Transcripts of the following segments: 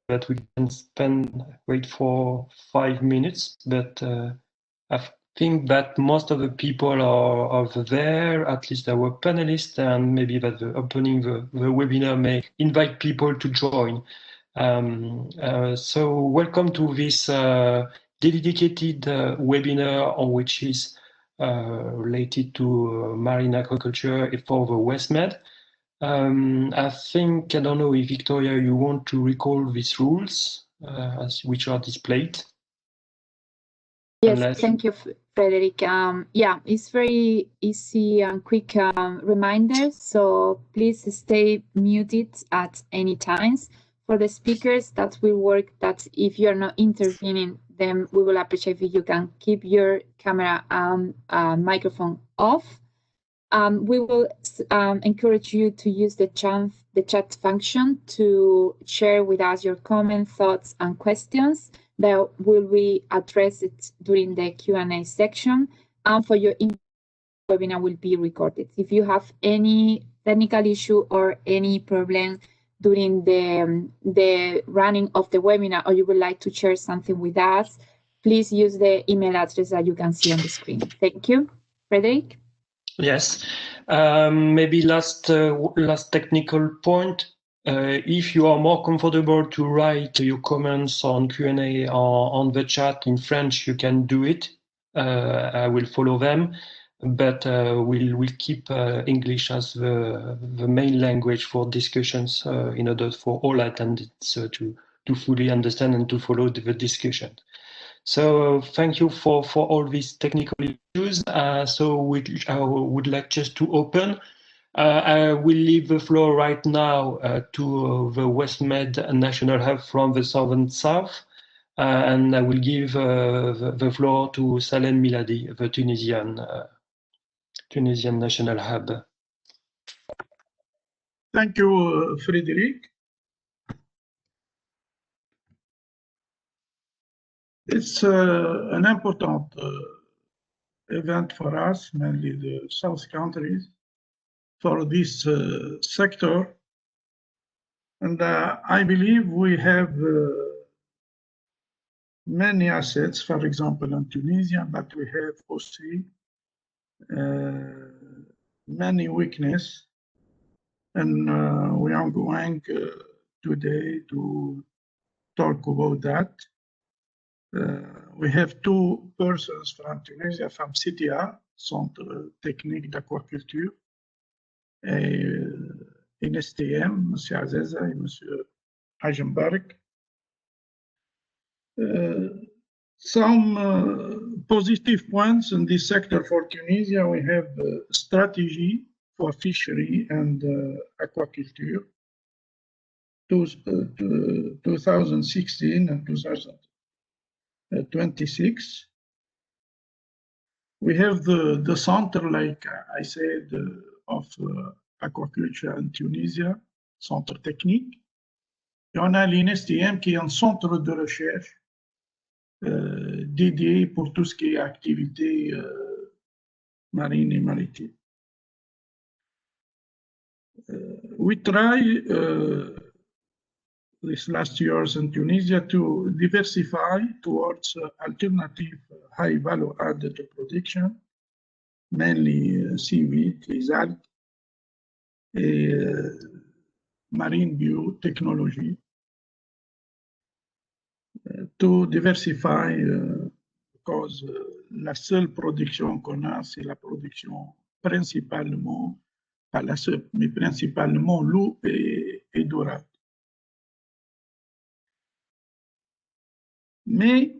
that we can wait for 5 minutes, but I think that most of the people are there, at least our panelists, and maybe that the opening the webinar may invite people to join. So welcome to this dedicated webinar, on which is related to marine aquaculture for the WestMED. I think, I don't know if Victoria, you want to recall these rules which are displayed? Yes, thank you, Frederick. Yeah, it's very easy and quick reminder. So please stay muted at any times. For the speakers, that will work. That if you're not intervening, then we will appreciate if you can keep your camera and microphone off. We will encourage you to use the chat function to share with us your comments, thoughts, and questions that will be addressed during the Q&A section. And for your webinar will be recorded. If you have any technical issue or any problem during the running of the webinar, or you would like to share something with us, please use the email address that you can see on the screen. Thank you. Frederick? Yes, maybe last technical point. If you are more comfortable to write your comments on Q&A or on the chat in French, you can do it. I will follow them, but we'll keep English as the main language for discussions in order for all attendees to fully understand and to follow the discussion. So thank you for all these technical issues. So I would like just to open. I will leave the floor right now to the WestMED National Hub from the Southern South. And I will give the floor to Salem Miladi, the Tunisian National Hub. Thank you, Frederick. It's an important event for us, mainly the South countries, for this sector. And I believe we have many assets, for example, in Tunisia, but we have also many weaknesses. And we are going today to talk about that. We have two persons from Tunisia, from CTA, Centre Technique d'Aquaculture, in STM, M. Azeza and M. Hajembarek. Some positive points in this sector for Tunisia. We have a strategy for fishery and aquaculture, 2016 and 2026. We have the center, like I said, of aquaculture in Tunisia, Centre Technique. Et on a l'INSTM qui est un centre de recherche dédié pour tout ce qui est activité marine et maritime. We try these last years in Tunisia to diversify towards alternative high value added production, mainly seaweed, les algues, et marine biotechnology. To diversify, because la seule production qu'on a, c'est la production principalement, pas la seule, mais principalement l'eau et dorade. Mais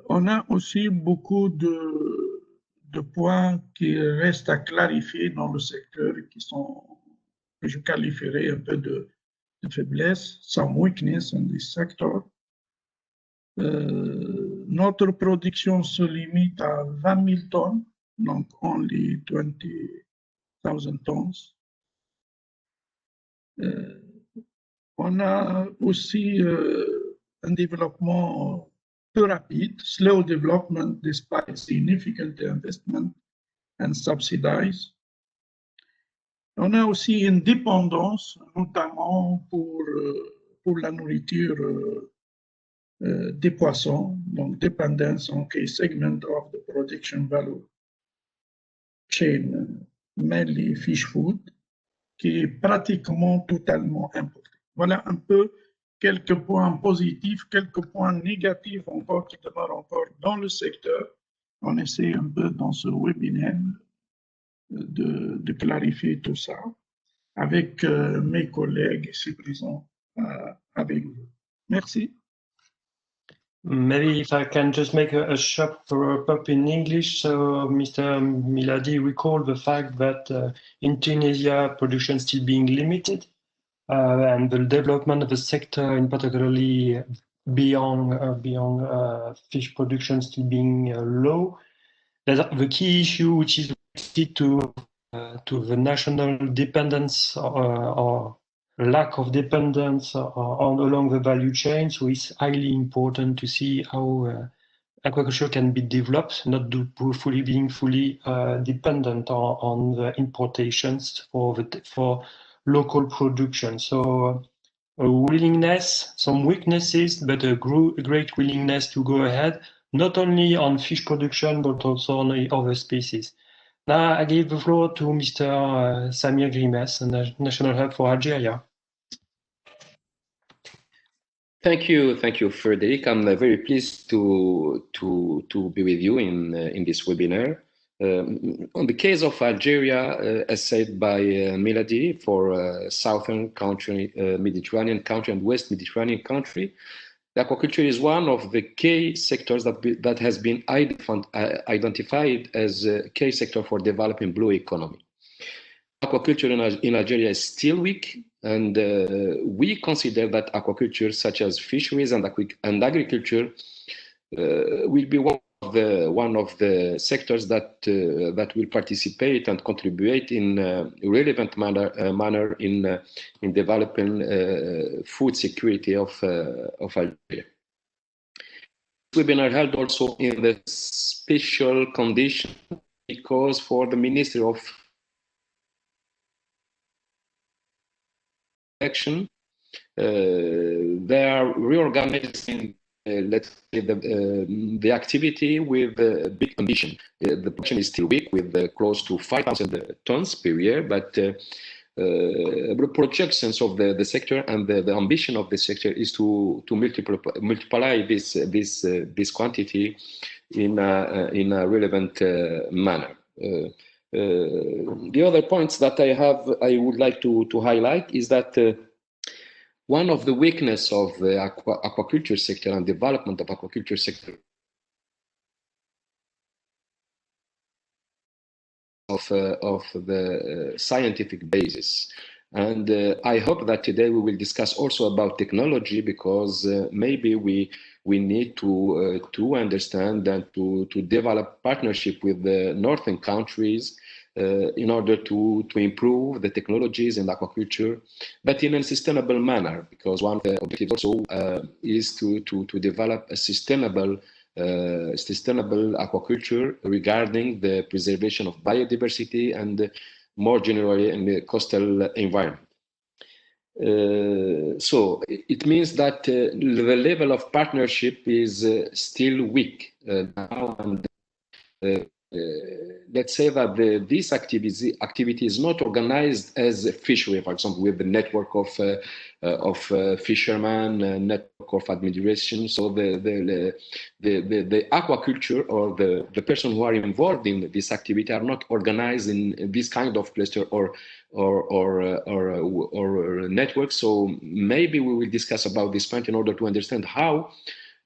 on a aussi beaucoup de points qui restent à clarifier dans le secteur, que je qualifierais un peu de faiblesse, some weakness in this sector. Notre production se limite à 20 000 tonnes, donc only 20,000 tons. On a aussi un développement peu rapide, slow development despite significant investment and subsidies. On a aussi une dépendance, notamment pour pour la nourriture des poissons, donc dependence on key segment of the production value chain, mainly fish food, qui est pratiquement totalement importé. Voilà un peu quelques points positifs, quelques points négatifs encore qui demeurent encore dans le secteur. On essaie un peu dans ce webinaire de clarifier tout ça avec mes collègues ici présents avec vous. Merci. Maybe if I can just make a short wrap-up in English. So Mr. Miladi recalled the fact that in Tunisia, production still being limited, and the development of the sector, in particularly beyond fish production, still being low. The key issue, which is related to the national dependence or lack of dependence along the value chain. So it's highly important to see how aquaculture can be developed, not being fully dependent on the importations for local production. So a willingness, some weaknesses, but a great willingness to go ahead, not only on fish production, but also on other species. Now I give the floor to Mr. Samir Grimes, National Hub for Algeria. Thank you, Frederic. I'm very pleased to be with you in this webinar. On the case of Algeria, as said by Miladi, for southern country, Mediterranean country, and West Mediterranean country, the aquaculture is one of the key sectors that has been identified as a key sector for developing blue economy. Aquaculture in Algeria is still weak, and we consider that aquaculture, such as fisheries and agriculture, will be one of the sectors that will participate and contribute in a relevant manner in developing food security of Algeria. This webinar held also in the special condition because for the Ministry of Action, they are reorganizing, let's say, the activity with a big ambition. The production is still weak, with close to 5,000 tons per year, but the projections of the sector and the ambition of the sector is to multiply this quantity in a relevant manner. The other points that I would like to highlight is that one of the weaknesses of the aquaculture sector and development of aquaculture sector of the scientific basis. And I hope that today we will discuss also about technology, because maybe we need to understand and to develop partnership with the northern countries in order to improve the technologies in aquaculture, but in a sustainable manner, because one of the objectives also is to develop a sustainable aquaculture regarding the preservation of biodiversity and more generally in the coastal environment. So it means that the level of partnership is still weak now, and let's say that this activity is not organized as a fishery, for example, with the network of fishermen, network of administration. So the aquaculture or the person who are involved in this activity are not organized in this kind of cluster or network. So maybe we will discuss about this point in order to understand how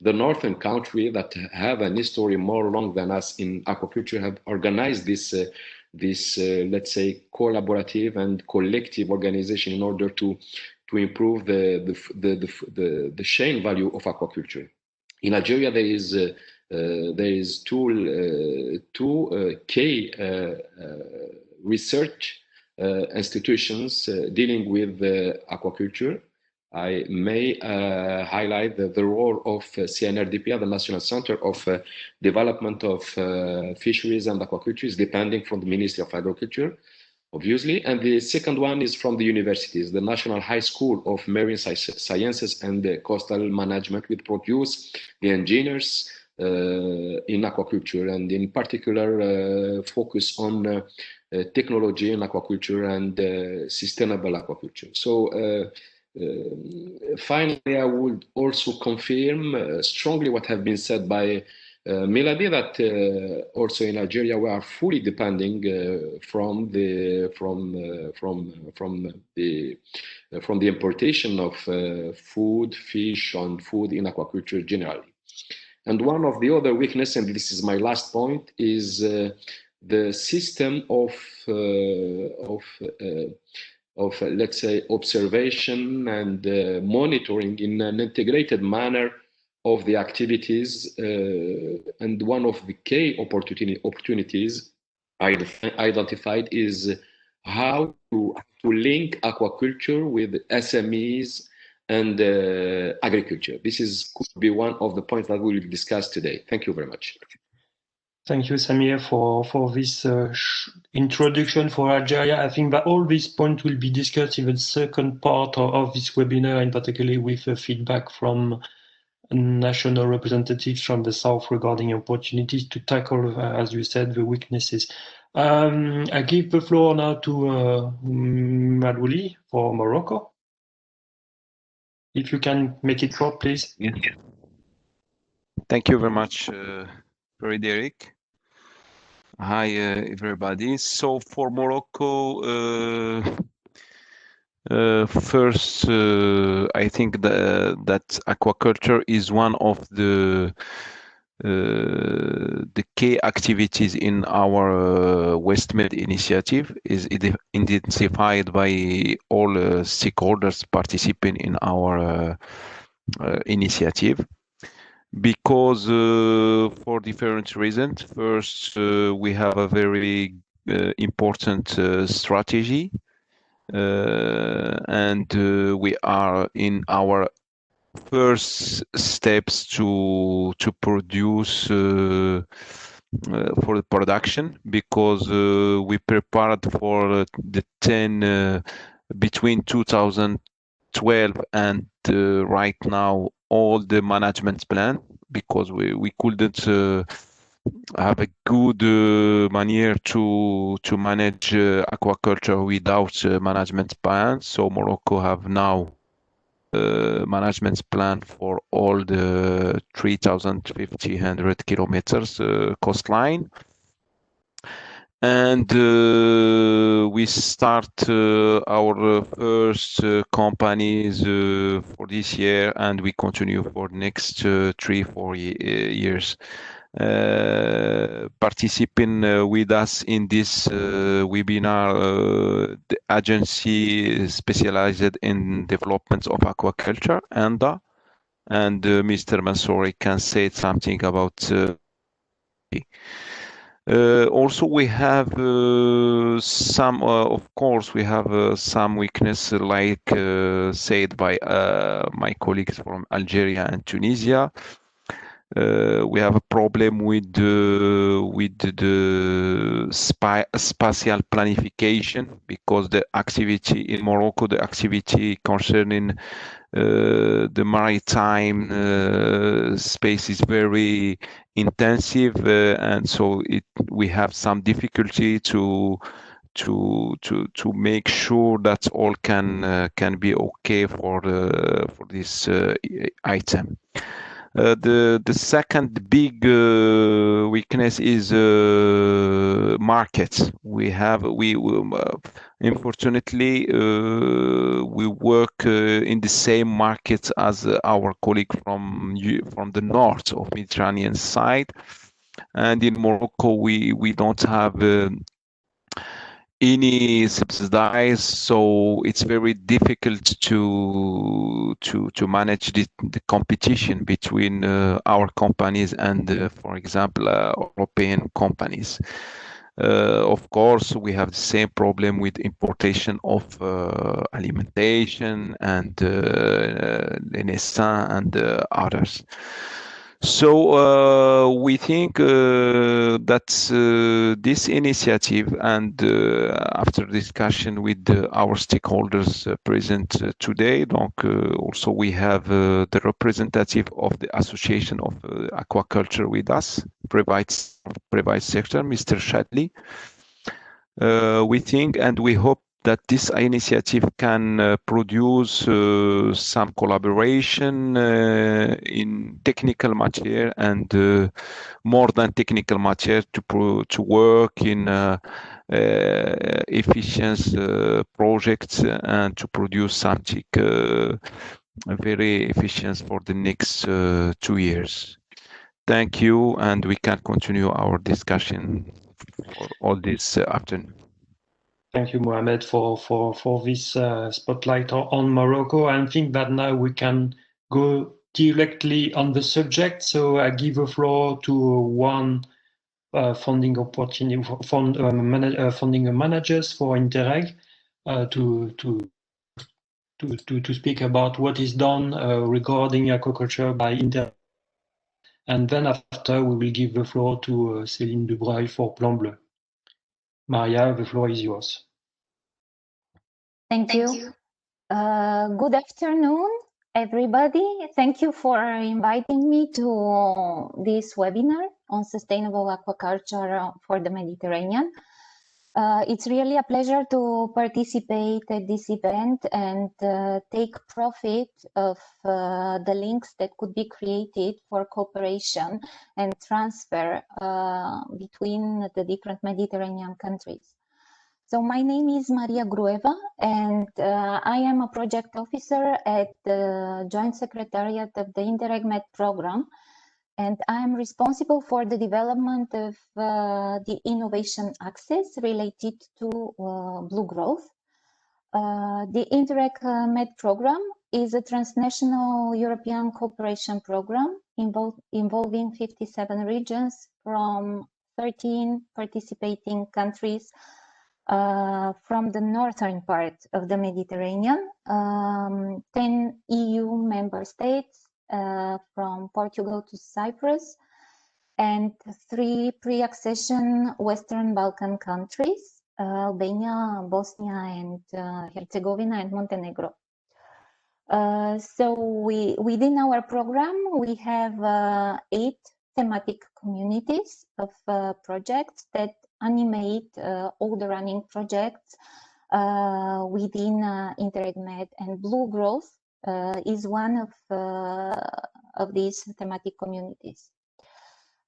the northern country that have an history more long than us in aquaculture have organized this let's say collaborative and collective organization in order to improve the chain value of aquaculture. In Algeria, there is two key research institutions dealing with aquaculture. I may highlight the role of CNRDP, the National Center of Development of Fisheries and Aquaculture, is depending from the Ministry of Agriculture. obviously. And the second one is from the universities. The National High School of Marine Sciences and Coastal Management will produce the engineers in aquaculture, and in particular focus on technology in aquaculture and sustainable aquaculture. So finally, I would also confirm strongly what have been said by Melody, that also in Algeria we are fully depending from the importation of food, fish, and food in aquaculture generally. And one of the other weaknesses, and this is my last point, is the system of let's say observation and monitoring in an integrated manner of the activities, and one of the key opportunities identified is how to link aquaculture with SMEs and agriculture. This could be one of the points that we will discuss today. Thank you very much. Thank you, Samir, for this introduction for Algeria. I think that all these points will be discussed in the second part of this webinar, and particularly with feedback from national representatives from the South regarding opportunities to tackle, as you said, the weaknesses. I give the floor now to Madouli for Morocco. If you can make it short, please. Yes. Thank you very much, Frederic. Hi, everybody. So for Morocco, first, I think that aquaculture is one of the key activities in our WestMED initiative. Is identified by all stakeholders participating in our initiative, because for different reasons. First, we have a very important strategy, and we are in our first steps to produce for the production, because we prepared for the 10 between 2012 and right now all the management plan, because we couldn't have a good manner to manage aquaculture without management plan. So Morocco have now management plan for all the 3,500 kilometers coastline, and we start our first companies for this year, and we continue for next 3-4 years. Participating with us in this webinar, the agency specialized in development of aquaculture, ANDA, and Mr. Mansouri can say something about also we have some of course we have some weakness, like said by my colleagues from Algeria and Tunisia. We have a problem with the spatial planification, because the activity in Morocco, the activity concerning the maritime space is very intensive, and so we have some difficulty to make sure that all can be okay for this item. The second big weakness is markets. Unfortunately we work in the same markets as our colleague from the north of Mediterranean side, and in Morocco we don't have any subsidized, so it's very difficult to manage the competition between our companies and for example European companies. Of course, we have the same problem with importation of alimentation and Lenessin and others. So we think that this initiative, and after discussion with our stakeholders present today, donc also we have the representative of the Association of Aquaculture with us, private sector, Mr. Shadley. We think and we hope that this initiative can produce some collaboration in technical matter and more than technical matter to work in efficient projects and to produce something very efficient for the next 2 years. Thank you, and we can continue our discussion for all this afternoon. Thank you, Mohamed, for this spotlight on Morocco. I think that now we can go directly on the subject. So I give the floor to one funding opportunity funding managers for Interreg to speak about what is done regarding aquaculture by Interreg. And then after, we will give the floor to Céline Dubreuil for Plan Bleu. Maria, the floor is yours. Thank you. Good afternoon, everybody. Thank you for inviting me to this webinar on sustainable aquaculture for the Mediterranean. It's really a pleasure to participate at this event and take profit of the links that could be created for cooperation and transfer between the different Mediterranean countries. So my name is Maria Grueva, and I am a project officer at the Joint Secretariat of the Interreg program, and I am responsible for the development of the innovation axis related to blue growth. The Interreg program is a transnational European cooperation program involving 57 regions from 13 participating countries from the northern part of the Mediterranean, 10 EU member states from Portugal to Cyprus, and 3 pre-accession Western Balkan countries, Albania, Bosnia and Herzegovina and Montenegro. So within our program, we have 8 thematic communities of projects that animate all the running projects within Interreg, and Blue Growth is one of these thematic communities.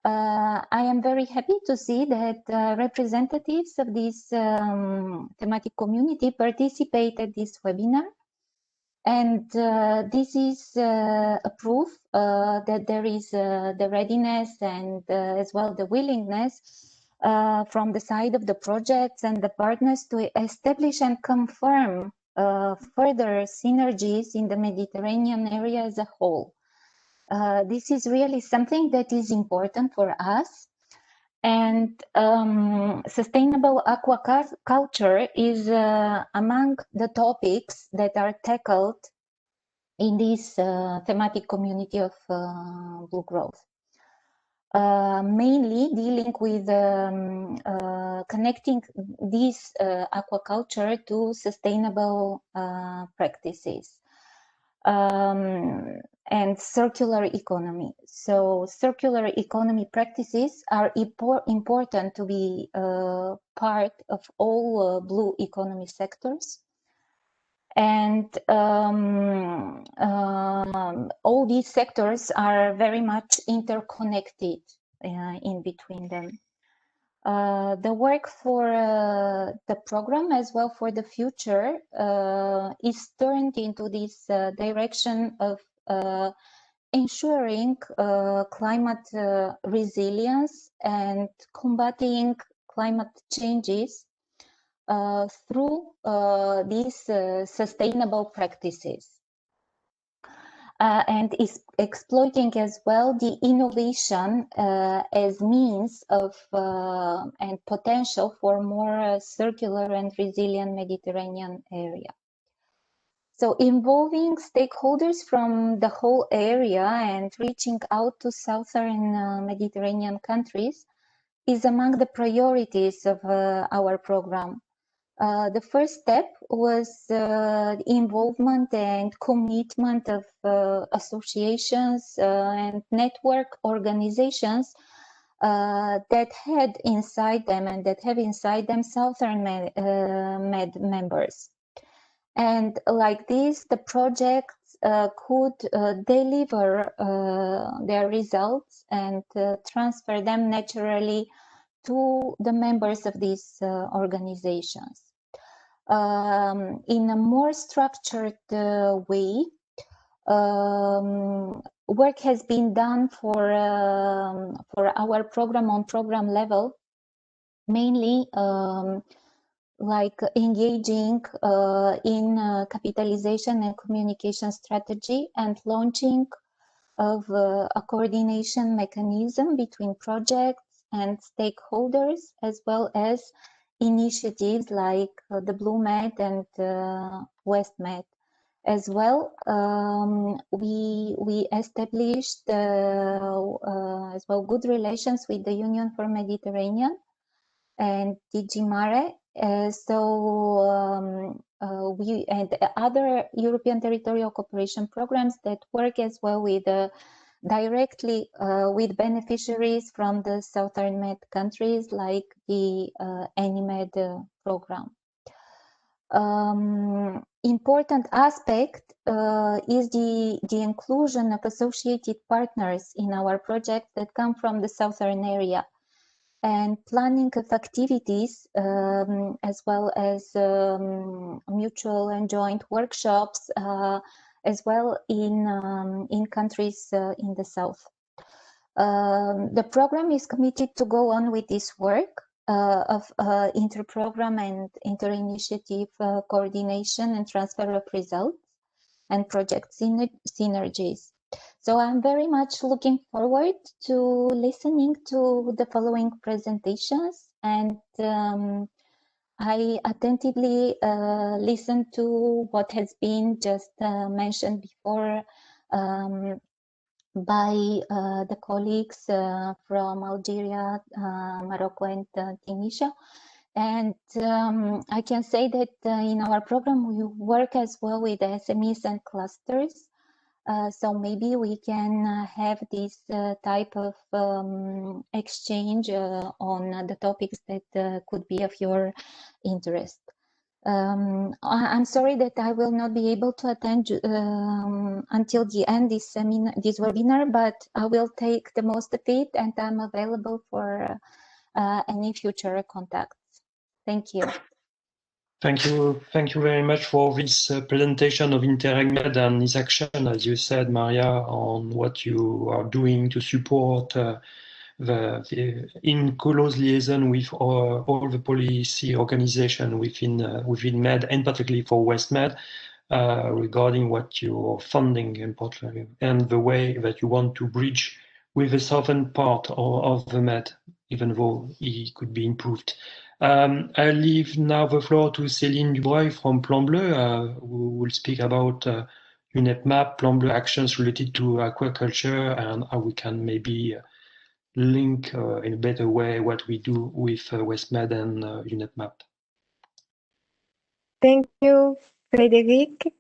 I am very happy to see that representatives of this thematic community participate at this webinar. And this is a proof that there is the readiness and as well the willingness from the side of the projects and the partners to establish and confirm further synergies in the Mediterranean area as a whole. This is really something that is important for us. And sustainable aquaculture is among the topics that are tackled in this thematic community of Blue Growth. Mainly dealing with connecting this aquaculture to sustainable practices and circular economy. So circular economy practices are important to be part of all blue economy sectors. And all these sectors are very much interconnected in between them. The work for the program as well for the future is turned into this direction of ensuring climate resilience and combating climate changes through these sustainable practices. And is exploiting as well the innovation as means of and potential for more circular and resilient Mediterranean area. So involving stakeholders from the whole area and reaching out to southern Mediterranean countries is among the priorities of our program. The first step was the involvement and commitment of associations and network organizations that had inside them and that have inside them Southern Med members. And like this, the projects could deliver their results and transfer them naturally to the members of these organizations. In a more structured way, work has been done for our program on program level, mainly like engaging in capitalization and communication strategy and launching of a coordination mechanism between projects and stakeholders, as well as initiatives like the BlueMed and WestMED. As well, we established as well good relations with the Union for Mediterranean and DG Mare. We and other European territorial cooperation programs that work as well with directly with beneficiaries from the Southern Med countries, like the ANIMED program. Important aspect is the inclusion of associated partners in our project that come from the Southern area, and planning of activities as well as mutual and joint workshops as well in countries in the south. The program is committed to go on with this work of inter-program and inter-initiative coordination and transfer of results and project synergies. So I'm very much looking forward to listening to the following presentations, and I attentively listened to what has been just mentioned before by the colleagues from Algeria, Morocco, and Tunisia. And I can say that in our program, we work as well with SMEs and clusters. So maybe we can have this type of exchange on the topics that could be of your interest. I'm sorry that I will not be able to attend until the end this webinar, but I will take the most of it, and I'm available for any future contacts. Thank you. Thank you very much for this presentation of InterregMed and its action, as you said, Maria, on what you are doing to support in close liaison with all the policy organization within Med, and particularly for WestMed, regarding what you're funding importantly, and the way that you want to bridge with the southern part of the Med, even though it could be improved. I leave now the floor to Céline Dubreuil from Plan Bleu, who will speak about UNEP-MAP, Plan Bleu actions related to aquaculture, and how we can maybe link in a better way what we do with WestMed and UNEP-MAP. Thank you, Frédéric.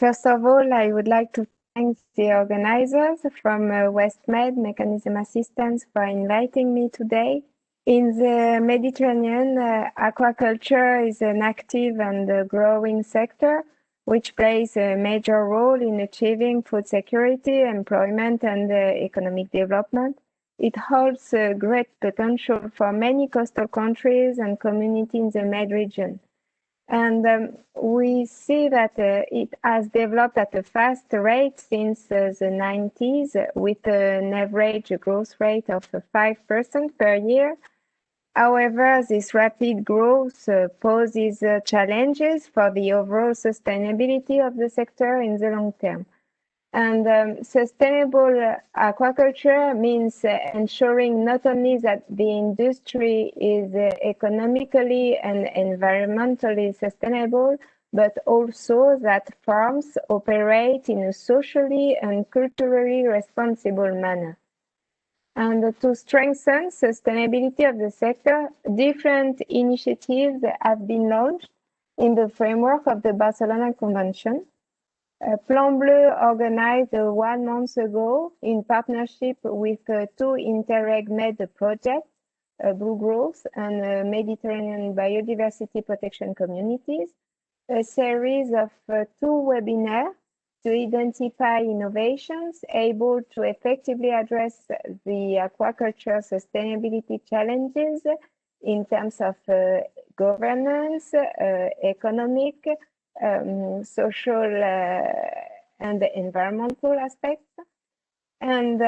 First of all, I would like to thank the organizers from WestMed Mechanism Assistance for inviting me today. In the Mediterranean, aquaculture is an active and growing sector, which plays a major role in achieving food security, employment, and economic development. It holds great potential for many coastal countries and communities in the Med region. And we see that it has developed at a fast rate since the 90s, with an average growth rate of 5% per year. However, this rapid growth poses challenges for the overall sustainability of the sector in the long term. And sustainable aquaculture means ensuring not only that the industry is economically and environmentally sustainable, but also that farms operate in a socially and culturally responsible manner. And to strengthen sustainability of the sector, different initiatives have been launched in the framework of the Barcelona Convention. Plan Bleu organized 1 month ago in partnership with 2 Interreg-MED projects, Blue Growth and Mediterranean Biodiversity Protection Communities, a series of 2 webinars to identify innovations able to effectively address the aquaculture sustainability challenges in terms of governance, economic, social and environmental aspects, and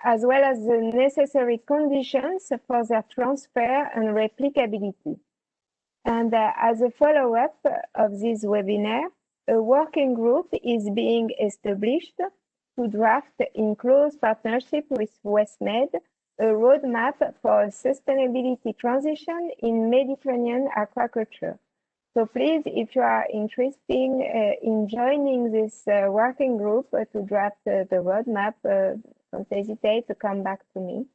as well as the necessary conditions for their transfer and replicability. And as a follow-up of this webinar, a working group is being established to draft in close partnership with WestMED a roadmap for sustainability transition in Mediterranean aquaculture. So please, if you are interested in joining this working group to draft the roadmap, don't hesitate to come back to me.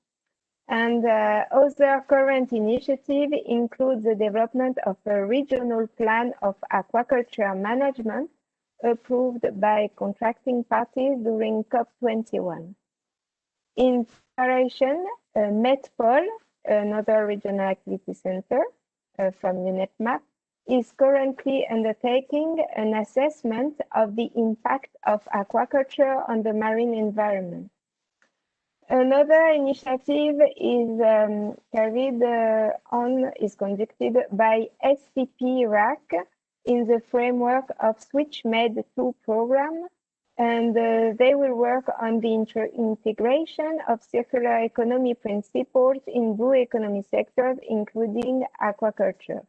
And other current initiatives include the development of a regional plan of aquaculture management approved by contracting parties during COP21. In preparation, MEDPOL, another regional activity center from UNEPMAP, is currently undertaking an assessment of the impact of aquaculture on the marine environment. Another initiative is conducted by SCP RAC in the framework of SwitchMed 2 program, and they will work on the integration of circular economy principles in blue economy sectors, including aquaculture.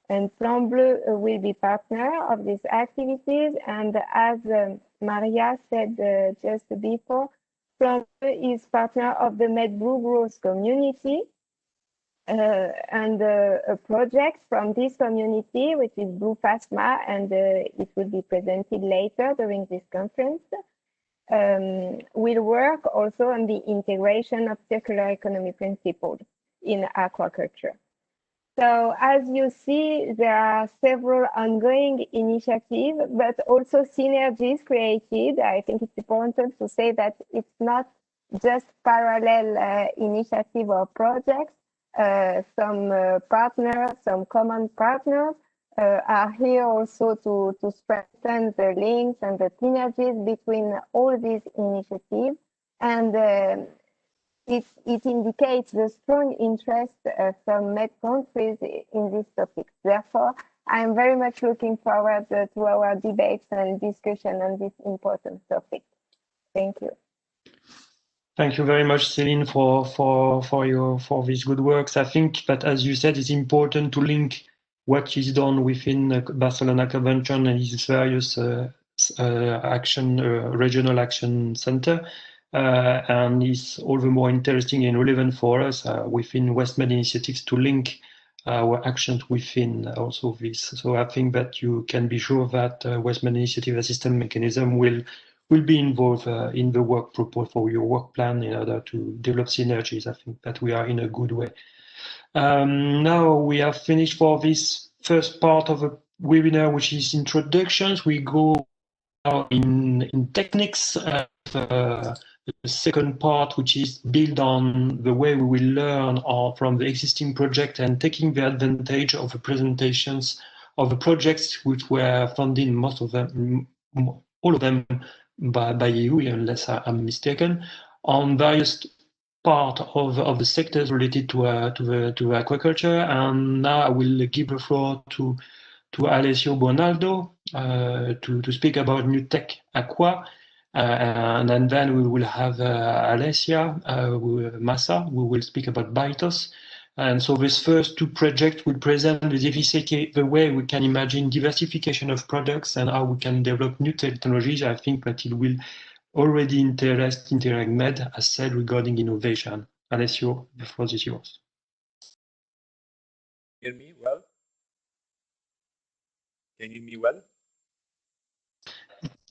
And Plan Bleu will be partner of these activities, and as Maria said just before, Plan Bleu is partner of the Med Blue Growth community, and a project from this community, which is Blue Phasma, and it will be presented later during this conference, will work also on the integration of circular economy principles in aquaculture. So as you see, there are several ongoing initiatives, but also synergies created. I think it's important to say that it's not just parallel initiative or projects. Some partners, some common partners are here also to strengthen the links and the synergies between all these initiatives. And it indicates the strong interest from MED countries in this topic. Therefore, I'm very much looking forward to our debates and discussion on this important topic. Thank you. Thank you very much, Céline, for these good works. I think that, as you said, it's important to link what is done within the Barcelona Convention and its various regional action center. And it's all the more interesting and relevant for us within WestMED initiatives to link our actions within also this. So I think that you can be sure that WestMED Initiative Assistance Mechanism will be involved in the work proposed for your work plan in order to develop synergies. I think that we are in a good way. Now we have finished for this first part of the webinar, which is introductions. We go now in techniques. The second part, which is built on the way we will learn from the existing project and taking the advantage of the presentations of the projects which were funded, most of them, all of them by EU, unless I'm mistaken, on various part of the sectors related to aquaculture. And now I will give the floor to Alessio Bonaldo to speak about New Tech Aqua. And then we will have Alessia Massa, who will speak about Bitos. And so these first 2 projects will present the way we can imagine diversification of products and how we can develop new technologies. I think that it will already interest Interreg-MED, as said, regarding innovation. Alessio, the floor is yours. Hear me well? Can you hear me well?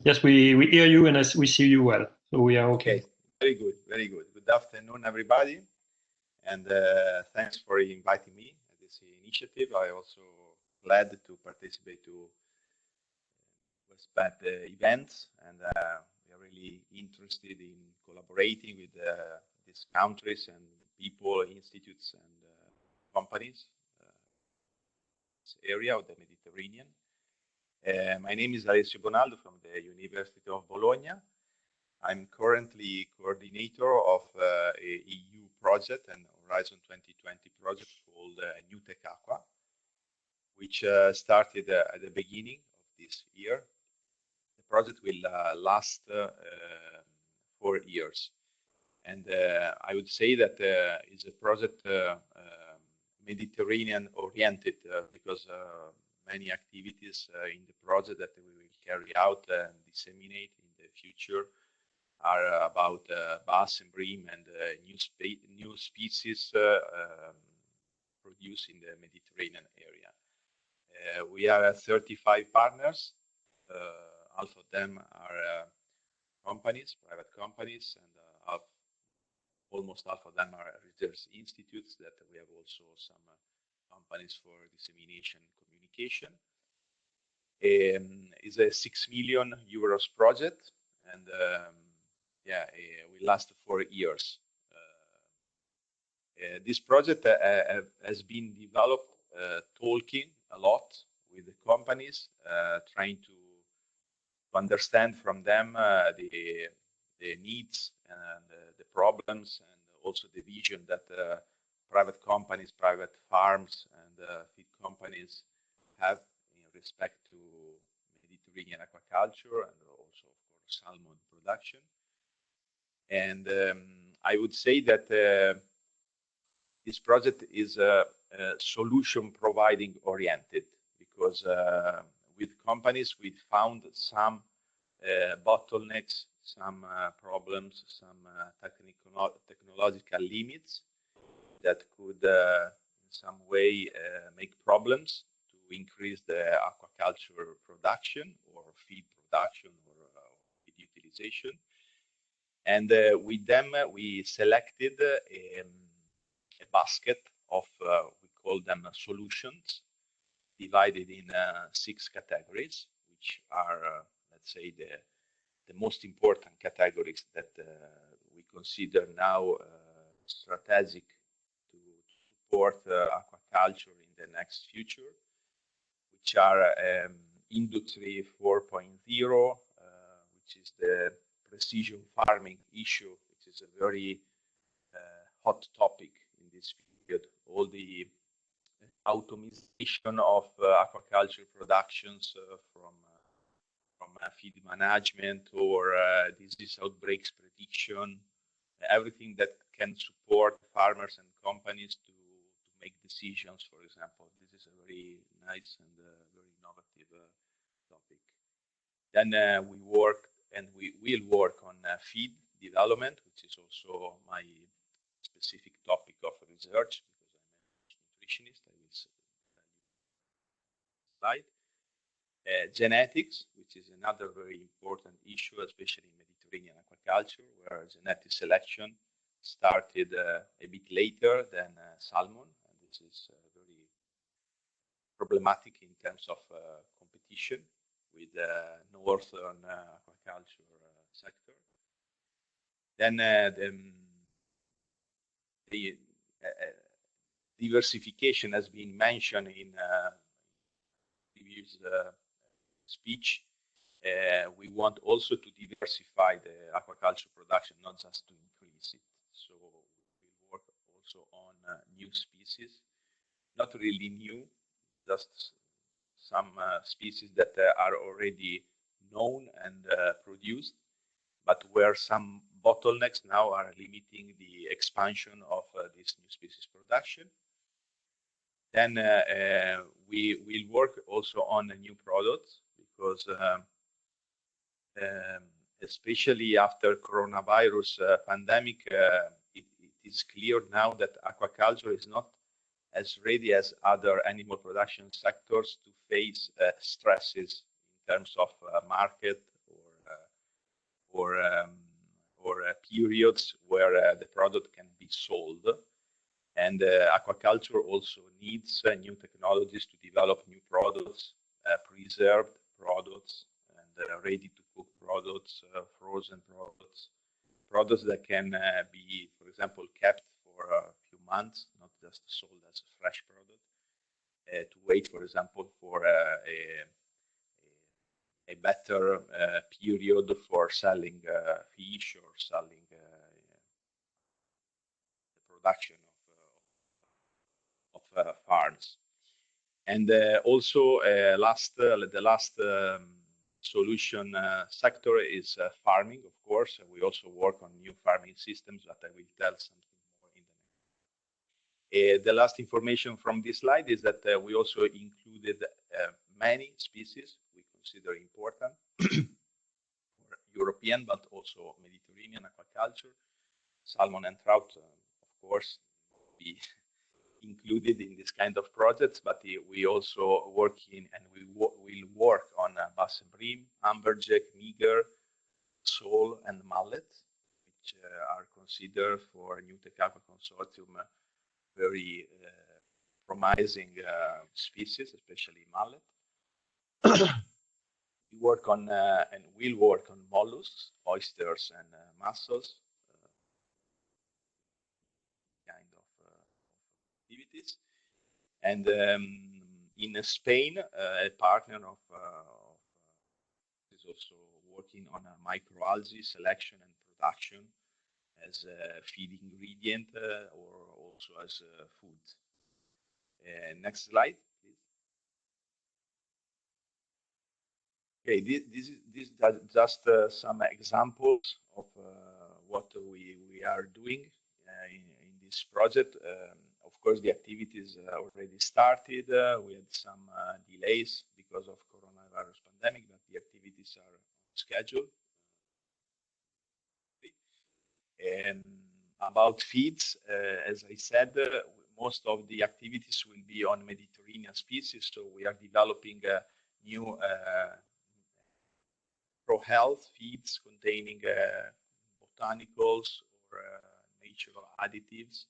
Yes, we hear you and we see you well, so we are okay. Very good, very good. Good afternoon, everybody, and thanks for inviting me at this initiative. I also glad to participate to WestMED events, and we are really interested in collaborating with these countries and people, institutes, and companies this area of the Mediterranean. My name is Alessio Bonaldo from the University of Bologna. I'm currently coordinator of a EU project, an Horizon 2020 project called New Tech Aqua, which started at the beginning of this year. The project will last 4 years. And I would say that it's a project Mediterranean oriented because many activities in the project that we will carry out and disseminate in the future are about bass and bream and new species produced in the Mediterranean area. We have 35 partners. Half of them are companies, private companies, and almost half of them are research institutes. That we have also some companies for dissemination and communication. It's a 6 million euros project, and we last 4 years. This project has been developed talking a lot with the companies, trying to understand from them the needs and the problems, and also the vision that private companies, private farms, and feed companies have in respect to Mediterranean aquaculture and also, of course, salmon production. And I would say that this project is solution providing oriented, because with companies we found some bottlenecks, some problems, some technological limits that could in some way make problems to increase the aquaculture production or feed production or feed utilization. And with them we selected a basket of we call them solutions, divided in 6 categories, which are let's say the most important categories that we consider now strategic to support aquaculture in the next future, which are Industry 4.0, which is the precision farming issue, which is a very hot topic in this period. All the automation of aquaculture productions from feed management or disease outbreaks prediction, everything that can support farmers and companies to make decisions, for example. This is a very nice and very innovative topic. Then we work and we will work on feed development, which is also my specific topic of research, because I'm a nutritionist. I will tell you slide. Genetics, which is another very important issue, especially in Mediterranean aquaculture, where genetic selection started a bit later than salmon, and this is very problematic in terms of competition with the northern aquaculture sector. Then the diversification has been mentioned in previous speech. We want also to diversify the aquaculture production, not just to increase it. So we work also on new species, not really new, just some species that are already known and produced, but where some bottlenecks now are limiting the expansion of this new species production. Then we will work also on new products, because especially after coronavirus pandemic, it is clear now that aquaculture is not as ready as other animal production sectors to face stresses in terms of market or periods where the product can be sold. And aquaculture also needs new technologies to develop new products, preserved products, and ready-to-cook products, frozen products that can be, for example, kept for a few months, not just sold as a fresh product, to wait, for example, for a better period for selling fish or selling the production of farms. And also the last solution sector is farming, of course. We also work on new farming systems, but I will tell something more in the next. The last information from this slide is that we also included many species we consider important for European, but also Mediterranean aquaculture. Salmon and trout, of course, be included in this kind of projects, but we also work in, and we will work on bass and bream, amberjack, meager, sole, and mullet, which are considered for New Tech Aqua Consortium very promising species, especially mullet. We work on and will work on mollusks, oysters, and mussels. Activities. And in Spain, a partner of is also working on a microalgae selection and production as a feed ingredient or also as food. Next slide, please. Okay, this are just some examples of what we are doing in this project. Of course, the activities already started. We had some delays because of coronavirus pandemic, but the activities are on schedule. And about feeds, as I said, most of the activities will be on Mediterranean species. So we are developing new pro-health feeds containing botanicals or natural additives,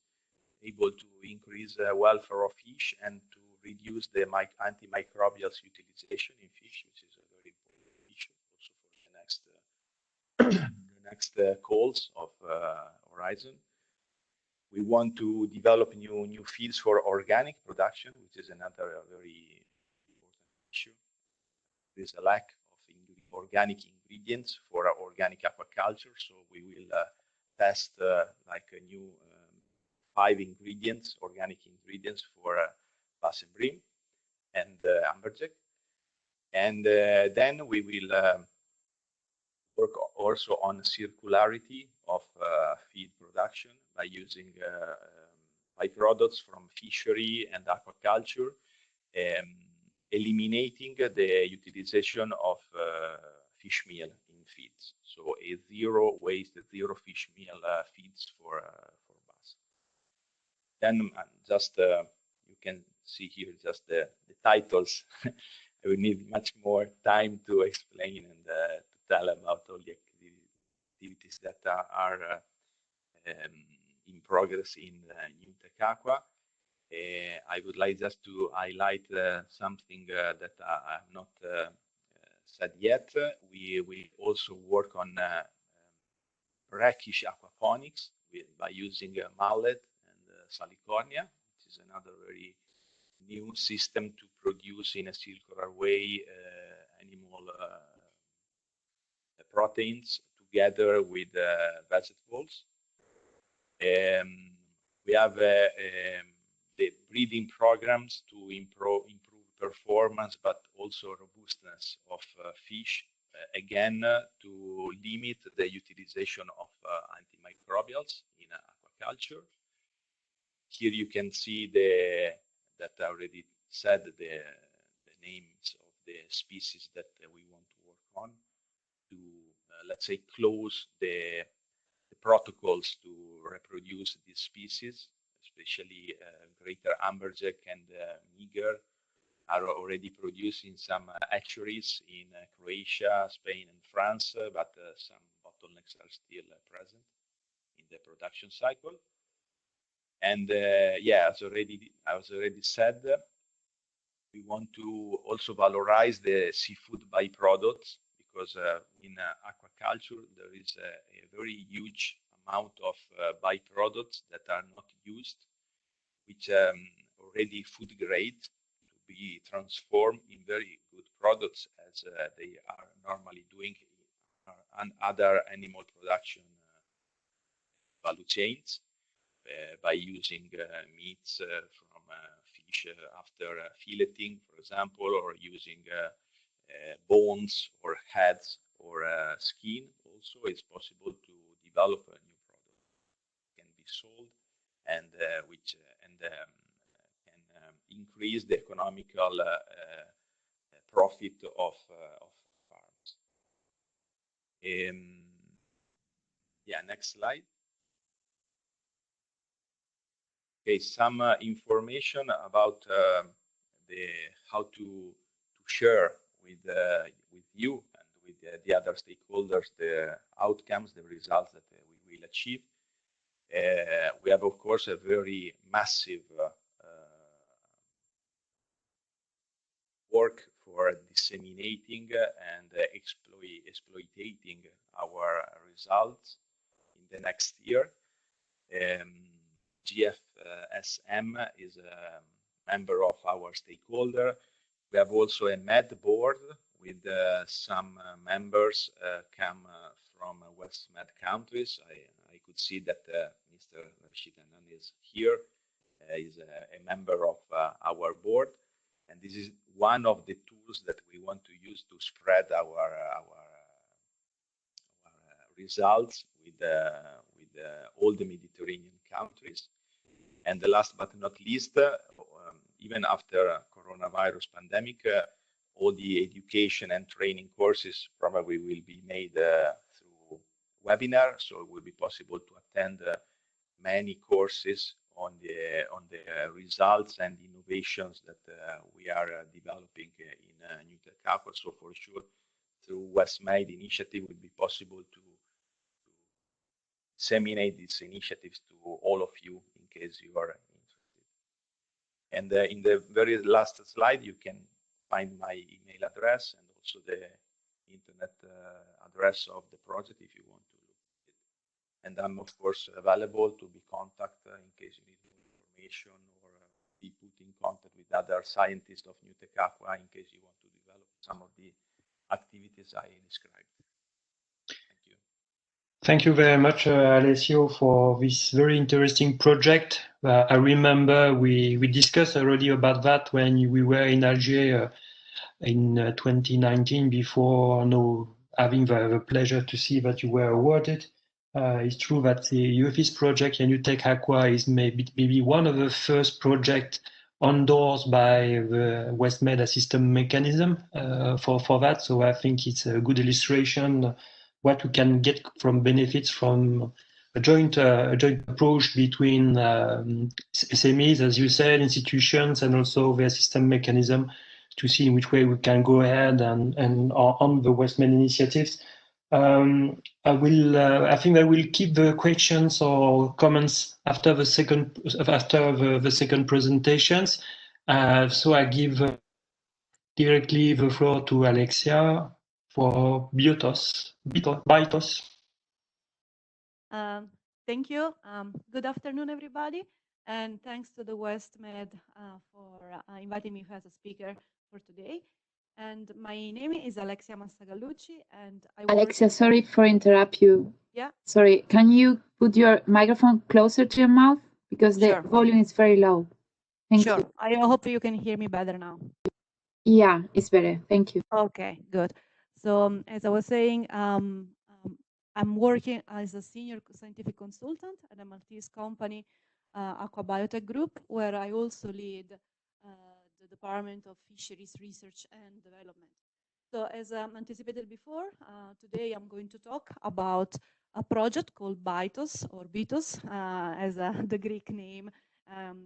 able to increase welfare of fish and to reduce the antimicrobials utilization in fish, which is a very important issue also for the next calls of Horizon. We want to develop new fields for organic production, which is another very important issue. There is a lack of organic ingredients for organic aquaculture, so we will test like a new 5 ingredients, organic ingredients for bass and bream and amberjack. And then we will work also on circularity of feed production by using byproducts from fishery and aquaculture, eliminating the utilization of fish meal in feeds. So a zero waste, zero fish meal feeds for bass. Then just you can see here just the titles. I will need much more time to explain and to tell about all the activities that are in progress in New Tech Aqua. I would like just to highlight something that I have not said yet. We also work on brackish aquaponics by using mullet and salicornia, which is another very new system to produce in a circular way animal proteins together with vegetables. We have the breeding programs to improve performance, but also robustness of fish, again, to limit the utilization of antimicrobials in aquaculture. Here you can see that I already said the names of the species that we want to work on to, let's say, close the protocols to reproduce these species, especially Greater Amberjack and Meager, are already producing some hatcheries in Croatia, Spain, and France, but some bottlenecks are still present in the production cycle. And yeah, as already said, we want to also valorize the seafood byproducts, because in aquaculture there is a very huge amount of byproducts that are not used, which already food grade, to be transformed in very good products, as they are normally doing in other animal production value chains, by using meats from fish after filleting, for example, or using bones or heads or skin. Also, it's possible to develop a new product that can be sold, and which can increase the economical profit of farms. Yeah, next slide. Okay, some information about how to share with you and with the other stakeholders the outcomes, the results that we will achieve. We have, of course, a very massive work for disseminating and exploiting our results in the next year. GFSM is a member of our stakeholder. We have also a MED board with some members come from WestMED countries. I could see that Mr. Rashid Anan is here, is a member of our board. And this is one of the tools that we want to use to spread our results with all the Mediterranean countries. And the last but not least, even after coronavirus pandemic, all the education and training courses probably will be made through webinar, so it will be possible to attend many courses on the results and innovations that we are developing in New Aqua. So for sure, through WestMED Initiative, it will be possible to disseminate these initiatives to all of you in case you are interested. And in the very last slide, you can find my email address and also the internet address of the project if you want to look at it. And I'm, of course, available to be contacted in case you need more information, or be put in contact with other scientists of New Aqua in case you want to develop some of the activities I described. Thank you. Thank you very much, Alessio, for this very interesting project. I remember we discussed already about that when we were in Algeria in 2019, before having the pleasure to see that you were awarded. It's true that the UFIS project and UTech Aqua is maybe one of the first projects endorsed by the WestMED Assistance Mechanism for that. So I think it's a good illustration what we can get from benefits from a joint approach between SMEs, as you said, institutions, and also the assistance mechanism, to see in which way we can go ahead and on the WestMED initiatives. I think I will keep the questions or comments after the second presentations. So I give directly the floor to Alexia for Bitos. Thank you. Good afternoon, everybody, and thanks to the WestMED for inviting me as a speaker for today. And my name is Alexia Massagalucci, and Alexia, sorry for interrupt you. Yeah. Sorry, can you put your microphone closer to your mouth, because the volume is very low? Thank you. I hope you can hear me better now. Yeah, it's better. Thank you. Okay, good. So as I was saying, I'm working as a senior scientific consultant at a Maltese company, Aqua Biotech Group, where I also lead the Department of Fisheries Research and Development. So as anticipated before, today I'm going to talk about a project called Bitos, or Bitos, as the Greek name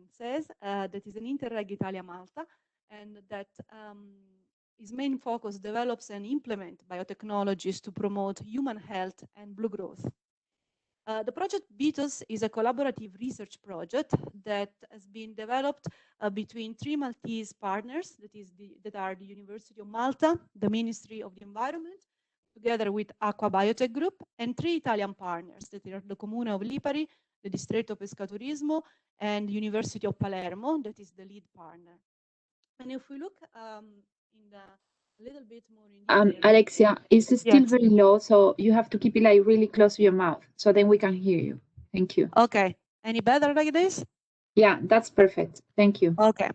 says, that is an Interreg Italia-Malta, and that its main focus develops and implement biotechnologies to promote human health and blue growth. The project BETOS is a collaborative research project that has been developed between 3 Maltese partners, that are the University of Malta, the Ministry of the Environment, together with Aqua Biotech Group, and 3 Italian partners, that are the Comune of Lipari, the Distretto Pescaturismo, and University of Palermo, that is the lead partner. And if we look in the a little bit more in detail. Alexia, it's still Yes. very low, so you have to keep it like really close to your mouth, so then we can hear you. Thank you. Okay. Any better like this? Yeah, that's perfect. Thank you. Okay.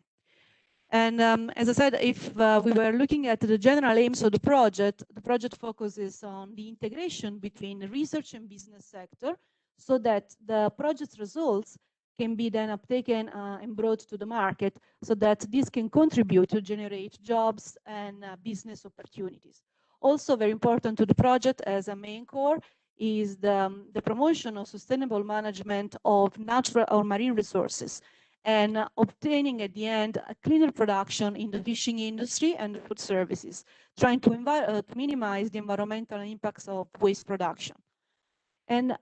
And as I said, if we were looking at the general aims of the project focuses on the integration between the research and business sector, so that the project results can be then uptaken and brought to the market, so that this can contribute to generate jobs and business opportunities. Also very important to the project as a main core is the promotion of sustainable management of natural or marine resources, and obtaining at the end a cleaner production in the fishing industry and food services, trying to minimize the environmental impacts of waste production. And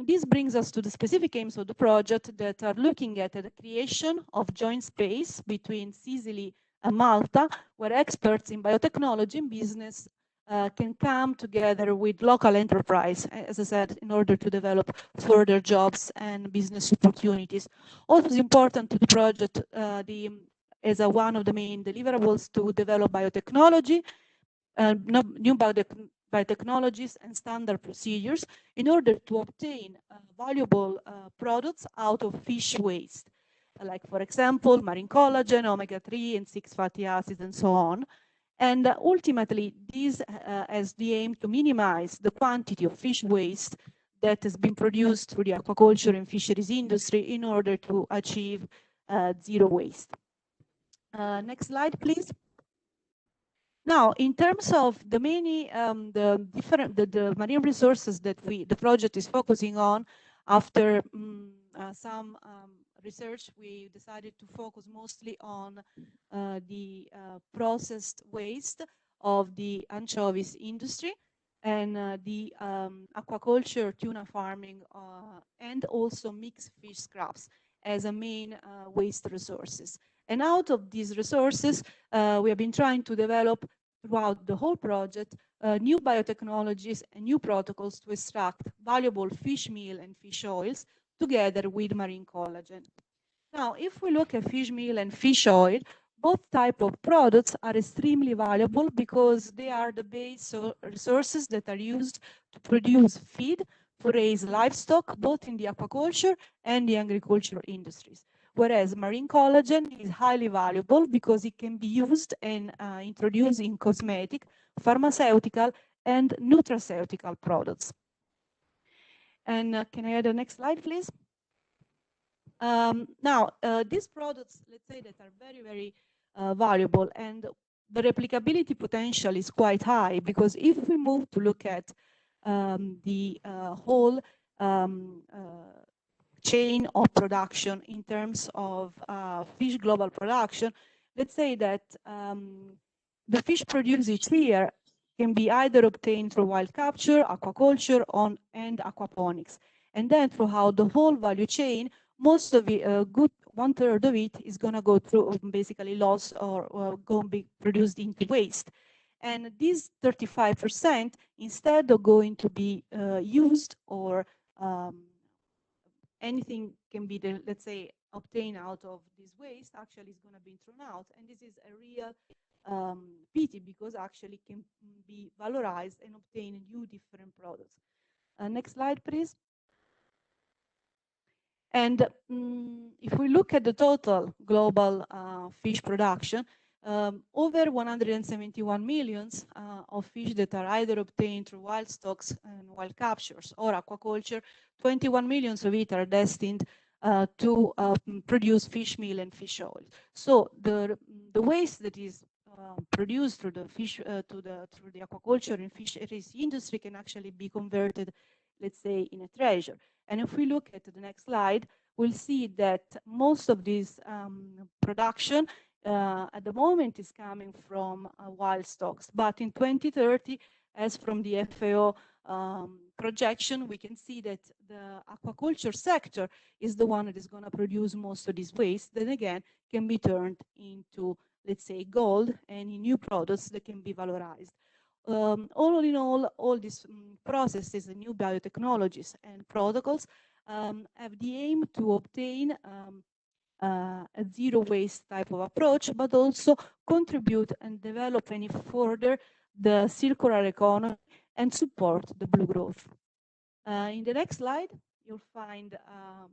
this brings us to the specific aims of the project that are looking at the creation of joint space between Sicily and Malta, where experts in biotechnology and business can come together with local enterprise, as I said, in order to develop further jobs and business opportunities. Also, it's important to the project as one of the main deliverables to develop biotechnology, new biotechnologies and standard procedures in order to obtain valuable products out of fish waste, like, for example, marine collagen, omega-3 and 6 fatty acids, and so on. And ultimately, this has the aim to minimize the quantity of fish waste that has been produced through the aquaculture and fisheries industry in order to achieve zero waste. Next slide, please. Now, in terms of the many, the marine resources that the project is focusing on, after some research, we decided to focus mostly on the processed waste of the anchovies industry and the aquaculture, tuna farming, and also mixed fish scraps as a main waste resources. And out of these resources, we have been trying to develop throughout the whole project new biotechnologies and new protocols to extract valuable fish meal and fish oils together with marine collagen. Now, if we look at fish meal and fish oil, both types of products are extremely valuable because they are the base resources that are used to produce feed to raise livestock, both in the aquaculture and the agricultural industries. Whereas marine collagen is highly valuable because it can be used and introduced in cosmetic, pharmaceutical, and nutraceutical products. And can I have the next slide, please? Now, these products, let's say, that are very, very valuable, and the replicability potential is quite high, because if we move to look at the whole chain of production in terms of fish global production, let's say that the fish produced each year can be either obtained through wild capture, aquaculture, and aquaponics. And then throughout the whole value chain, most of it, good 1/3 of it is going to go through basically loss or go and be produced into waste. And these 35%, instead of going to be used or anything can be, let's say, obtained out of this waste, actually is going to be thrown out. And this is a real pity, because actually can be valorized and obtain new different products. Next slide, please. And if we look at the total global fish production, over 171 millions of fish that are either obtained through wild stocks and wild captures or aquaculture, 21 millions of it are destined to produce fish meal and fish oil. So the waste that is produced through the fish through the aquaculture and fisheries industry can actually be converted, let's say, in a treasure. And if we look at the next slide, we'll see that most of this production at the moment is coming from wild stocks, but in 2030, as from the FAO projection, we can see that the aquaculture sector is the one that is going to produce most of this waste, then again can be turned into, let's say, gold and in new products that can be valorized. All in all these processes and new biotechnologies and protocols have the aim to obtain a zero waste type of approach, but also contribute and develop any further the circular economy and support the blue growth. In the next slide, you'll find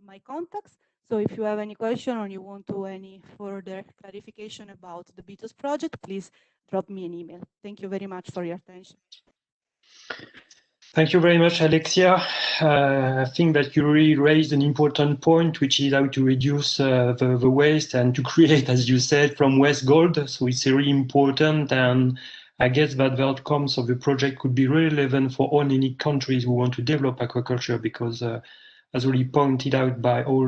my contacts. So if you have any question or you want to any further clarification about the BETOS project, please drop me an email. Thank you very much for your attention. Thank you very much, Alexia. I think that you really raised an important point, which is how to reduce the waste and to create, as you said, from waste gold. So it's really important, and I guess that the outcomes of the project could be relevant for all any countries who want to develop aquaculture, because as already pointed out by all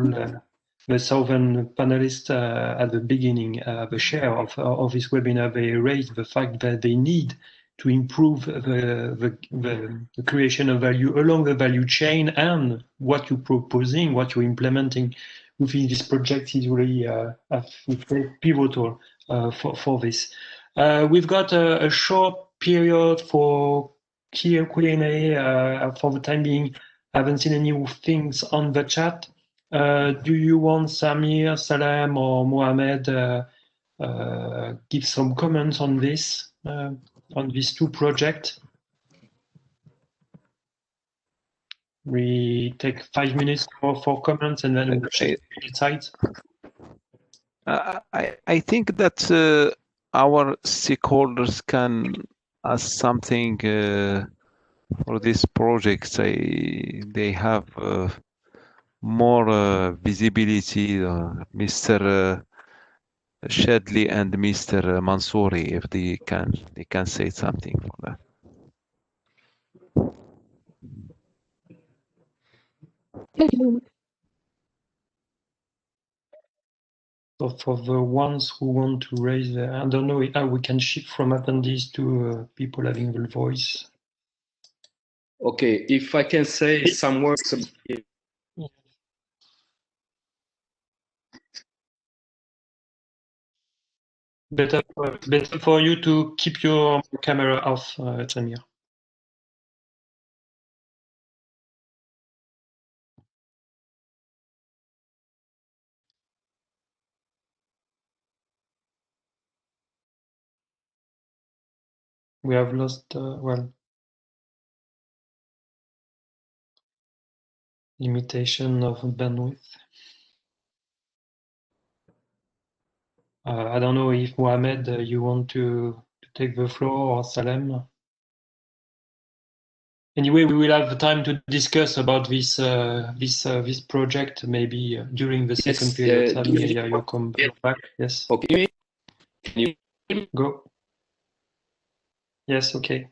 the southern panelists at the beginning, the share of this webinar, they raised the fact that they need to improve the creation of value along the value chain, and what you're proposing, what you're implementing within this project is really pivotal for this. We've got a short period for Q&A for the time being. I haven't seen any things on the chat. Do you want Samir, Salem, or Mohamed give some comments on this? On these two projects? We take 5 minutes for comments and then we decide. I think that our stakeholders can ask something for this project. They have more visibility, Mr. Shedley and Mr. Mansouri, if they can say something for that. So for the ones who want to raise their, I don't know how we can shift from attendees to people having the voice. Okay, if I can say some words. Better for you to keep your camera off, Samir. We have lost, limitation of bandwidth. I don't know if Mohamed, you want to take the floor, or Salem. Anyway, we will have time to discuss about this this project maybe during the second period. Samir, you come back. Yes. Okay. Can you hear me? Go. Yes. Okay.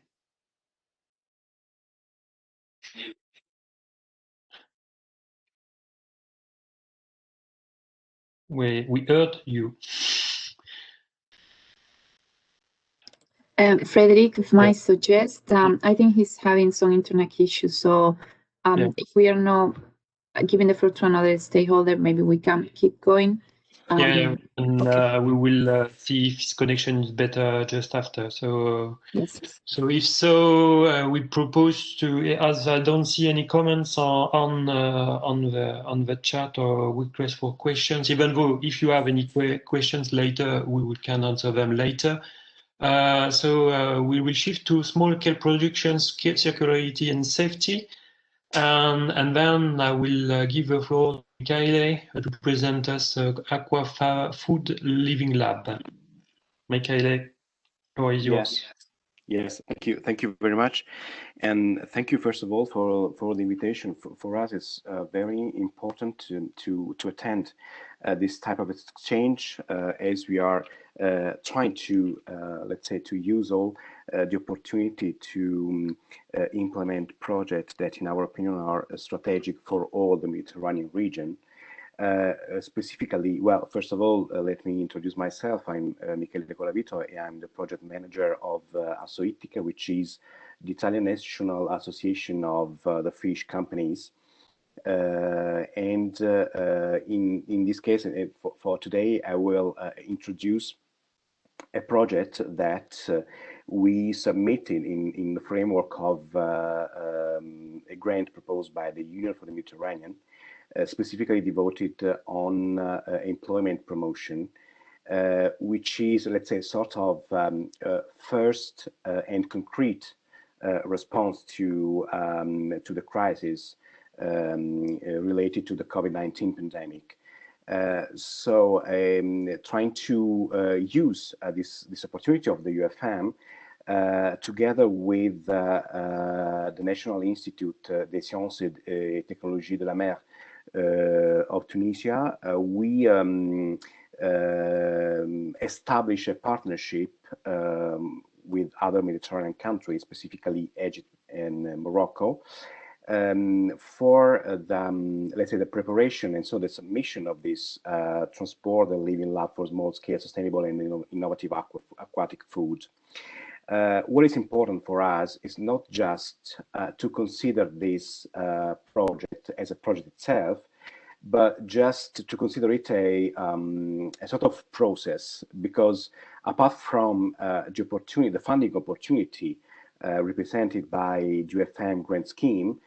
We heard you. Frederic, if I suggest, I think he's having some internet issues. So if we are not giving the floor to another stakeholder, maybe we can keep going. And we will see if his connection is better just after. So yes. So if so, we propose to, as I don't see any comments on the chat or request for questions, even though if you have any questions later, we can answer them later. So we will shift to small-scale production, circularity and safety. And then I will give the floor to Michaele to present us Aqua Food Living Lab. Michaele, floor is yours. Yes, thank you very much, and thank you first of all for the invitation. For us, it's very important to attend this type of exchange as we are trying to let's say to use all the opportunity to implement projects that, in our opinion, are strategic for all the Mediterranean region. specifically, well, first of all, let me introduce myself. I'm Michele De Colavito. I'm the project manager of Assoittica, which is the Italian National Association of the Fish Companies. In this case, for today, I will introduce a project that we submitted in the framework of a grant proposed by the Union for the Mediterranean, specifically devoted on employment promotion, which is, let's say, sort of first and concrete response to the crisis related to the COVID-19 pandemic. Trying to use this opportunity of the UFM together with the National Institute des Sciences et Technologies de la Mer of Tunisia, we establish a partnership with other Mediterranean countries, specifically Egypt and Morocco, for the, let's say, the preparation and so the submission of this transport and living lab for small-scale sustainable and innovative aquatic food. What is important for us is not just to consider this project as a project itself, but just to consider it a sort of process, because apart from the opportunity, the funding opportunity represented by the UFM grant scheme,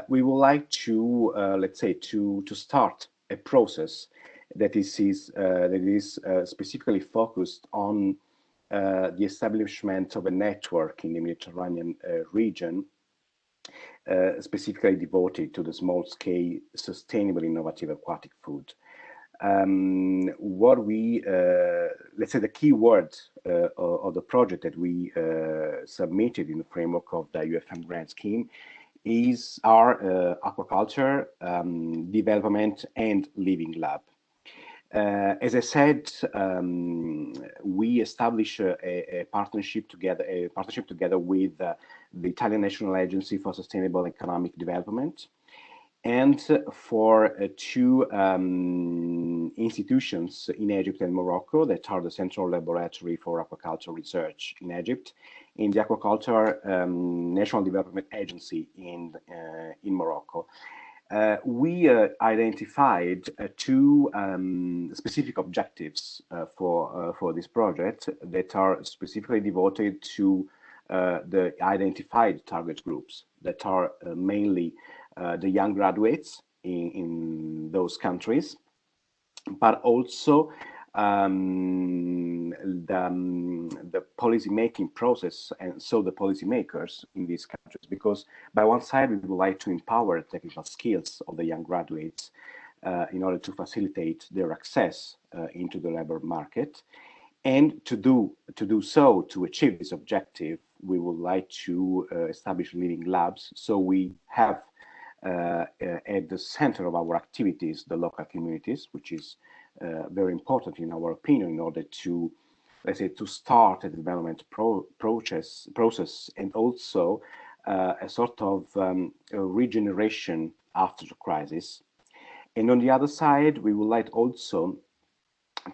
we would like to, let's say, to start a process that is specifically focused on the establishment of a network in the Mediterranean region, specifically devoted to the small-scale, sustainable, innovative aquatic food. What we, let's say, the key word of the project that we submitted in the framework of the UFM grant scheme is our aquaculture development and living lab. As I said, we established a partnership together with the Italian National Agency for Sustainable Economic Development, and for two institutions in Egypt and Morocco that are the Central Laboratory for Aquaculture Research in Egypt, in the Aquaculture National Development Agency in Morocco. We identified two specific objectives for this project that are specifically devoted to the identified target groups that are mainly the young graduates in those countries, but also the policy making process, and so the policymakers in these countries, because by one side we would like to empower technical skills of the young graduates in order to facilitate their access into the labor market, and to do so, to achieve this objective, we would like to establish living labs. So we have at the center of our activities the local communities, which is very important in our opinion in order to, let's say, to start a development process and also a sort of regeneration after the crisis. And on the other side, we would like also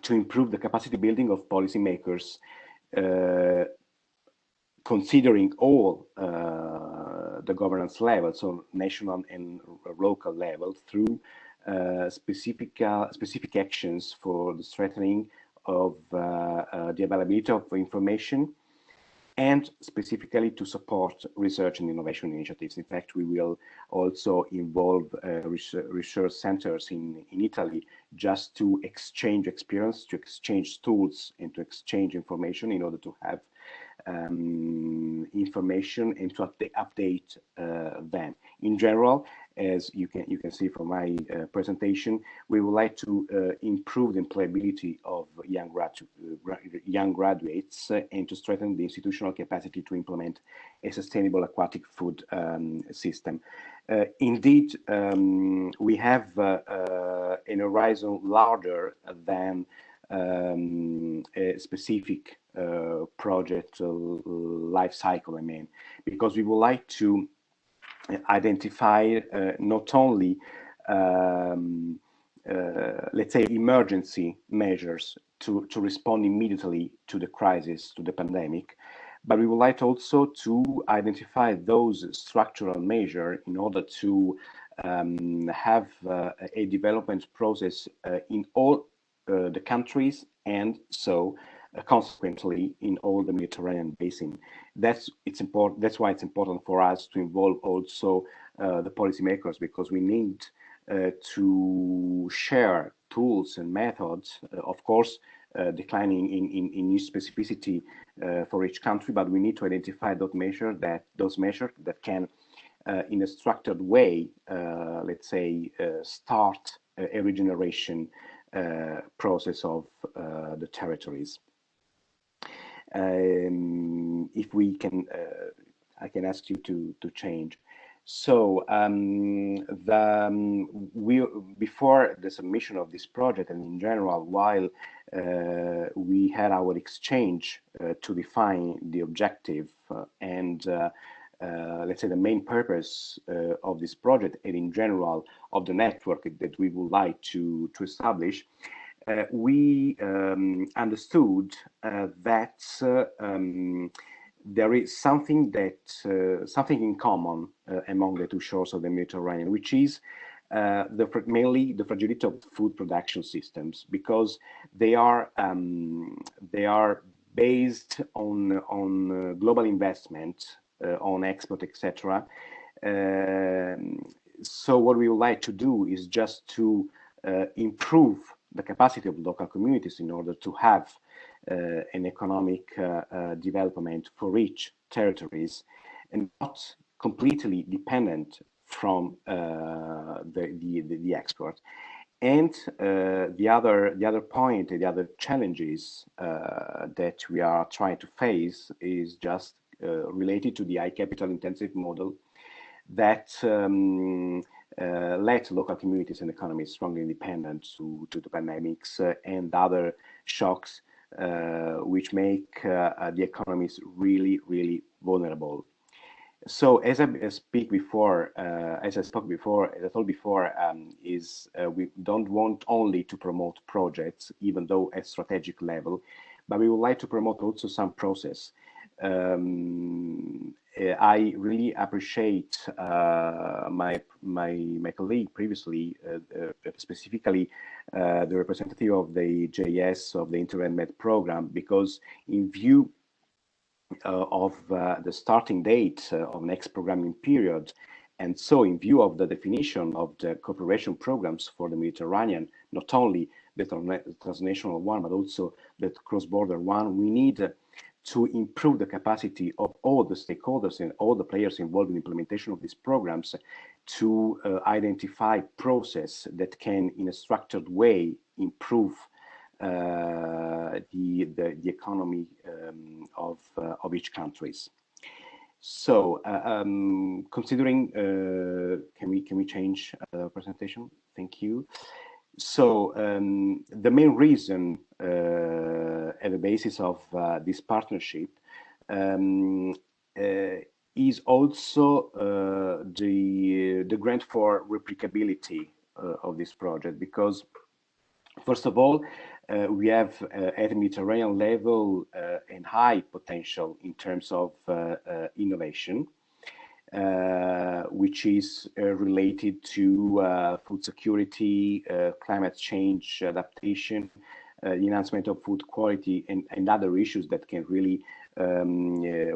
to improve the capacity building of policymakers, considering all the governance levels, so national and local level, through specific actions for the strengthening of the availability of information, and specifically to support research and innovation initiatives. In fact, we will also involve research centers in Italy just to exchange experience, to exchange tools, and to exchange information in order to have information and to update them. In general, as you can see from my presentation, we would like to improve the employability of young graduates and to strengthen the institutional capacity to implement a sustainable aquatic food system. Indeed, we have an horizon larger than a specific project life cycle, I mean, because we would like to identify not only let's say, emergency measures to respond immediately to the crisis, to the pandemic. But we would like also to identify those structural measures in order to have a development process in all the countries, and so consequently in all the Mediterranean basin. That's why it's important for us to involve also the policymakers, because we need to share tools and methods, of course, declining in each specificity for each country, but we need to identify those measures that can, in a structured way, let's say, start a regeneration process of the territories. If we can, I can ask you to change. So before the submission of this project, and in general, while we had our exchange to define the objective and let's say the main purpose of this project, and in general of the network that we would like to establish, we understood that there is something in common among the two shores of the Mediterranean, which is mainly the fragility of food production systems, because they are based on global investment, on export, etc. So what we would like to do is just to improve the capacity of local communities in order to have an economic development for each territories, and not completely dependent from the export. And the other point, the other challenges that we are trying to face is just related to the high capital intensive model that let local communities and economies strongly dependent to the pandemics and other shocks, which make the economies really, really vulnerable. So as I spoke before, we don't want only to promote projects, even though at strategic level, but we would like to promote also some process. I really appreciate my colleague previously, specifically the representative of the JS of the InterRedMed program, because in view of the starting date of next programming period, and so in view of the definition of the cooperation programs for the Mediterranean, not only the transnational one, but also the cross-border one, we need to improve the capacity of all the stakeholders and all the players involved in the implementation of these programs to identify process that can, in a structured way, improve the economy of each countries. So, considering, can we change the presentation? Thank you. So, the main reason at the basis of this partnership is also the grant for replicability of this project, because first of all, we have at the Mediterranean level a high potential in terms of innovation, which is related to food security, climate change adaptation, the enhancement of food quality, and other issues that can really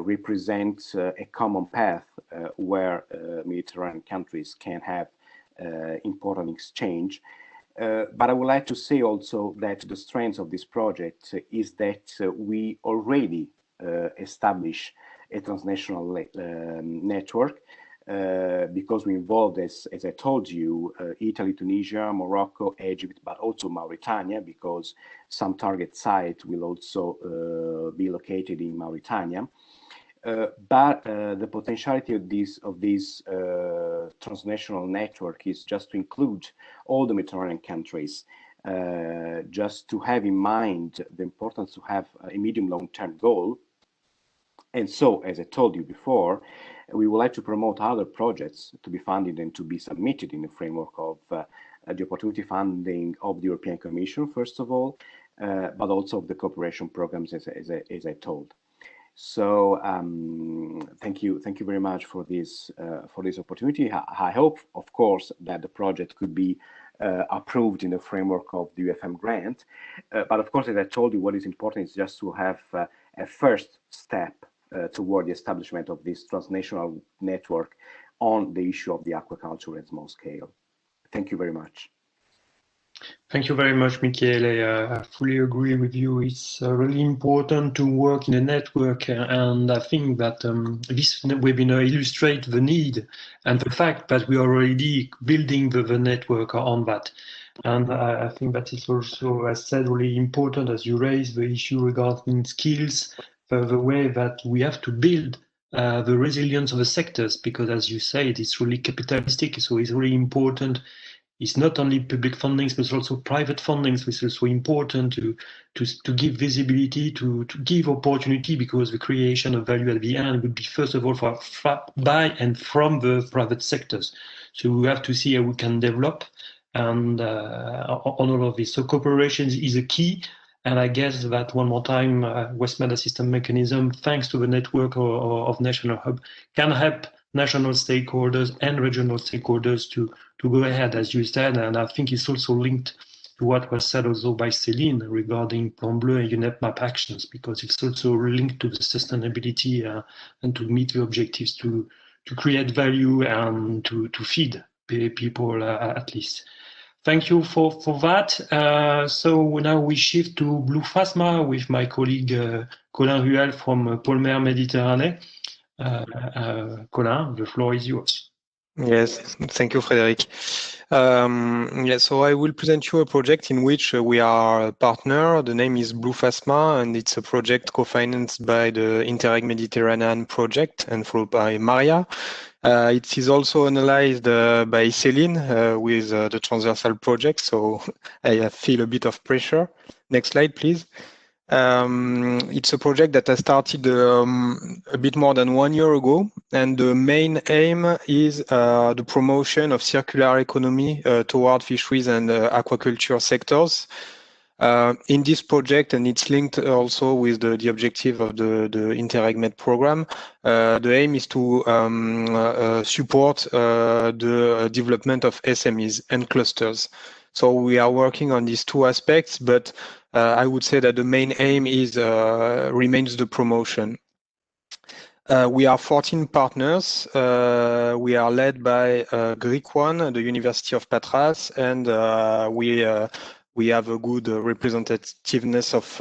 represent a common path where Mediterranean countries can have important exchange. But I would like to say also that the strength of this project is that we already establish a transnational network because we involved, as I told you, Italy, Tunisia, Morocco, Egypt, but also Mauritania, because some target site will also be located in Mauritania. But the potentiality of this transnational network is just to include all the Mediterranean countries, just to have in mind the importance to have a medium long-term goal. And so, as I told you before, We would like to promote other projects to be funded and to be submitted in the framework of the opportunity funding of the European Commission, first of all, but also of the cooperation programs, as I told. So thank you very much for this opportunity. I hope, of course, that the project could be approved in the framework of the UFM grant. But of course, as I told you, what is important is just to have a first step toward the establishment of this transnational network on the issue of the aquaculture at small scale. Thank you very much. Thank you very much, Michele. I fully agree with you. It's really important to work in a network, and I think that this webinar illustrates the need and the fact that we are already building the network on that. And I think that it's also, as said, really important as you raise the issue regarding skills, the way that we have to build the resilience of the sectors, because as you said, it's really capitalistic, so it's really important. It's not only public fundings, but also private fundings, which is also important to give visibility, to give opportunity, because the creation of value at the end would be, first of all, by and from the private sectors. So we have to see how we can develop and on all of this. So cooperation is a key. And I guess that one more time, WestMED Assistance Mechanism, thanks to the network of National Hub, can help national stakeholders and regional stakeholders to go ahead, as you said. And I think it's also linked to what was said also by Céline regarding Plan Bleu and UNEP MAP actions, because it's also linked to the sustainability and to meet the objectives to create value and to feed people at least. Thank you for that. So now we shift to Blue Phasma with my colleague Colin Ruel from Polmer Méditerranée. Colin, the floor is yours. Yes, thank you, Frédéric. So I will present you a project in which we are a partner. The name is Blue Phasma, and it's a project co-financed by the Interreg Mediterranean project and followed by Maria. It is also analyzed by Céline with the transversal project, so I feel a bit of pressure. Next slide, please. It's a project that I started a bit more than 1 year ago, and the main aim is the promotion of circular economy toward fisheries and aquaculture sectors. In this project, and it's linked also with the objective of the Interreg Med program, the aim is to support the development of SMEs and clusters. So we are working on these two aspects, but I would say that the main aim is remains the promotion. We are 14 partners. We are led by Greek one, the University of Patras, and we have a good representativeness of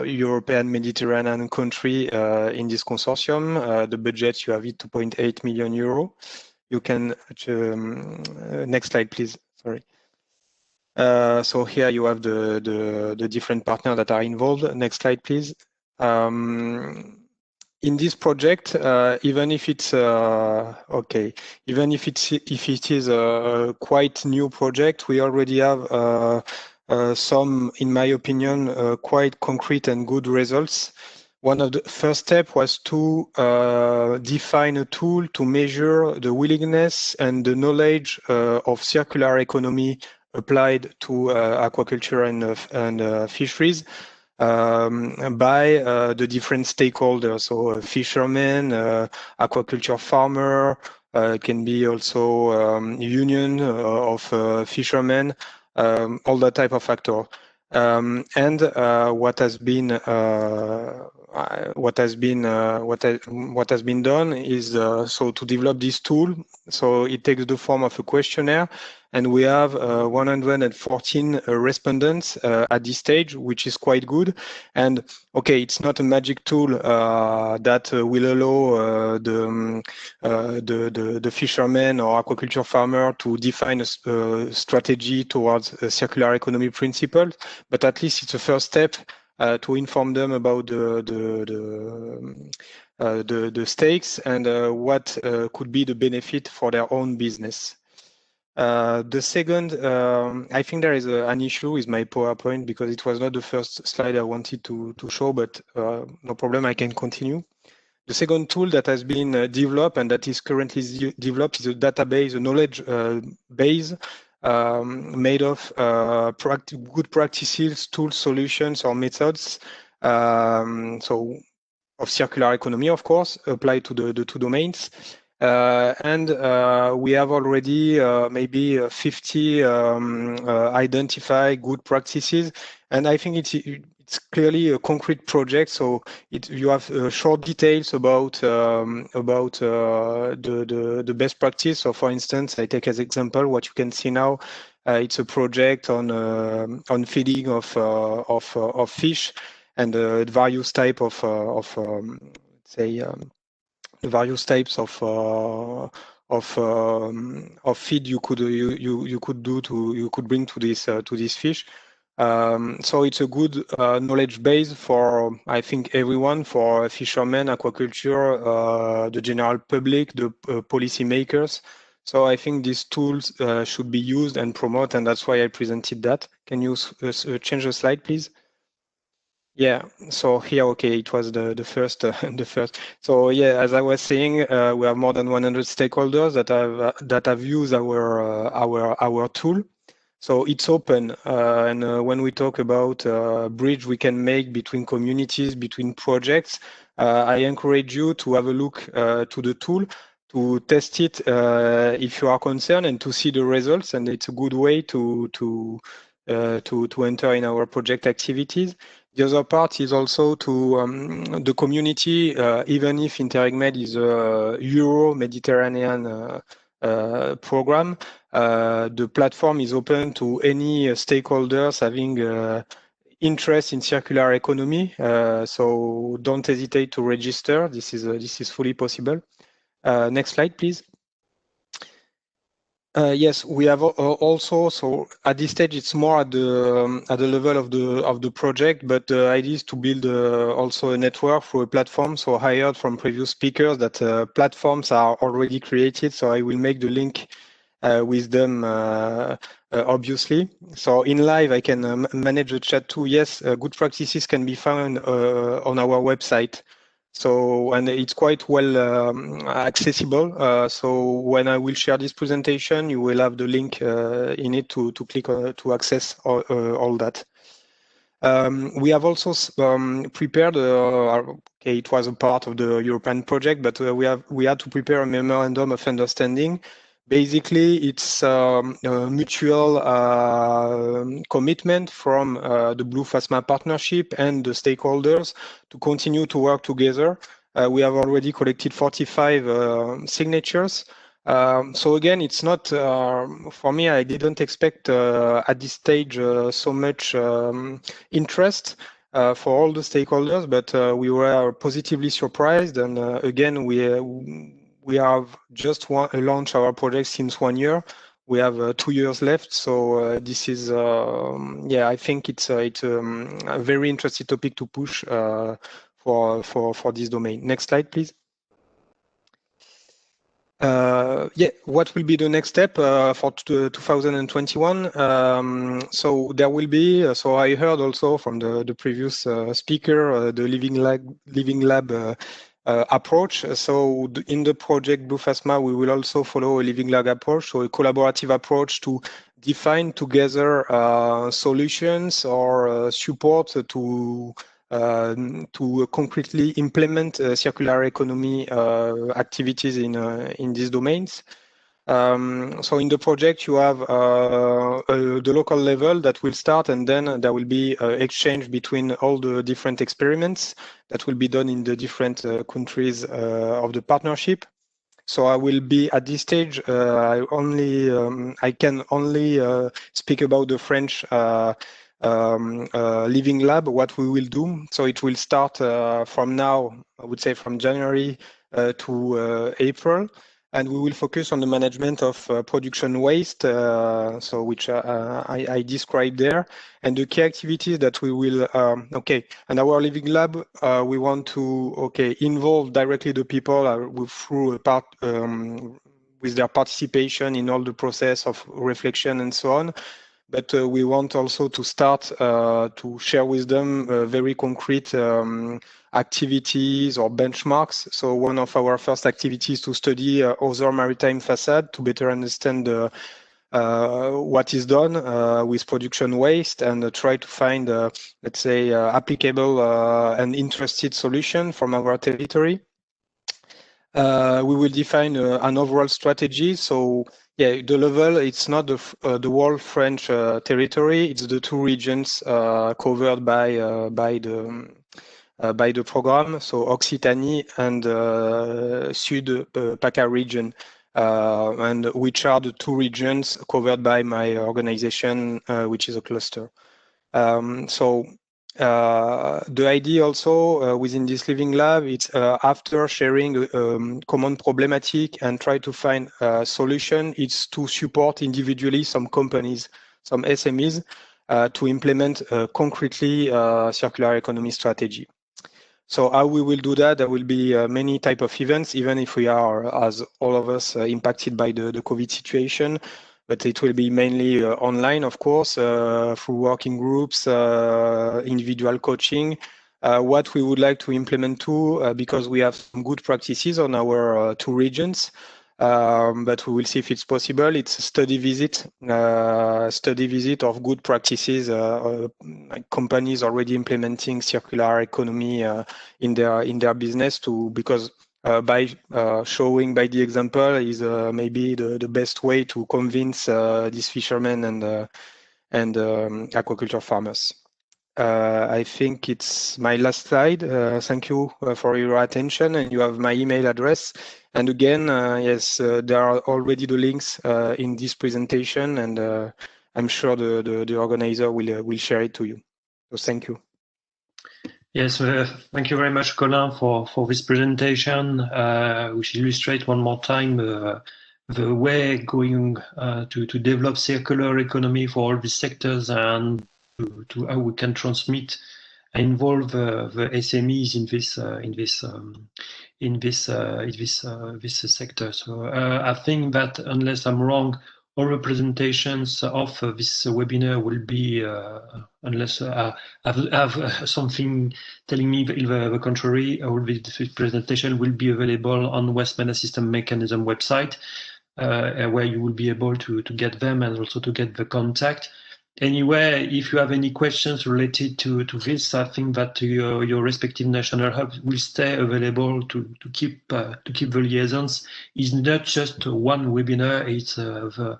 European Mediterranean country in this consortium. The budget, you have it 2.8 million euro. You can, next slide, please, sorry. So here you have the different partners that are involved. Next slide, please. In this project, even if it's even if it is a quite new project, we already have some, in my opinion, quite concrete and good results. One of the first steps was to define a tool to measure the willingness and the knowledge of circular economy applied to aquaculture and fisheries by the different stakeholders. So fishermen, aquaculture farmer, can be also union of fishermen, all that type of factor. And what has been done is so to develop this tool. So it takes the form of a questionnaire, and we have 114 respondents at this stage, which is quite good. And okay, it's not a magic tool that will allow the fisherman or aquaculture farmer to define a strategy towards a circular economy principle, but at least it's a first step to inform them about the stakes and what could be the benefit for their own business. The second, I think there is an issue with my PowerPoint because it was not the first slide I wanted to show, but no problem, I can continue. The second tool that has been developed and that is currently developed is a database, a knowledge base made of good practices, tools, solutions, or methods. So of circular economy, of course, applied to the two domains. And we have already maybe 50 identified good practices. And I think it's clearly a concrete project. So you have short details about the best practice. So for instance, I take as example what you can see now. It's a project on feeding of fish and various type of various types of feed you could bring to this fish. So it's a good knowledge base for, I think, everyone, for fishermen, aquaculture, the general public, the policy makers. So I think these tools should be used and promoted, and that's why I presented that. Can you change the slide, please? Yeah, so here, okay, it was the first, the first. So yeah, as I was saying, we have more than 100 stakeholders that have used our tool. So it's open, and when we talk about bridge we can make between communities, between projects, I encourage you to have a look to the tool, to test it if you are concerned, and to see the results. And it's a good way to enter in our project activities. The other part is also to the community, even if InterRegMed is a Euro-Mediterranean program, the platform is open to any stakeholders having interest in circular economy. So don't hesitate to register. This is fully possible. Next slide, please. Yes, we have also, so at this stage it's more at the level of the project, but the idea is to build also a network for a platform. So I heard from previous speakers that platforms are already created, so I will make the link with them obviously. So in live I can manage the chat too. Yes, good practices can be found on our website. So, and it's quite well accessible. So when I will share this presentation, you will have the link in it to click to access all that. We have also prepared, okay, it was a part of the European project, but we had to prepare a memorandum of understanding. Basically, it's a mutual commitment from the Blue Phasma partnership and the stakeholders to continue to work together. We have already collected 45 signatures. So again, it's not, for me, I didn't expect at this stage so much interest for all the stakeholders, but we were positively surprised. And again, we have just launched our project since 1 year. We have 2 years left, so this is, yeah, I think it's a very interesting topic to push for this domain. Next slide, please. Yeah, what will be the next step for 2021? So there will be, so I heard also from the previous speaker, the Living Lab approach. So in the project Blue Phasma, we will also follow a Living Lab approach, so a collaborative approach to define together solutions or support to concretely implement circular economy activities in these domains. So in the project, you have the local level that will start, and then there will be exchange between all the different experiments that will be done in the different countries of the partnership. So I will be at this stage. I can only speak about the French Living Lab. What we will do. So it will start from now. I would say from January to April. And we will focus on the management of production waste, so which I described there, and the key activities that we will, okay, and our Living Lab, we want to, involve directly the people through a part, with their participation in all the process of reflection and so on. but we want also to start to share with them very concrete activities or benchmarks. So one of our first activities to study other maritime facade to better understand what is done with production waste and try to find, let's say, applicable and interested solution from our territory. We will define an overall strategy. So yeah, the level, it's not the whole French territory, it's the two regions covered by the program, so Occitanie and Sud PACA region, and which are the two regions covered by my organization, which is a cluster. The idea also within this living lab, it's after sharing common problematic and try to find a solution, it's to support individually some companies, some SMEs, to implement concretely circular economy strategy. So how we will do that, there will be many type of events, even if we are, as all of us, impacted by the COVID situation, but it will be mainly online, of course, through working groups, individual coaching. What we would like to implement too, because we have some good practices on our two regions, but we will see if it's possible. It's a study visit of good practices, like companies already implementing circular economy in their business because by showing by the example is maybe the best way to convince these fishermen and aquaculture farmers. I think it's my last slide. Thank you for your attention, and you have my email address. And again, yes, there are already the links in this presentation, and I'm sure the organizer will share it to you. So thank you. Yes, thank you very much, Colin, for this presentation, which illustrates one more time the way going to develop circular economy for all these sectors and to how we can transmit and involve the SMEs in this sector. So I think that unless I'm wrong, all representations of this webinar will be, unless I have something telling me the contrary, all this presentation will be available on WestMED Assistance Mechanism website, where you will be able to get them and also to get the contact. Anyway, if you have any questions related to this, I think that your respective national hubs will stay available to keep the liaisons. It's not just one webinar; it's the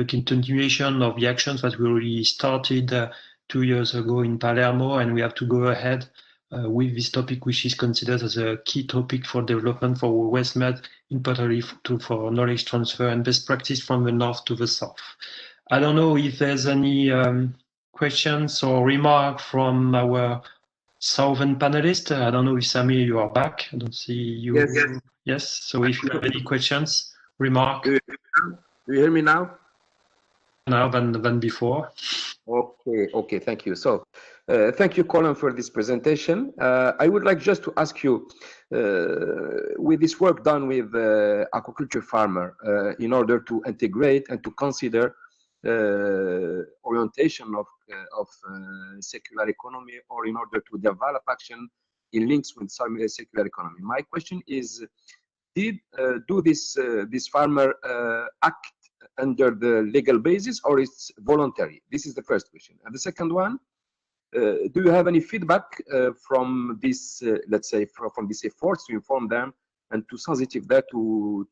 continuation of the actions that we already started 2 years ago in Palermo, and we have to go ahead with this topic, which is considered as a key topic for development for WestMED, in particular for knowledge transfer and best practice from the north to the south. I don't know if there's any questions or remark from our southern panelists. I don't know if Samir, you are back. I don't see you. Yes. Yes. So if you have any questions, remark. Do you hear me now? Now than before. Okay, thank you. So thank you, Colin, for this presentation. I would like just to ask you, with this work done with aquaculture farmer, in order to integrate and to consider orientation of circular economy, or in order to develop action in links with circular economy. My question is, do this farmer act under the legal basis, or it's voluntary? This is the first question. And the second one, do you have any feedback from this, let's say, from these efforts to inform them and to sensitive that to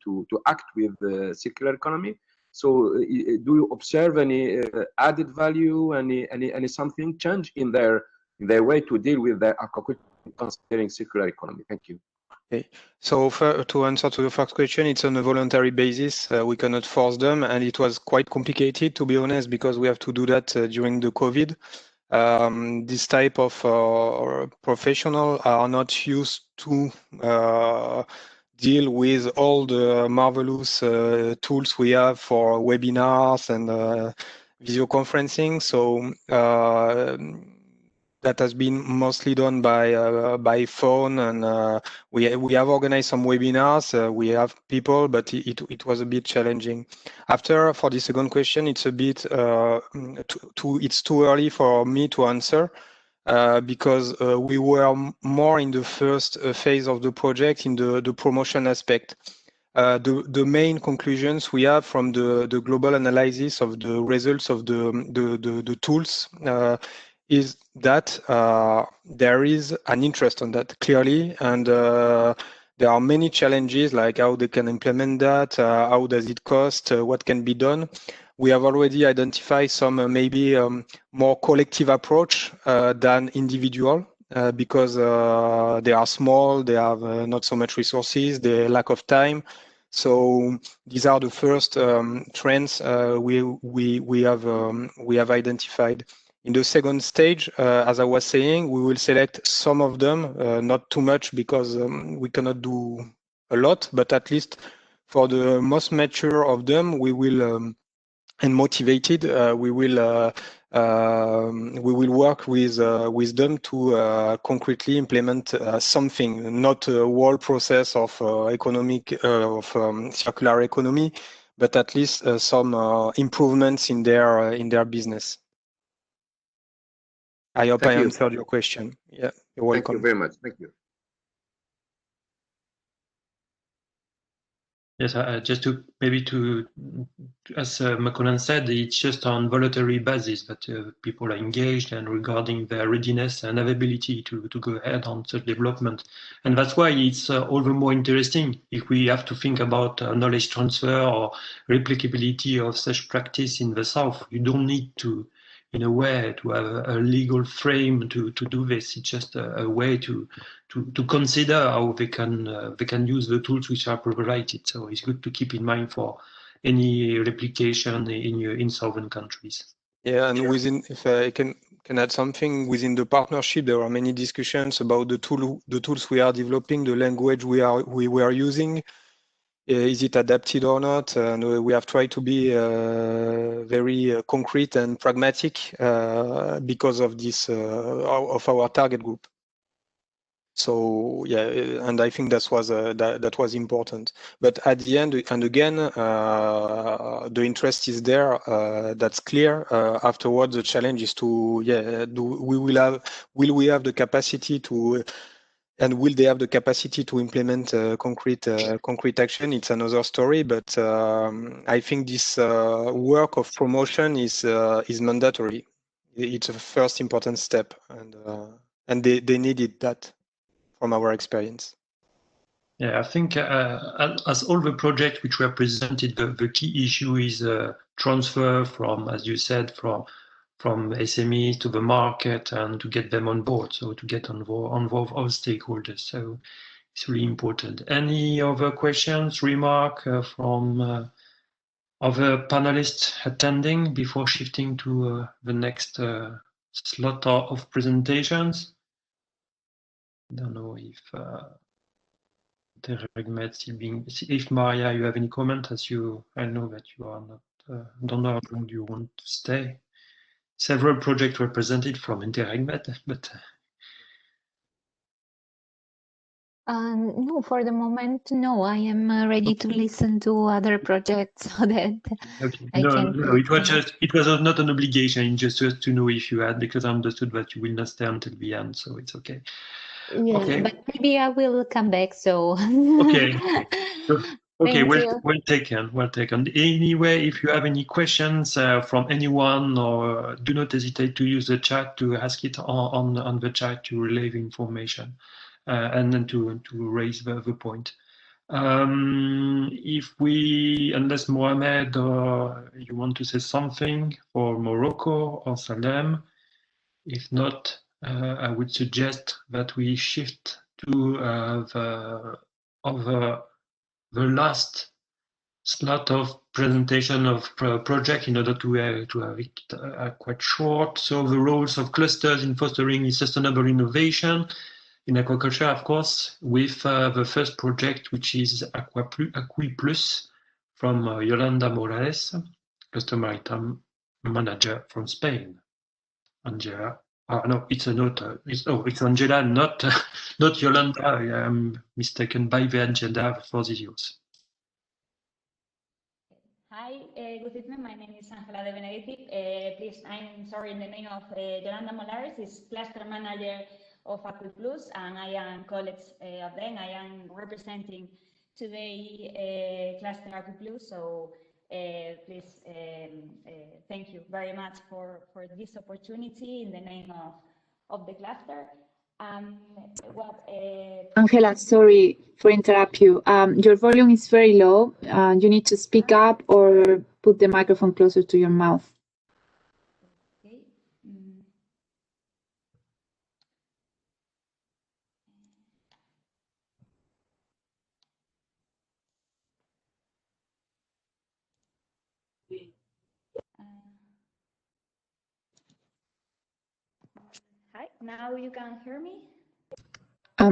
act with the circular economy? So do you observe any added value, any something change in their way to deal with their aquaculture considering circular economy? Thank you. Okay. So to answer to the first question, it's on a voluntary basis. We cannot force them, and it was quite complicated, to be honest, because we have to do that during the COVID. This type of professional are not used to deal with all the marvelous tools we have for webinars and video conferencing. So that has been mostly done by phone, and we have organized some webinars. We have people, but it was a bit challenging. After, for the second question, it's a bit it's too early for me to answer because we were more in the first phase of the project in the promotion aspect. The main conclusions we have from the global analysis of the results of the tools is that there is an interest on that clearly, and there are many challenges like how they can implement that, how does it cost, what can be done. We have already identified some maybe more collective approach than individual because they are small, they have not so much resources, they lack of time. So these are the first trends we have identified. In the second stage, as I was saying, we will select some of them, not too much because we cannot do a lot, but at least for the most mature of them, we will and motivated, we will work with them to concretely implement something, not a whole process of circular economy, but at least some improvements in their business. I hope I answered your question. Yeah, you're welcome. Thank you very much. Thank you. Yes, just to maybe as Makonnen said, it's just on voluntary basis that people are engaged and regarding their readiness and availability to go ahead on such development. And that's why it's all the more interesting if we have to think about knowledge transfer or replicability of such practice in the South. You don't need to, in a way, to have a legal frame to do this. It's just a way to consider how they can use the tools which are provided. So it's good to keep in mind for any replication in southern countries. Yeah, and within, if I can add something, within the partnership, there are many discussions about the tools we are developing, the language we are using. Is it adapted or not? And we have tried to be very concrete and pragmatic because of this of our target group. So yeah, and I think that was important. But at the end, and again, the interest is there. That's clear. Afterwards, the challenge is to will we have the capacity to, and will they have the capacity to implement concrete action? It's another story. But I think this work of promotion is mandatory. It's a first important step, and they needed that. From our experience. Yeah, I think as all the projects which were presented, the key issue is transfer from, as you said, from SMEs to the market and to get them on board, so to get involve all stakeholders. So it's really important. Any other questions, remark from other panelists attending before shifting to the next slot of presentations? I don't know if if Maria, you have any comment, I know that you are not, don't know how long you want to stay. Several projects were presented from InterRegMed, but no, for the moment, no. I am ready to listen to other projects so that I can. No, it was not an obligation, just to know if you had, because I understood that you will not stay until the end, so it's okay. Yeah, okay. But maybe I will come back. So okay. Okay, well taken. Anyway, if you have any questions from anyone, or do not hesitate to use the chat to ask it on the chat to relay the information and then to raise the point. Unless Mohamed, you want to say something for Morocco or Salem, if not, I would suggest that we shift to the last slot of presentation of project in order to have it quite short. So the roles of clusters in fostering sustainable innovation in aquaculture, of course, with the first project, which is Aqua Plus from Yolanda Morales, Cluster Maritime Manager from Spain. Angela, No, it's a note. It's Angela, not not Yolanda. I am mistaken by the agenda for this use. Hi, good evening. My name is Angela de Benedicti. Please, I'm sorry, in the name of Yolanda Molares, is Cluster Manager of Aquaculture, and I am colleagues of them. I am representing today Cluster Aquaculture, so please, thank you very much for this opportunity in the name of the cluster. Angela, sorry for interrupt you. Your volume is very low. You need to speak up or put the microphone closer to your mouth. Okay. Hi, now you can hear me?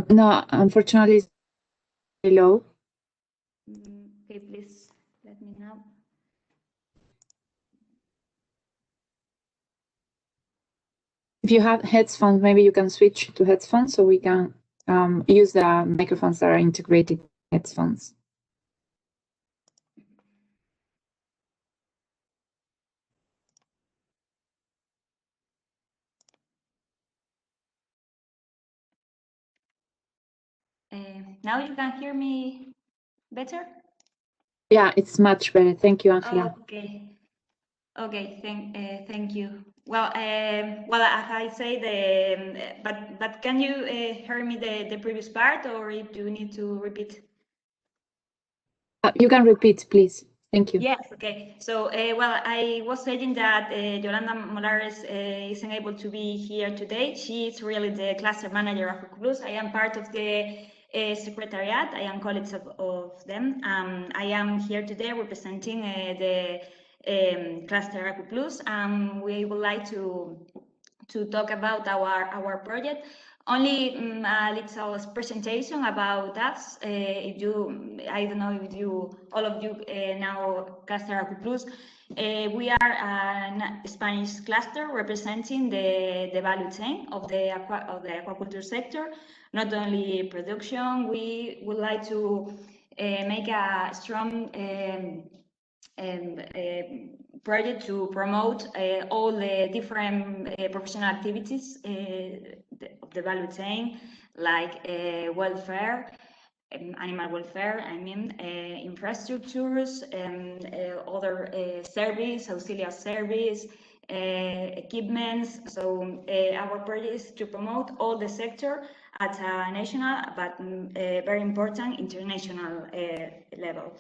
No, unfortunately, it's very low. Okay, please let me know. If you have headphones, maybe you can switch to headphones so we can use the microphones that are integrated headphones. Now you can hear me better? Yeah, it's much better. Thank you, Angela. Okay. Okay, thank you. Well, well, as I say, but can you hear me the previous part, or do you need to repeat? You can repeat, please. Thank you. Yes, okay. So, well, I was saying that Yolanda Molares isn't able to be here today. She is really the cluster manager of Aquaculture. I am part of the secretariat. I am colleagues of them. I am here today representing the cluster Aquaculture. We would like to talk about our project. Only a little presentation about us. If you, I don't know if you, all of you know Cluster Aquaculture. We are a Spanish cluster representing the value chain of the aquaculture sector. Not only production, we would like to make a strong project to promote all the different professional activities of the value chain, like welfare, animal welfare, I mean, infrastructures, other service, auxiliary service, equipments. So our project is to promote all the sector at a national, but very important international level.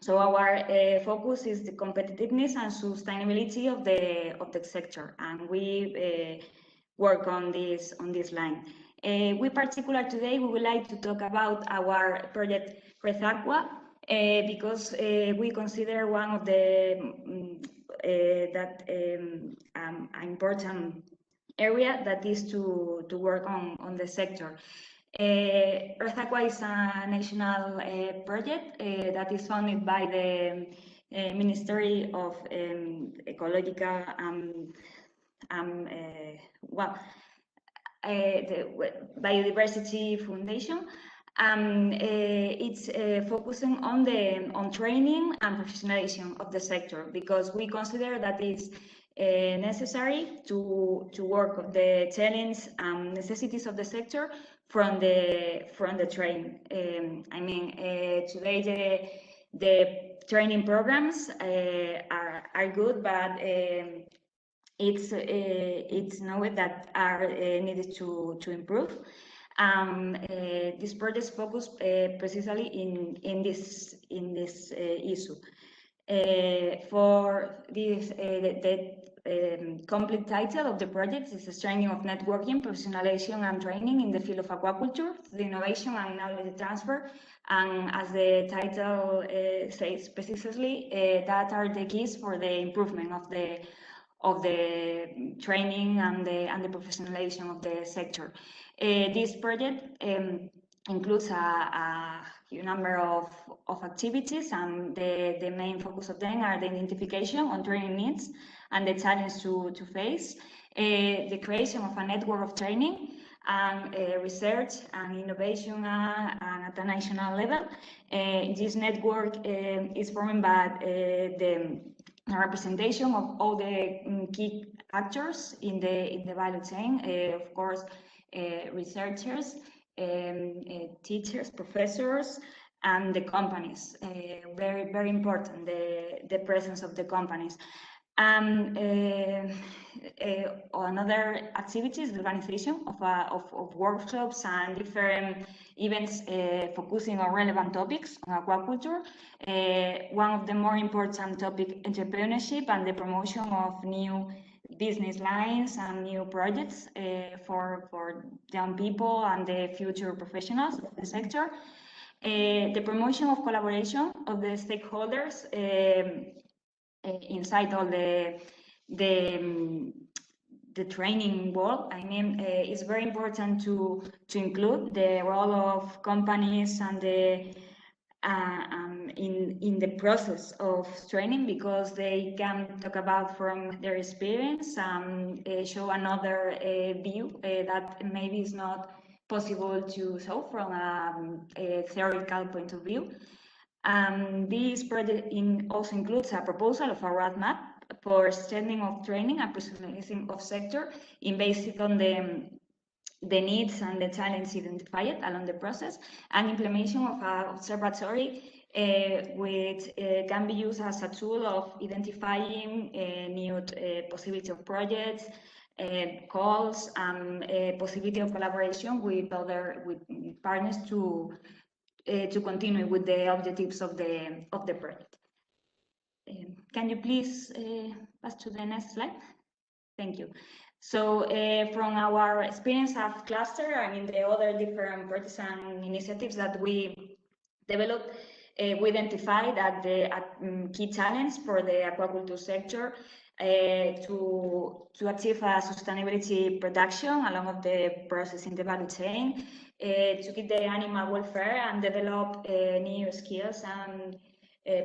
So our focus is the competitiveness and sustainability of the sector, and we work on this line. We particular today, we would like to talk about our project Aqua, because we consider one of the important area that is to work on the sector. Aqua is a national project that is funded by the Ministry of Ecological the Biodiversity Foundation. It's focusing on training and professionalization of the sector, because we consider that it's necessary to work on the challenges and necessities of the sector from the training. I mean, today the training programs are good, but it's known that are needed to improve. This project focus precisely in this issue. For this, the complete title of the project is Strengthening of Networking, Professionalization and Training in the Field of Aquaculture, the Innovation and Knowledge Transfer. And as the title says precisely, that are the keys for the improvement of the training and the professionalization of the sector. This project includes a number of activities, and the main focus of them are the identification on training needs and the challenge to face, the creation of a network of training and research and innovation at a national level. This network is formed by the representation of all the key actors in the value chain, of course, researchers, teachers, professors, and the companies. Very, very important, the presence of the companies. Another activity is the organization of workshops and different events focusing on relevant topics on aquaculture. One of the more important topic, entrepreneurship and the promotion of new business lines and new projects for young people and the future professionals of the sector. The promotion of collaboration of the stakeholders inside all the training world. I mean, it's very important to include the role of companies and in the process of training, because they can talk about from their experience and show another view that maybe is not possible to show from a theoretical point of view. This project also includes a proposal of a roadmap for strengthening of training and professionalizing of sector based on the needs and the challenges identified along the process, and implementation of an observatory which can be used as a tool of identifying new possibility of projects, calls, and possibility of collaboration with partners to continue with the objectives of the project. Can you please pass to the next slide? Thank you. So from our experience of cluster, I mean the other different projects and initiatives that we developed, we identified that the key challenge for the aquaculture sector to achieve a sustainability production along of the process in the value chain, to keep the animal welfare and develop new skills and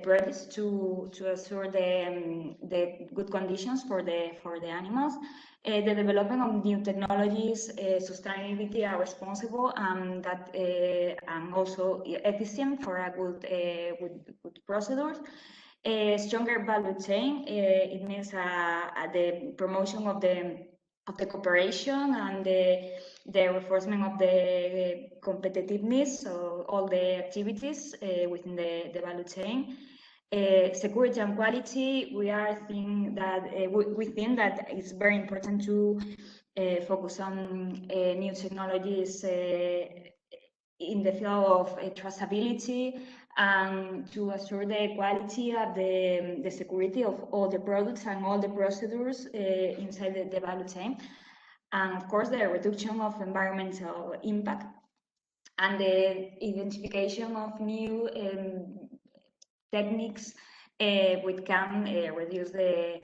projects to assure the good conditions for the animals, the development of new technologies, sustainability are responsible, and that and also efficient for a good procedures. Stronger value chain, it means the promotion of the cooperation and the reinforcement of the competitiveness of all the activities within the value chain. Security and quality, we think that it's very important to focus on new technologies in the field of traceability, and to assure the quality of the security of all the products and all the procedures inside the value chain. And of course, the reduction of environmental impact and the identification of new techniques which can reduce the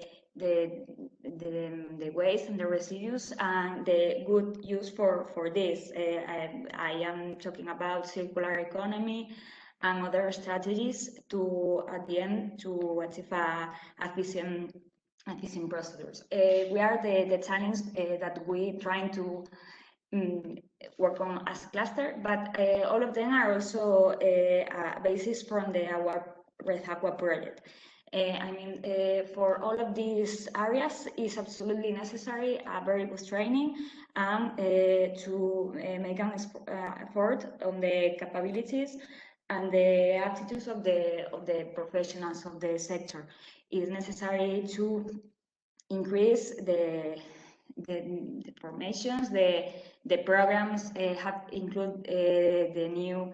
waste and the residues, and the good use for this. I am talking about circular economy and other strategies to, at the end, to achieve efficient procedures. We are the challenge that we trying to work on as cluster, but all of them are also a basis from our Red Aqua project. I mean, for all of these areas, it's absolutely necessary a very good training and to make an effort on the capabilities and the attitudes of the professionals of the sector. It's necessary to increase the formations, the programs have include the new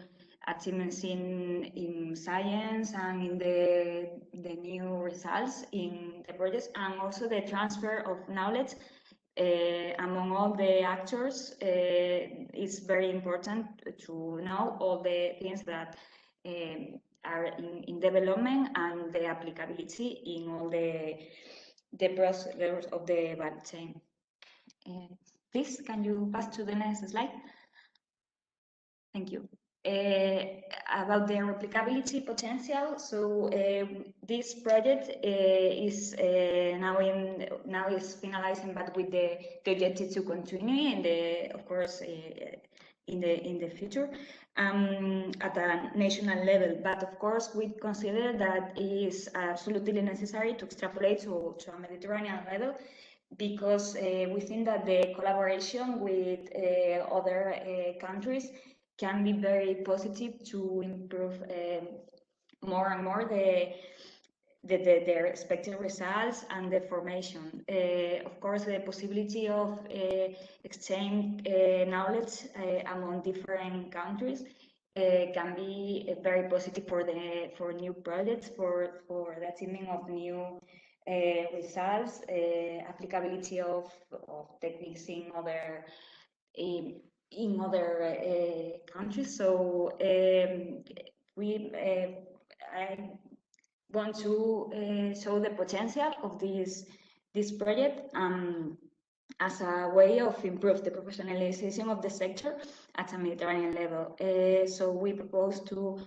achievements in science and in the new results in the projects, and also the transfer of knowledge among all the actors. Is very important to know all the things that are in development and the applicability in all the procedures of the value chain. Please, can you pass to the next slide? Thank you. about the replicability potential. So this project is now is finalizing, but with the objective to continue, and of course in the future at a national level. But of course, we consider that it is absolutely necessary to extrapolate to a Mediterranean level, because we think that the collaboration with other countries can be very positive to improve more and more their expected results and the formation. Of course, the possibility of exchange knowledge among different countries can be very positive for new projects, for the achievement of new results, applicability of techniques in other countries. So I want to show the potential of this project as a way of improve the professionalization of the sector at a Mediterranean level. So we propose to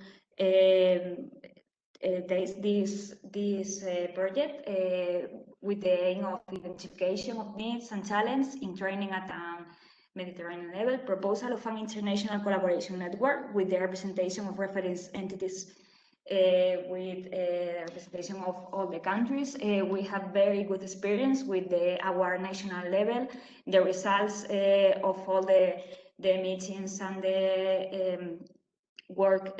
this project with the aim of identification of needs and challenges in training at a Mediterranean level, proposal of an international collaboration network with the representation of reference entities with representation of all the countries. We have very good experience with our national level. The results of all the meetings and the work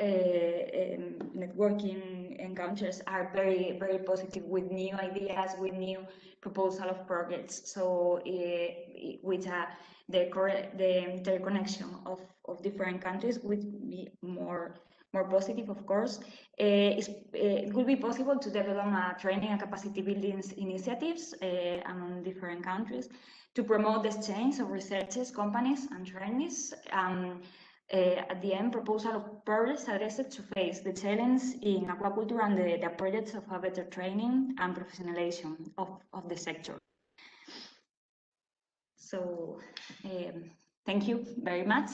networking encounters are very, very positive, with new ideas, with new proposal of projects. So with the interconnection of different countries would be more positive, of course. It will be possible to develop training and capacity building initiatives among different countries to promote the exchange of researchers, companies, and trainees. At the end, proposal of projects addressed to face the challenge in aquaculture and the projects of a better training and professionalization of the sector. So thank you very much.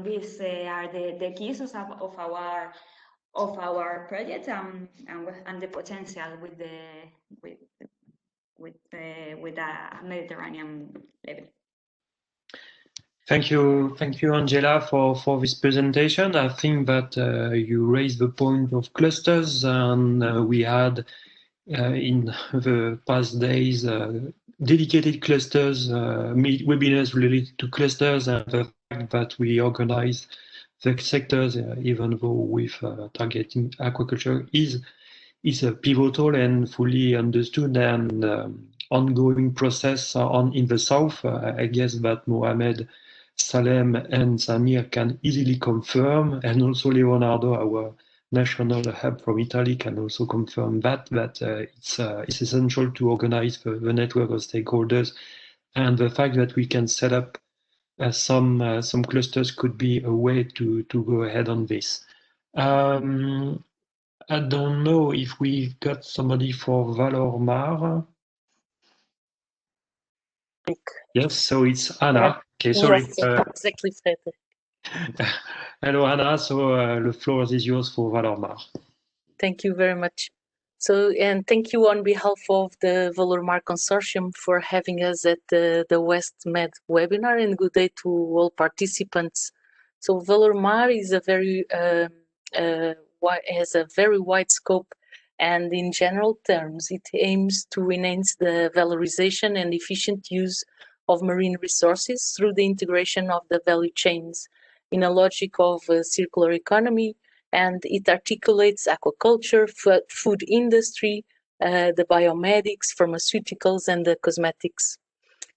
These are the keys of our project and the potential with a Mediterranean level. Thank you, Angela, for this presentation. I think that you raised the point of clusters, and we had in the past days dedicated clusters, webinars related to clusters, and the fact that we organize the sectors, even though with targeting aquaculture, is a pivotal and fully understood and ongoing process in the south. I guess that Mohamed, Salem, and Samir can easily confirm, and also Leonardo, our national hub from Italy, can also confirm that it's essential to organize the network of stakeholders, and the fact that we can set up some clusters could be a way to go ahead on this. I don't know if we've got somebody for Valormar. Yes, so it's Anna. Yeah. Okay, sorry. Yes, exactly, Frederic. Hello, Anna. So the floor is yours for Valormar. Thank you very much. So, and thank you on behalf of the Valormar Consortium for having us at the WestMED webinar, and good day to all participants. So Valormar is a has a very wide scope, and in general terms, it aims to enhance the valorization and efficient use of marine resources through the integration of the value chains in a logic of circular economy, and it articulates aquaculture, food industry, the biomedics, pharmaceuticals, and the cosmetics.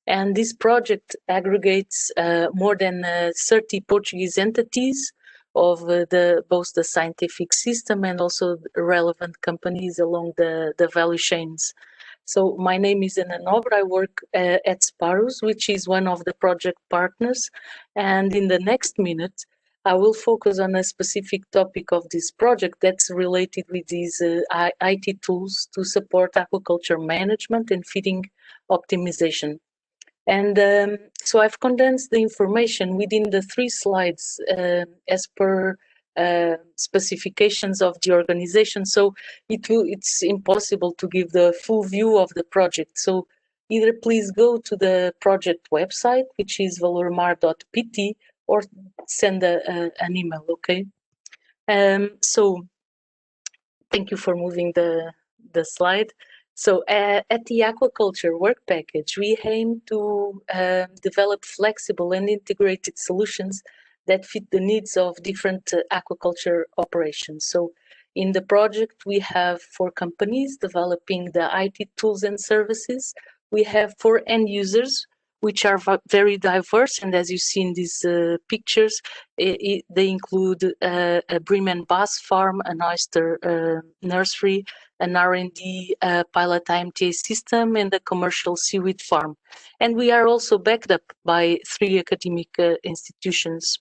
And this project aggregates more than 30 Portuguese entities of both the scientific system and also relevant companies along the value chains. So my name is Ana Nobre. I work at Sparrows, which is one of the project partners. And in the next minute, I will focus on a specific topic of this project that's related with these IT tools to support aquaculture management and feeding optimization. And so I've condensed the information within the 3 slides as per specifications of the organization. So it's impossible to give the full view of the project. So either please go to the project website, which is valormar.pt, or send an email, okay? So thank you for moving the slide. So at the aquaculture work package, we aim to develop flexible and integrated solutions that fit the needs of different aquaculture operations. So in the project, we have 4 companies developing the IT tools and services. We have 4 end users, which are very diverse. And as you see in these pictures, they include a bream and bass farm, an oyster nursery, an R&D pilot IMTA system, and a commercial seaweed farm. And we are also backed up by 3 academic institutions.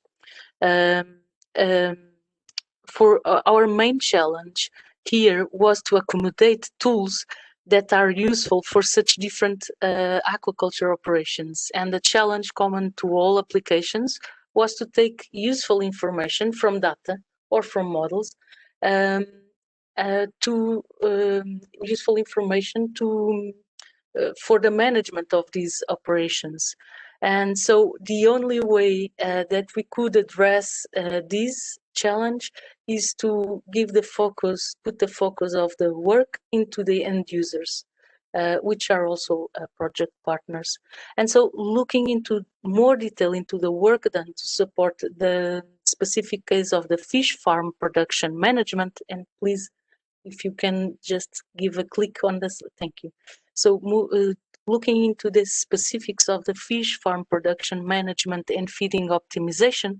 For our main challenge here was to accommodate tools that are useful for such different aquaculture operations. And the challenge common to all applications was to take useful information from data or from models to useful information to for the management of these operations. And so the only way that we could address this challenge is to give the focus, put the focus of the work into the end users, which are also project partners. And so looking into more detail into the work done to support the specific case of the fish farm production management, and please, if you can just give a click on this, thank you. So looking into the specifics of the fish farm production management and feeding optimization,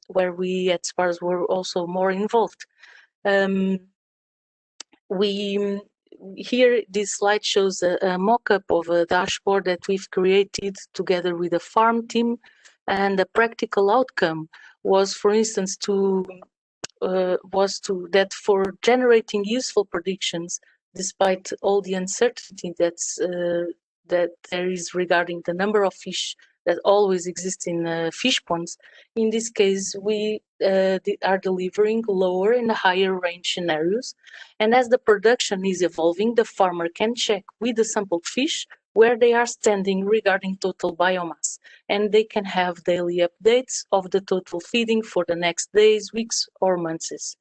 where we at SPARS were also more involved. Here, this slide shows a mock-up of a dashboard that we've created together with a farm team, and the practical outcome was, for instance, that for generating useful predictions, despite all the uncertainty that there is regarding the number of fish that always exist in fish ponds, in this case, we are delivering lower and higher range scenarios. And as the production is evolving, the farmer can check with the sampled fish where they are standing regarding total biomass. And they can have daily updates of the total feeding for the next days, weeks, or months.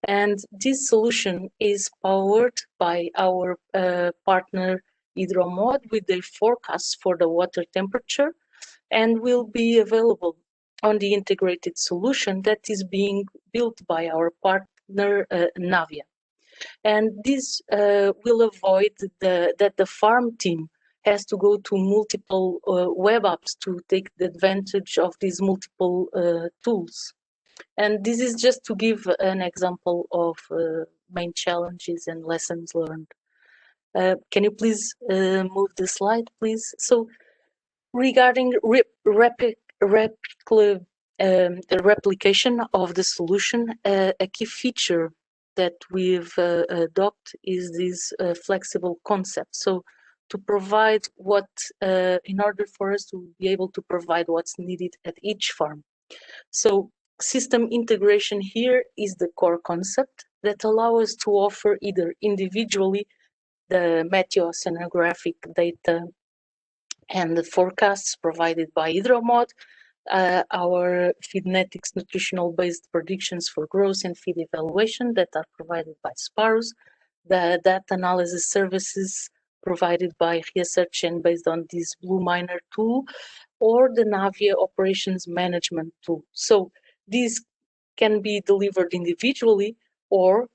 And this solution is powered by our partner Hydromod with their forecasts for the water temperature, and will be available on the integrated solution that is being built by our partner Navia. And this will avoid that the farm team has to go to multiple web apps to take the advantage of these multiple tools. And this is just to give an example of main challenges and lessons learned. Can you please move the slide, please? So regarding the replication of the solution, a key feature that we've adopted is this flexible concept. So to provide what, in order for us to be able to provide what's needed at each farm. So system integration here is the core concept that allows us to offer either individually the meteoceanographic data and the forecasts provided by Hydromod, our Feednetics nutritional based predictions for growth and feed evaluation that are provided by SPARS, the data analysis services provided by research and based on this Blue Miner tool, or the Navia operations management tool. So these can be delivered individually, or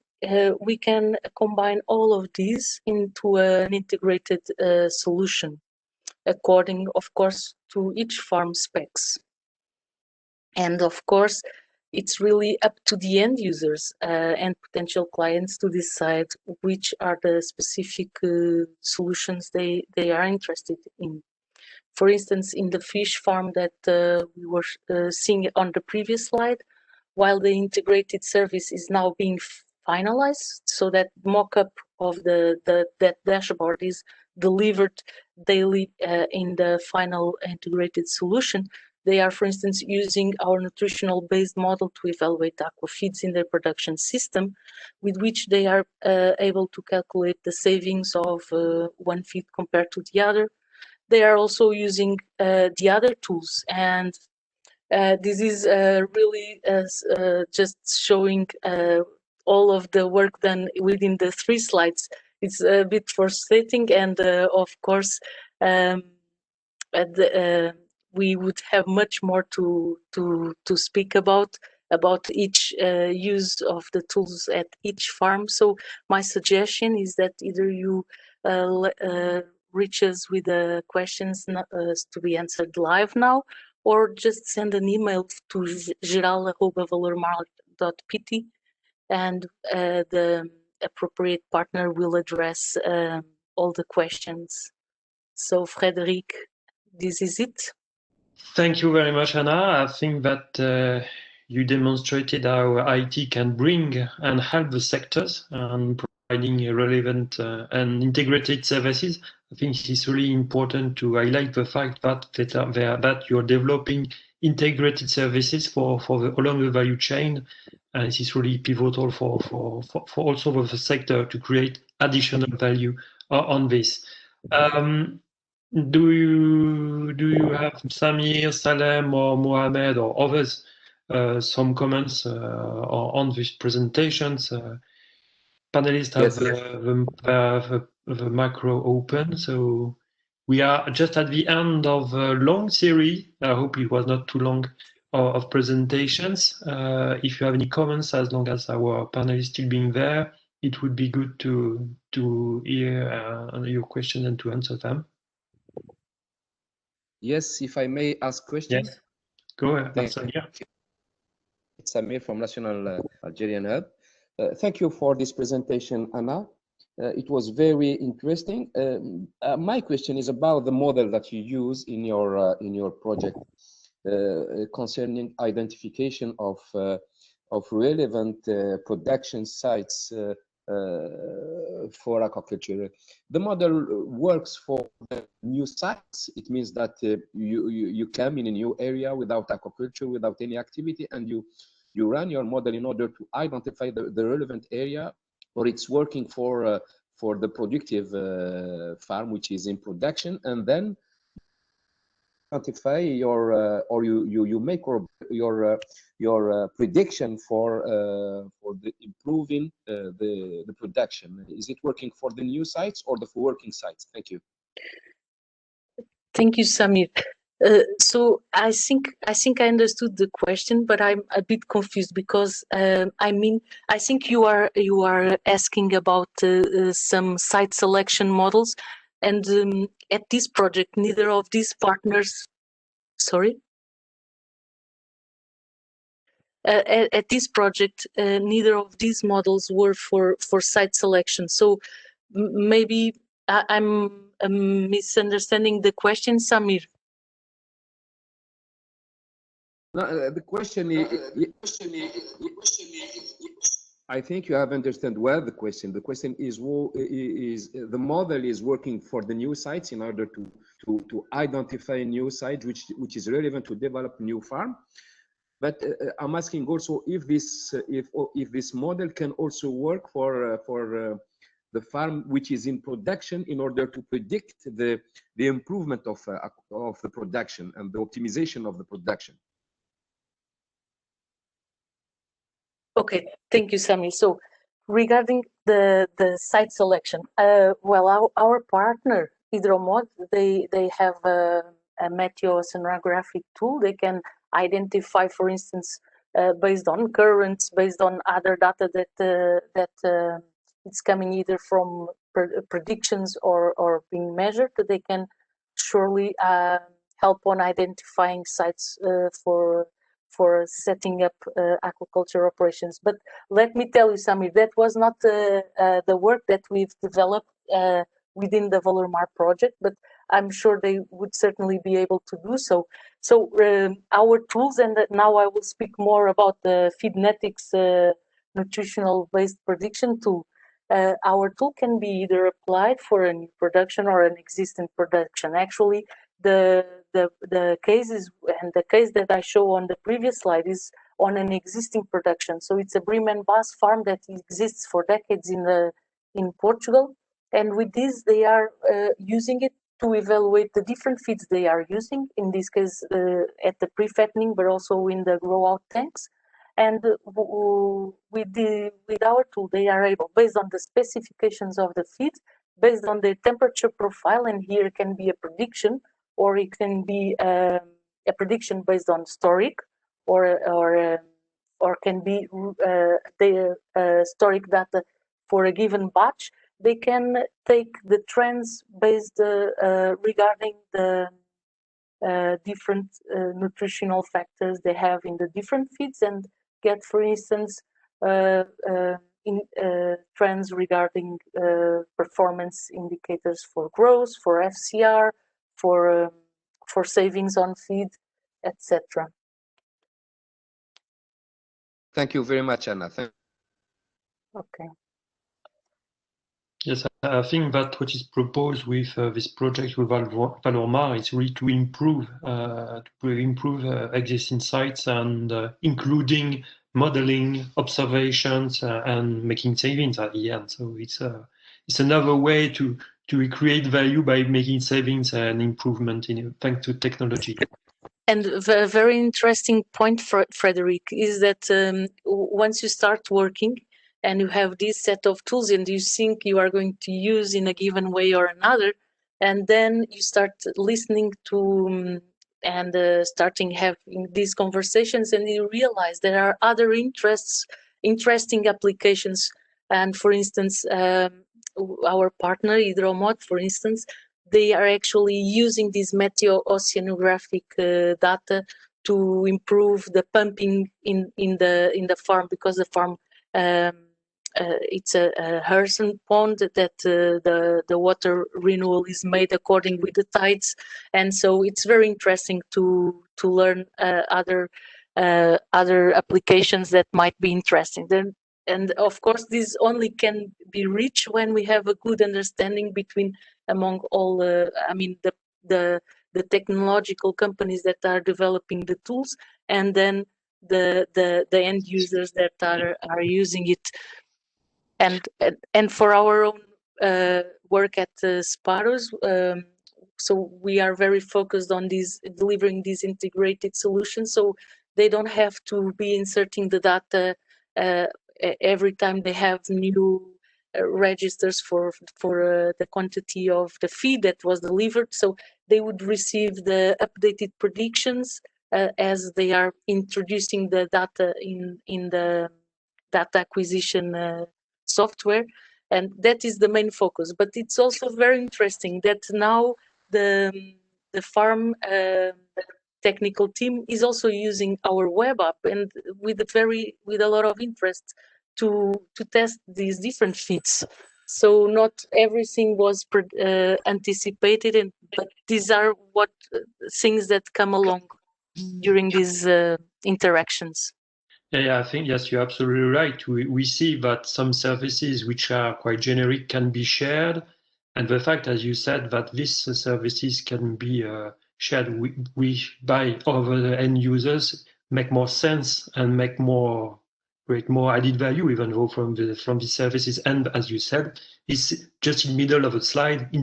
we can combine all of these into an integrated solution, according, of course, to each farm specs. And of course, it's really up to the end users and potential clients to decide which are the specific solutions they are interested in. For instance, in the fish farm that we were seeing on the previous slide, while the integrated service is now being finalized, so that mock-up of that dashboard is delivered daily in the final integrated solution, They are, for instance, using our nutritional-based model to evaluate aqua feeds in their production system, with which they are able to calculate the savings of one feed compared to the other. They are also using the other tools, and this is really just showing all of the work done within the 3 slides. It's a bit frustrating, and of course, we would have much more to speak about each use of the tools at each farm. So my suggestion is that either you reach us with questions to be answered live now, or just send an email to geral@valormar.pt, and the appropriate partner will address all the questions. So, Frédéric, this is it. Thank you very much, Anna. I think that you demonstrated how IT can bring and help the sectors and providing relevant and integrated services. I think it's really important to highlight the fact that you're developing integrated services for along the value chain, and this is really pivotal for also for the sector to create additional value on this. Do you have Samir, Salem, or Mohamed, or others some comments on these presentations? Panelists have the macro open, so we are just at the end of a long series. I hope it was not too long of presentations. If you have any comments, as long as our panelists still being there, it would be good to hear your questions and to answer them. Yes, if I may ask questions. Yes, go ahead, Samir. Samir from National Algerian Hub. Thank you for this presentation, Anna. It was very interesting. My question is about the model that you use in your project concerning identification of relevant production sites for aquaculture. The model works for new sites. It means that you come in a new area without aquaculture, without any activity, and you run your model in order to identify the relevant area, or it's working for the productive farm which is in production, and then identify your or you make your prediction for the improving the production. Is it working for the new sites or the working sites? Thank you. Thank you, Samir. So I think I understood the question, but I'm a bit confused because I think you are asking about some site selection models, and at this project, neither of these partners. Sorry. At this project, neither of these models were for site selection. So maybe I'm misunderstanding the question, Samir. No, the question is, I think you have understood well the question. The question is the model is working for the new sites in order to identify a new site which is relevant to develop new farm. But I'm asking also if this model can also work for the farm which is in production in order to predict the improvement of the production and the optimization of the production. Okay, thank you, Samir. So regarding the site selection, well, our partner Hidromod, they have a meteoceanographic tool. They can identify, for instance, based on currents, based on other data that it's coming either from predictions or being measured, that they can surely help on identifying sites for setting up aquaculture operations. But let me tell you, Samir, that was not the work that we've developed within the Valormar project, but I'm sure they would certainly be able to do so. So our tools, and now I will speak more about the Feednetics nutritional-based prediction tool. Our tool can be either applied for a new production or an existing production. Actually, the cases, and the case that I show on the previous slide is on an existing production. So it's a bream and bass farm that exists for decades in Portugal, and with this they are using it to evaluate the different feeds they are using, in this case at the pre-fattening, but also in the grow-out tanks. And with our tool, they are able, based on the specifications of the feed, based on the temperature profile, and here can be a prediction, or it can be a prediction based on historic, or can be the historic data for a given batch. They can take the trends based regarding the different nutritional factors they have in the different feeds, and get, for instance, trends regarding performance indicators for growth, for FCR, for savings on feed, etc. Thank you very much, Anna. Okay. Yes, I think that what is proposed with this project with Valormar is really to improve existing sites, and including modeling, observations, and making savings at the end. So it's another way to create value by making savings and improvement thanks to technology. And a very interesting point, Frederic, is that once you start working and you have this set of tools and you think you are going to use in a given way or another, and then you start listening to and starting having these conversations, and you realize there are other interesting applications. And for instance, our partner Hidromod, for instance, they are actually using this meteo-oceanographic data to improve the pumping in the farm, because the farm it's a Herson pond that the water renewal is made according with the tides, and so it's very interesting to learn other applications that might be interesting. Then, and of course, this only can be reached when we have a good understanding among all. I mean, the technological companies that are developing the tools, and then the end users that are using it. And for our own work at Sparrows, so we are very focused on delivering these integrated solutions, so they don't have to be inserting the data every time they have new registers for the quantity of the feed that was delivered. So they would receive the updated predictions as they are introducing the data in the data acquisition software, and that is the main focus. But it's also very interesting that now the farm technical team is also using our web app, and with a lot of interest to test these different feeds. So not everything was anticipated, but these are things that come along during these interactions. Yeah, I think, yes, you're absolutely right. We see that some services which are quite generic can be shared. And the fact, as you said, that these services can be shared by other end users make more sense and create more added value, even though from the services. And as you said, it's just in the middle of the slide, the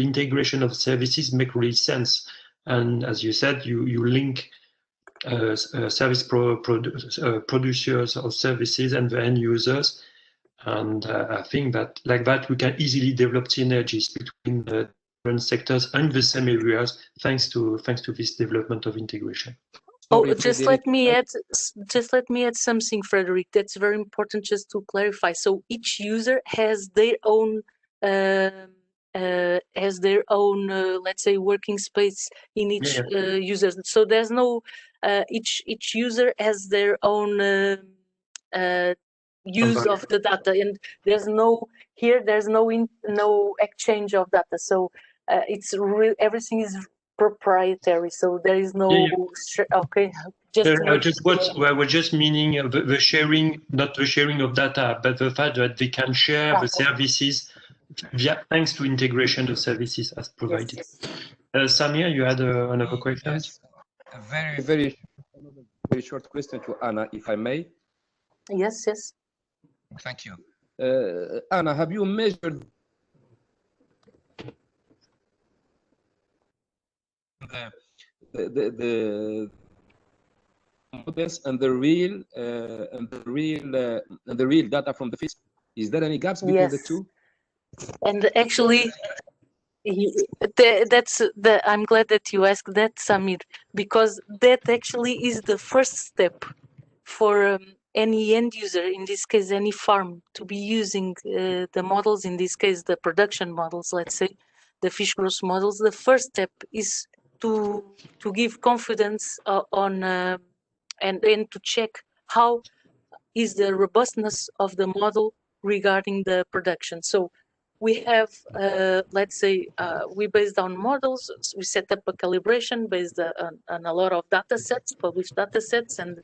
integration of services make really sense. And as you said, you link service producers of services and the end users, and I think that like that we can easily develop synergies between the different sectors and the same areas thanks to this development of integration. Oh, just let me add something, Frederic. That's very important, just to clarify. So each user has their own let's say, working space in each user. So there's no each user has their own use of the data, and there's no exchange of data. So it's everything is proprietary. So there is no okay. I was just meaning the sharing, not the sharing of data, but the fact that they can share the services thanks to integration of services as provided. Yes. Samir, you had another question? Yes. A very short question to Anna, if I may. Yes, yes. Thank you. Anna, have you measured the models and the real data from the fish? Is there any gaps between the two? And actually, I'm glad that you asked that, Samir, because that actually is the first step for any end user, in this case any farm, to be using the models, in this case the production models, let's say the fish growth models. The first step is to give confidence on and to check how is the robustness of the model regarding the production. So we have, let's say, we based on models, we set up a calibration based on a lot of data sets, published data sets and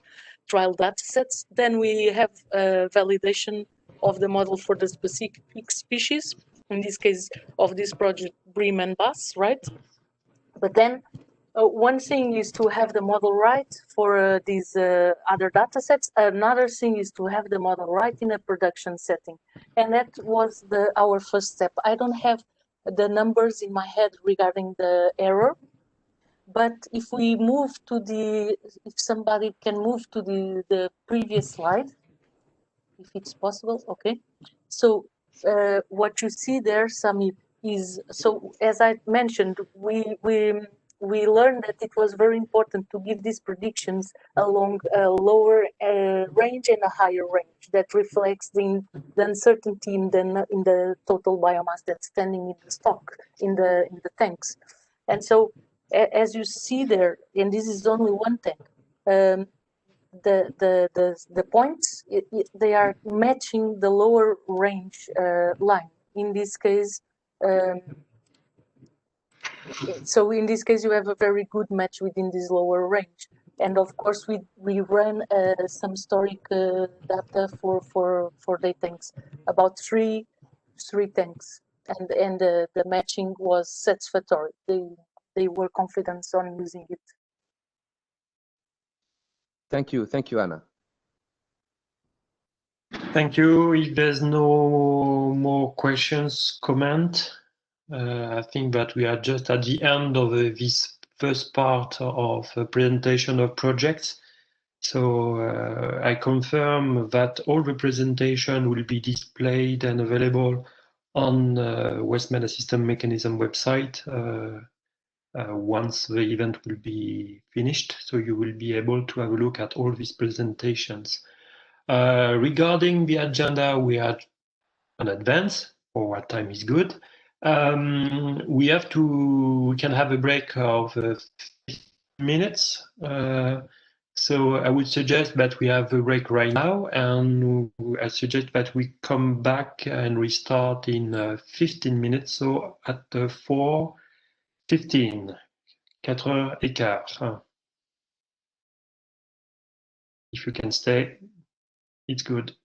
trial data sets. Then we have validation of the model for the specific species, in this case of this project, bream and bass, right? But then one thing is to have the model right for these other data sets. Another thing is to have the model right in a production setting. And that was our first step. I don't have the numbers in my head regarding the error, but if we move to if somebody can move to the previous slide, if it's possible, okay. So what you see there, Sami, is, so as I mentioned, we learned that it was very important to give these predictions along a lower range and a higher range that reflects the uncertainty in the total biomass that's standing in the stock, in the tanks. And so as you see there, and this is only one tank, the points, they are matching the lower range line. In this case, so in this case, you have a very good match within this lower range. And of course, we ran some historic data for the tanks, about three tanks, and the matching was satisfactory. They were confident on using it. Thank you, Anna. Thank you. If there's no more questions, comment, I think that we are just at the end of this first part of the presentation of projects. So I confirm that all the presentation will be displayed and available on WestMED Assistance Mechanism website once the event will be finished. So you will be able to have a look at all these presentations. Regarding the agenda, we had an advance, or what time is good. We can have a break of 15 minutes. So I would suggest that we have a break right now, and I suggest that we come back and restart in 15 minutes. So at 4:15, 4h15. If you can stay, it's good.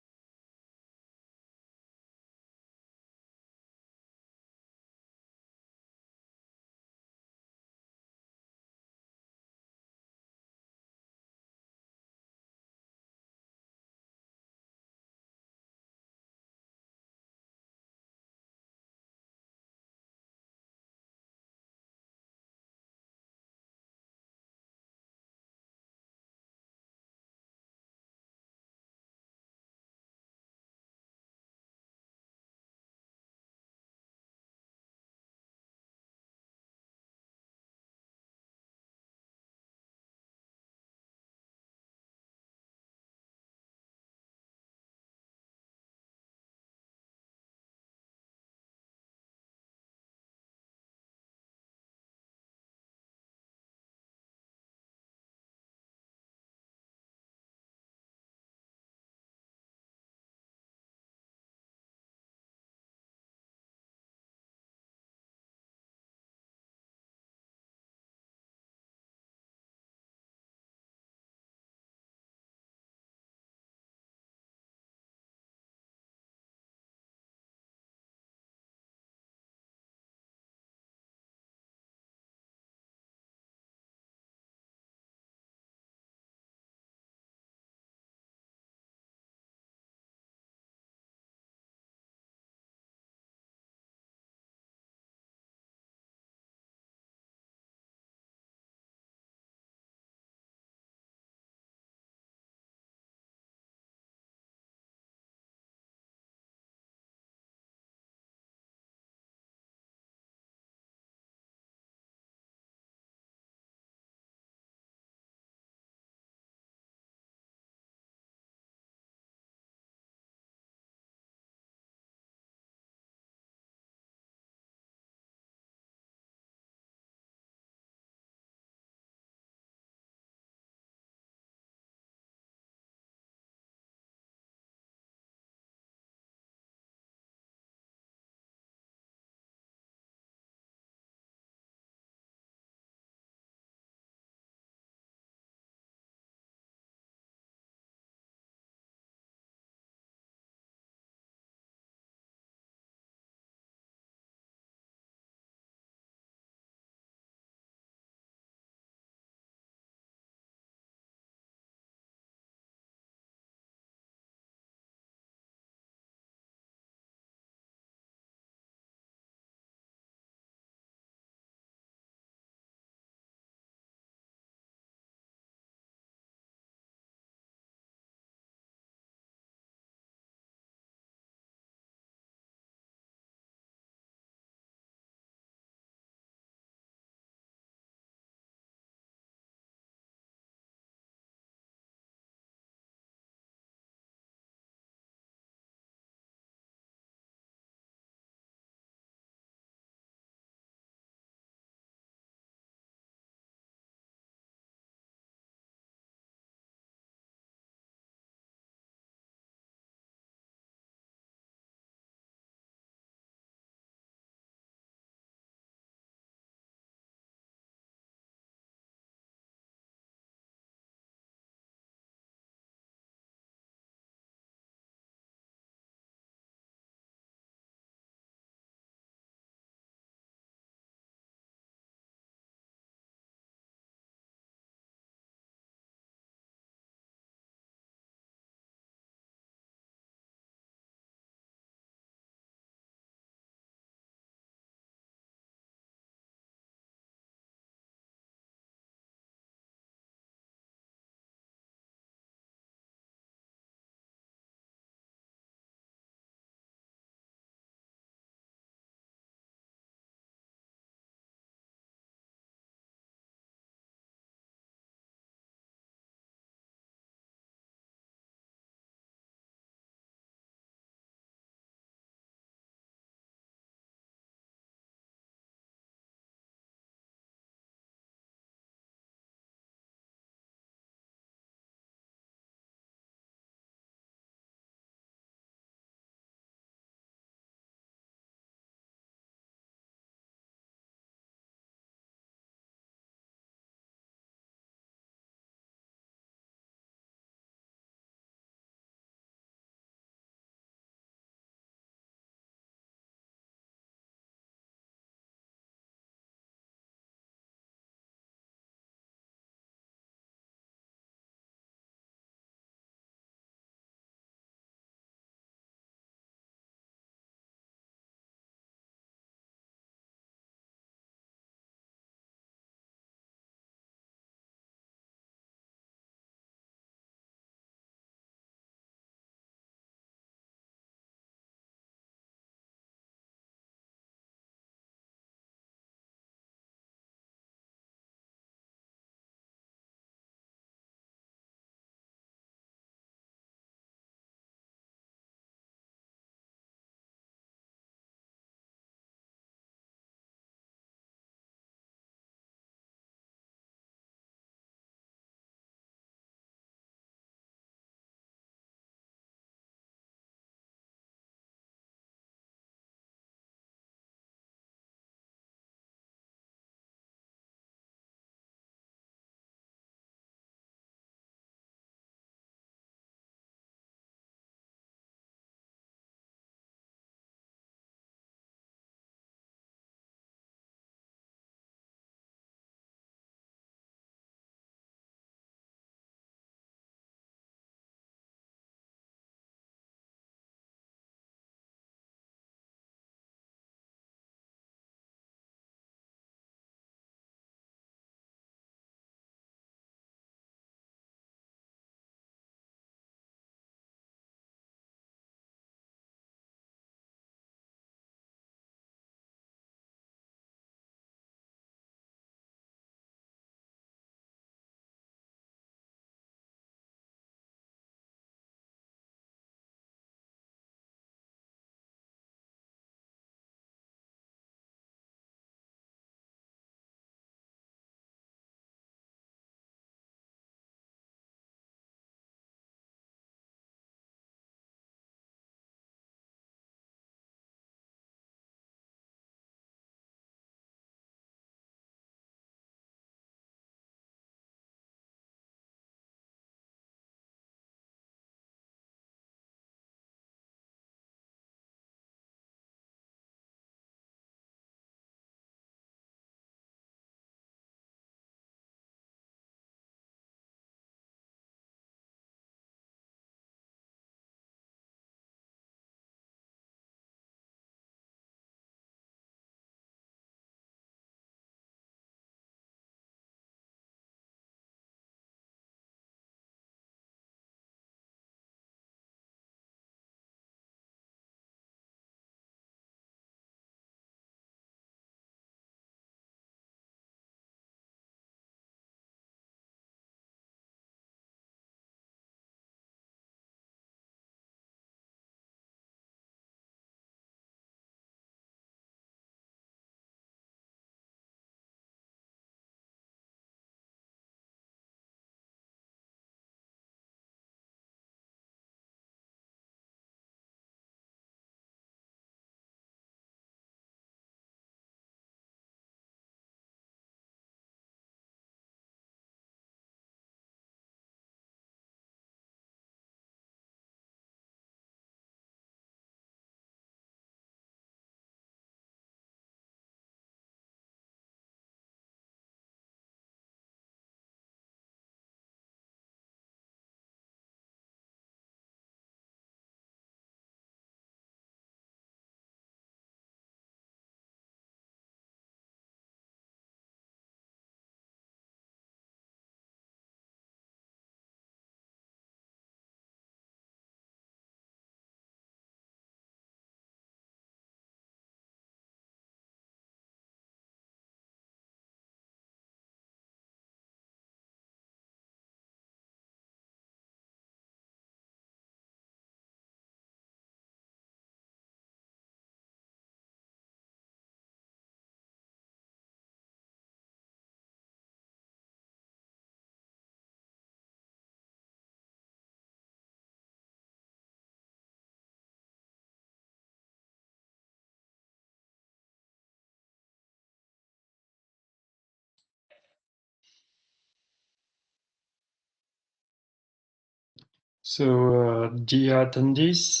So, dear attendees,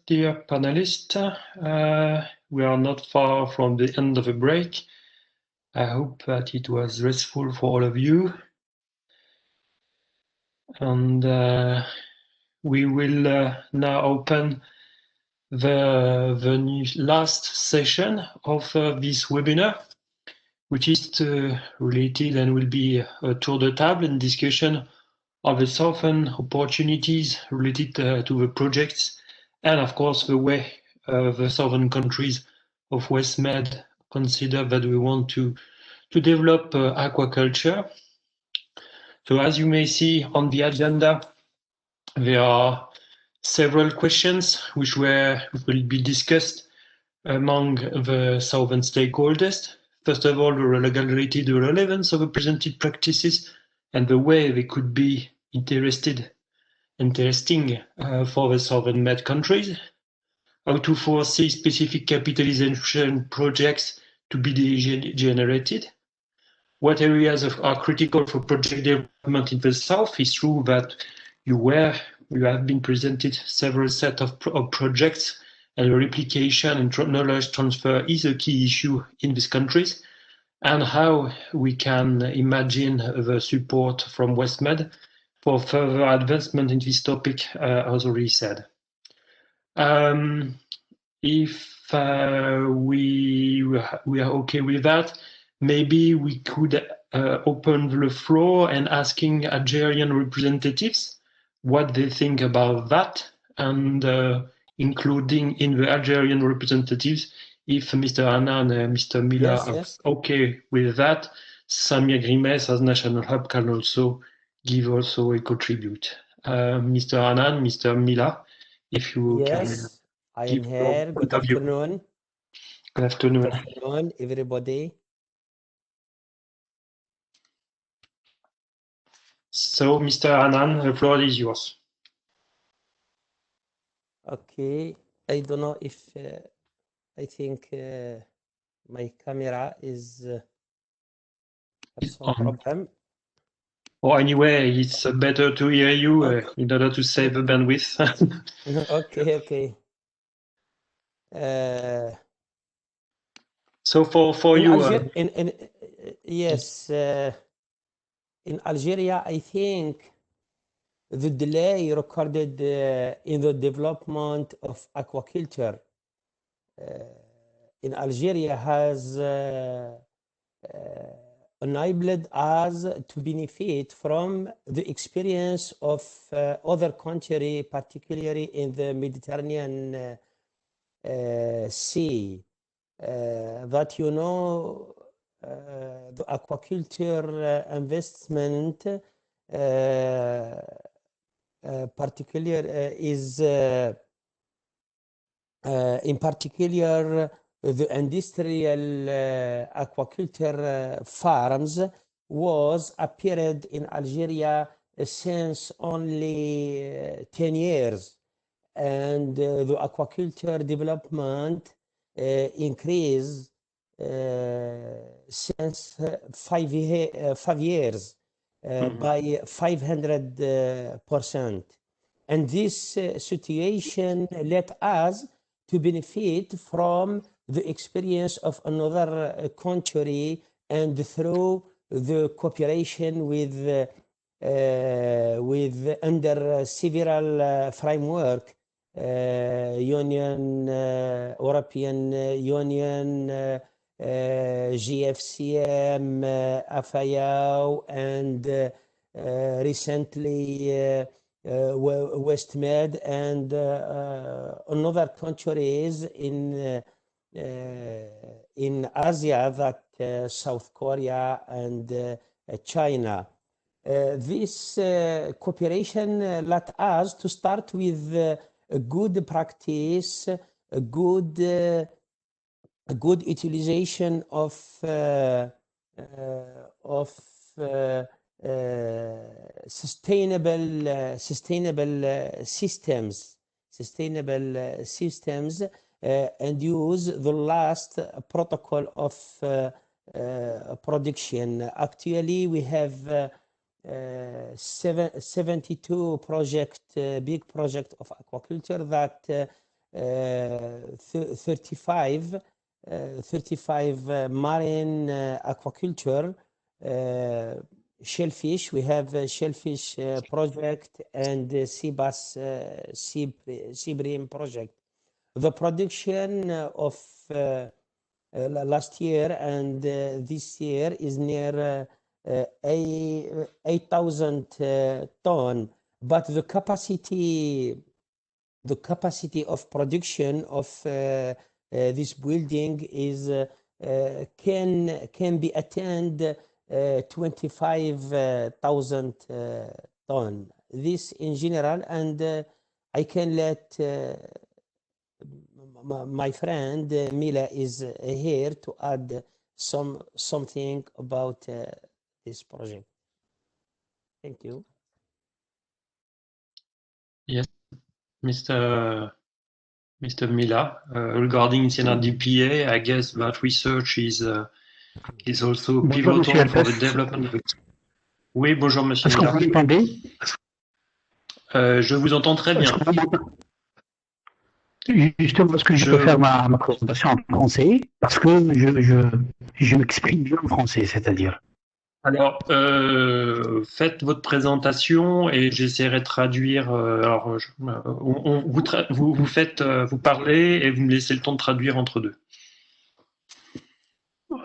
dear panelists, we are not far from the end of the break. I hope that it was restful for all of you. And we will now open the last session of this webinar, which is related and will be a tour de table and discussion of the southern opportunities related to the projects, and of course the way the southern countries of WestMED consider that we want to develop aquaculture. So as you may see on the agenda, there are several questions which will be discussed among the southern stakeholders. First of all, the regularity, the relevance of the presented practices, and the way they could be interesting for the southern Med countries. How to foresee specific capitalization projects to be generated. What areas are critical for project development in the south? It's true that you have been presented several set of projects, and replication and knowledge transfer is a key issue in these countries, and how we can imagine the support from WestMed for further advancement in this topic, as already said. If we are okay with that, maybe we could open the floor and asking Algerian representatives what they think about that, and including in the Algerian representatives, if Mr. Annan and Mr. Miller are okay with that, Samir Grimes as National Hub can also give a contribute. Mr. Annan, Mr. Miller, if you can. I am here. Good afternoon. Good afternoon. Good afternoon, everybody. So, Mr. Annan, the floor is yours. Okay. I don't know if I think my camera is have some problem. Or anyway, it's better to hear you in order to save the bandwidth. Okay. So for in you, yes, in Algeria, I think the delay recorded in the development of aquaculture in Algeria has enabled us to benefit from the experience of other countries, particularly in the Mediterranean Sea. That the aquaculture investment particular is in particular the industrial aquaculture farms was appeared in Algeria since only 10 years, and the aquaculture development increased since 5 years by 500%. And this situation led us to benefit from the experience of another country, and through the cooperation with under several framework, European Union, GFCM, FAO, and recently WestMed, and another countries in Asia, that South Korea and China. This cooperation led us to start with a good practice, a good utilization of sustainable systems, and use the last protocol of production. Actually, we have 72 project, big project of aquaculture that 35 marine aquaculture, shellfish. We have a shellfish project and sea bass, sea bream project. The production of last year and this year is near 8,000 ton, but the capacity of production of this building is can be attained 25,000 ton. This in general, and I can let my friend Mila is here to add something about this project. Thank you. Yes, Mr. Mila, regarding CNRDPA, I guess that research is also pivotal for the development of it. Oui, bonjour Monsieur Mila. Est-ce que vous m'entendez? Je vous entends très bien. Justement, est-ce que je peux faire ma présentation en français? Parce que je m'exprime bien en français, c'est-à-dire. Alors, faites votre présentation et j'essaierai de traduire. Alors, vous parlez et vous me laissez le temps de traduire entre deux.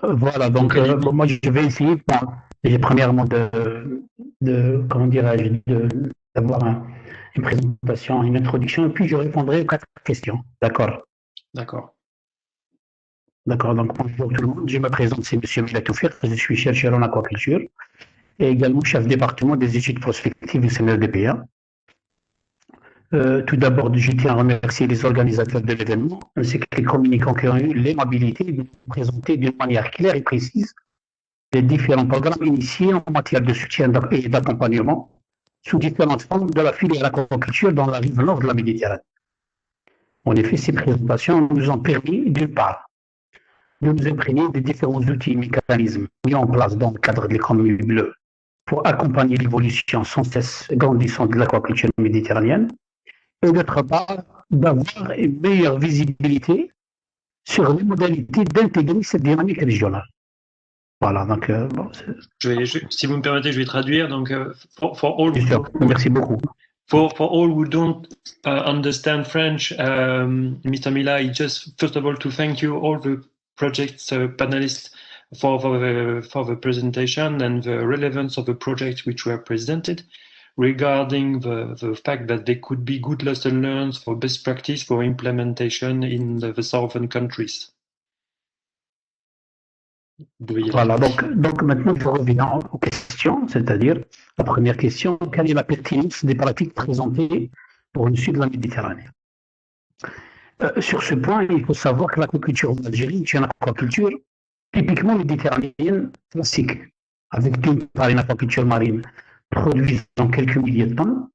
Voilà, donc moi je vais essayer, premièrement comment dirais-je, d'avoir une présentation, une introduction, et puis je répondrai aux 4 questions. D'accord? D'accord. D'accord, donc bonjour tout le monde, je me présente, c'est M. Mila Toufir, je suis chercheur en aquaculture et également chef département des études prospectives du CNRDPA. Tout d'abord, je tiens à remercier les organisateurs de l'événement ainsi que les communicants qui ont eu l'aimabilité de nous présenter d'une manière claire et précise les différents programmes initiés en matière de soutien et d'accompagnement sous différentes formes de la filière aquaculture dans la rive nord de la Méditerranée. En effet, ces présentations nous ont permis, d'une part, de nous imprégner des différents outils et mécanismes mis en place dans le cadre de l'économie bleue pour accompagner l'évolution sans cesse grandissante de l'aquaculture méditerranéenne, et d'autre part, d'avoir une meilleure visibilité sur les modalités d'intégrer cette dynamique régionale. Voilà, donc bon, si vous me permettez, je vais traduire. Donc, for all. Merci beaucoup. For all who don't understand French, Mr. Mila, I just first of all to thank you all the projects panelists for the presentation and the relevance of the projects which were presented regarding the fact that there could be good lessons learned for best practice for implementation in the southern countries. Voilà, donc maintenant je reviens aux questions, c'est-à-dire la première question, quelle est la pertinence des pratiques présentées pour le sud de la Méditerranée? Sur ce point, il faut savoir que l'aquaculture en Algérie est une aquaculture typiquement méditerranéenne classique, avec d'une part une aquaculture marine produisant quelques milliers de tonnes.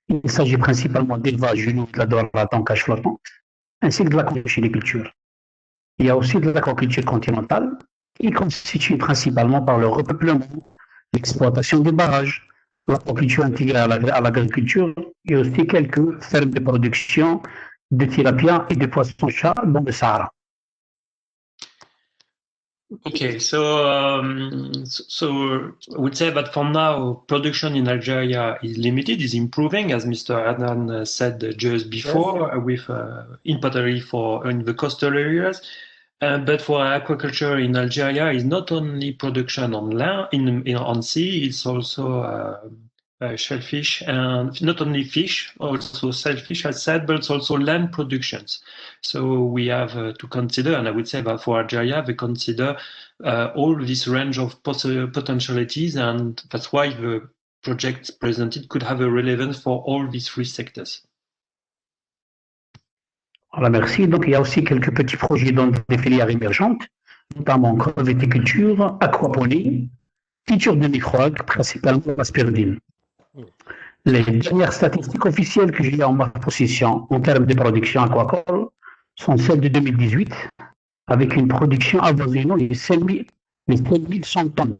Il s'agit principalement d'élevage de la dorade en cage flottante, ainsi que de la conchyliculture. Il y a aussi de l'aquaculture continentale, qui est constituée principalement par le repeuplement, l'exploitation des barrages, l'aquaculture intégrée à l'agriculture et aussi quelques fermes de production de tilapia et de poissons-chat dans le Sahara. Okay, so I would say that for now, production in Algeria is limited, is improving, as Mr. Adnan said just before, with in particular in the coastal areas. But for aquaculture in Algeria, is not only production on land, on sea, it's also shellfish, and not only fish, also shellfish, as said, but also land productions. So we have to consider, and I would say that for Algeria, they consider all this range of potentialities, and that's why the projects presented could have a relevance for all these 3 sectors. Voilà, merci. Donc, il y a aussi quelques petits projets dans des filières émergentes, notamment crevetticulture, aquaponie, culture de microalgues, principalement la spiruline. Les dernières statistiques officielles que j'ai en ma possession en termes de production aquacole sont celles de 2018, avec une production avoisinant les 5100 tonnes.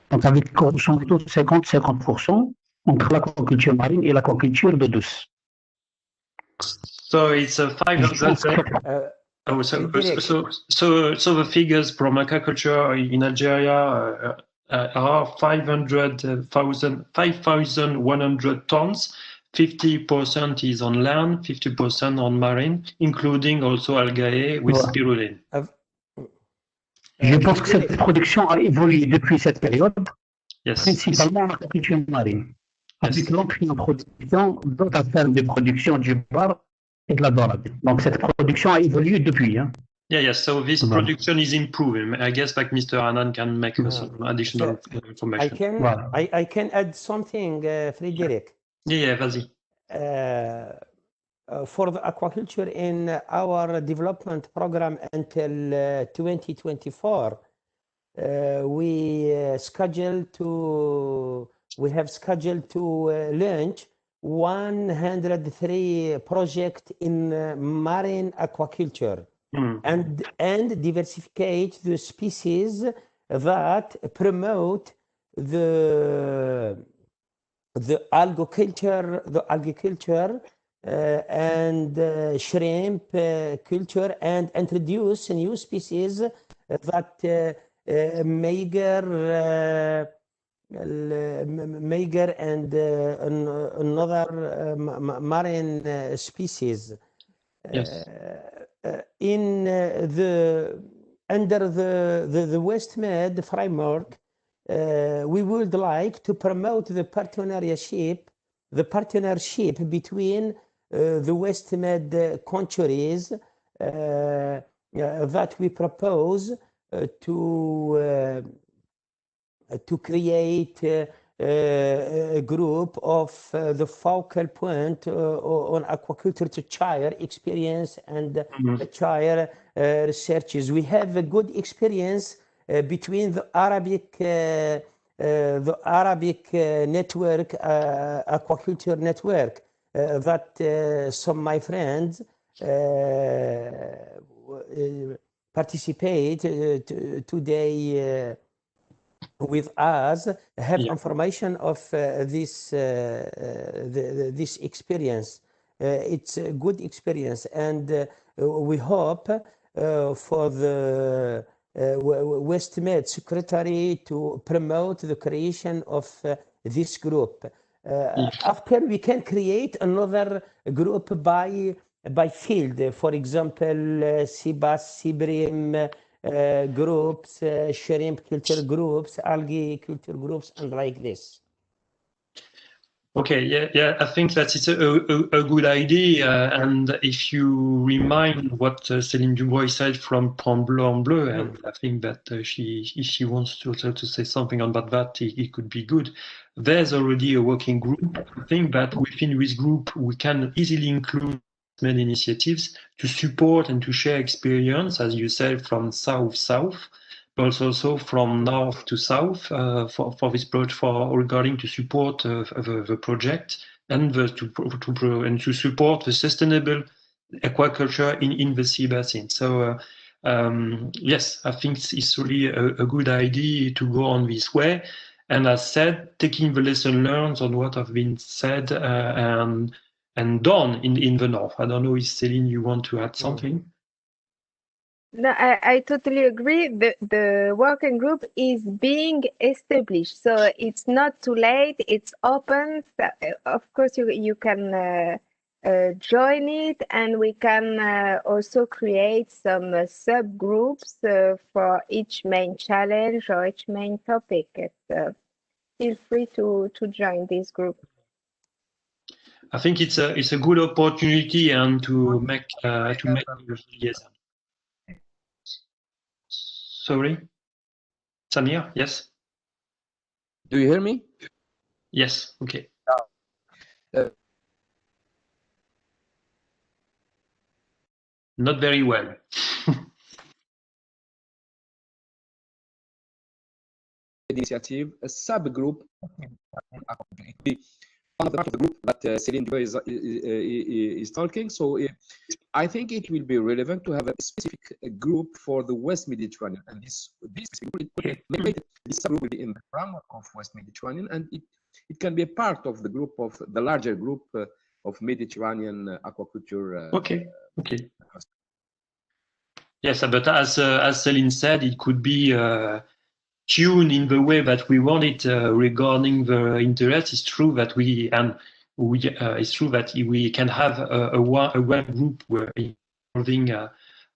Donc avec grosso modo 50-50% entre l'aquaculture marine et l'aquaculture d'eau douce. So it's a 500. Oh, so the figures from aquaculture in Algeria are 5,100 tons. 50% is on land, 50% on marine, including also algae with spiruline. Je pense que cette production a évolué depuis cette période, yes, principalement en aquaculture marine, avec l'entrée en production d'autres fermes de production du bar et de la dorade. Donc cette production a évolué depuis. Hein. Yeah, yes. So this production is improving. I guess like Mr. Anand can make some additional information. I can add something, Frédéric. Yeah, vas-y. For the aquaculture in our development program until 2024, we have scheduled to launch 103 projects in marine aquaculture and diversify the species that promote the algaculture and shrimp culture and introduce new species that meager and another marine species. Yes. Under the WestMED framework, we would like to promote the partnership between the WestMED countries that we propose to create a group of the focal point on aquaculture to child experience and child researches. We have a good experience between the Arabic network, aquaculture network, that some of my friends participate today with us, have information of this experience. It's a good experience, and we hope for the WestMED secretary to promote the creation of this group. After we can create another group by field, for example, sea bass, sea bream groups, shrimp culture groups, algae culture groups, and like this. Okay, yeah, I think that it's a good idea. And if you remind what Céline Dubois said from Point Bleu, and I think that if she wants to say something about that, it could be good. There's already a working group. I think that within this group, we can easily include many initiatives to support and to share experience, as you said, from south-south, but also from north to south for this project, regarding to support the project and to support the sustainable aquaculture in the sea basin. So yes, I think it's really a good idea to go on this way. And as said, taking the lesson learned on what have been said and done in the north. I don't know if Céline, you want to add something? No, I totally agree. The working group is being established, so it's not too late. It's open. Of course, you can join it, and we can also create some subgroups for each main challenge or each main topic. Feel free to join this group. I think it's a good opportunity and to make liaison. Sorry, Samir. Yes. Do you hear me? Yes. Okay. Not very well. Initiative, a subgroup of the group that Céline is talking. So I think it will be relevant to have a specific group for the West Mediterranean, and this group will be in the framework of West Mediterranean, and it can be a part of the group of the larger group of Mediterranean aquaculture. Okay. Yes, but as Céline said, it could be tuned in the way that we want it regarding the interest. It's true that it's true that we can have a one group involving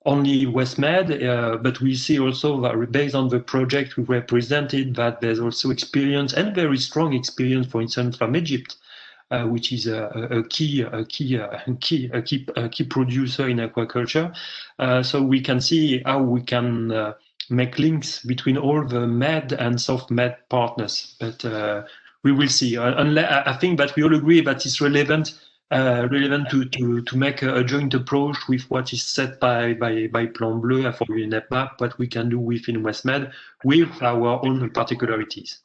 only WestMed, but we see also that based on the project we represented that there's also experience and very strong experience, for instance, from Egypt, which is a key producer in aquaculture. So we can see how we can make links between all the med and soft med partners, but we will see. I think that we all agree that it's relevant to make a joint approach with what is set by Plan Bleu for UNEP, what we can do within WestMed with our own particularities.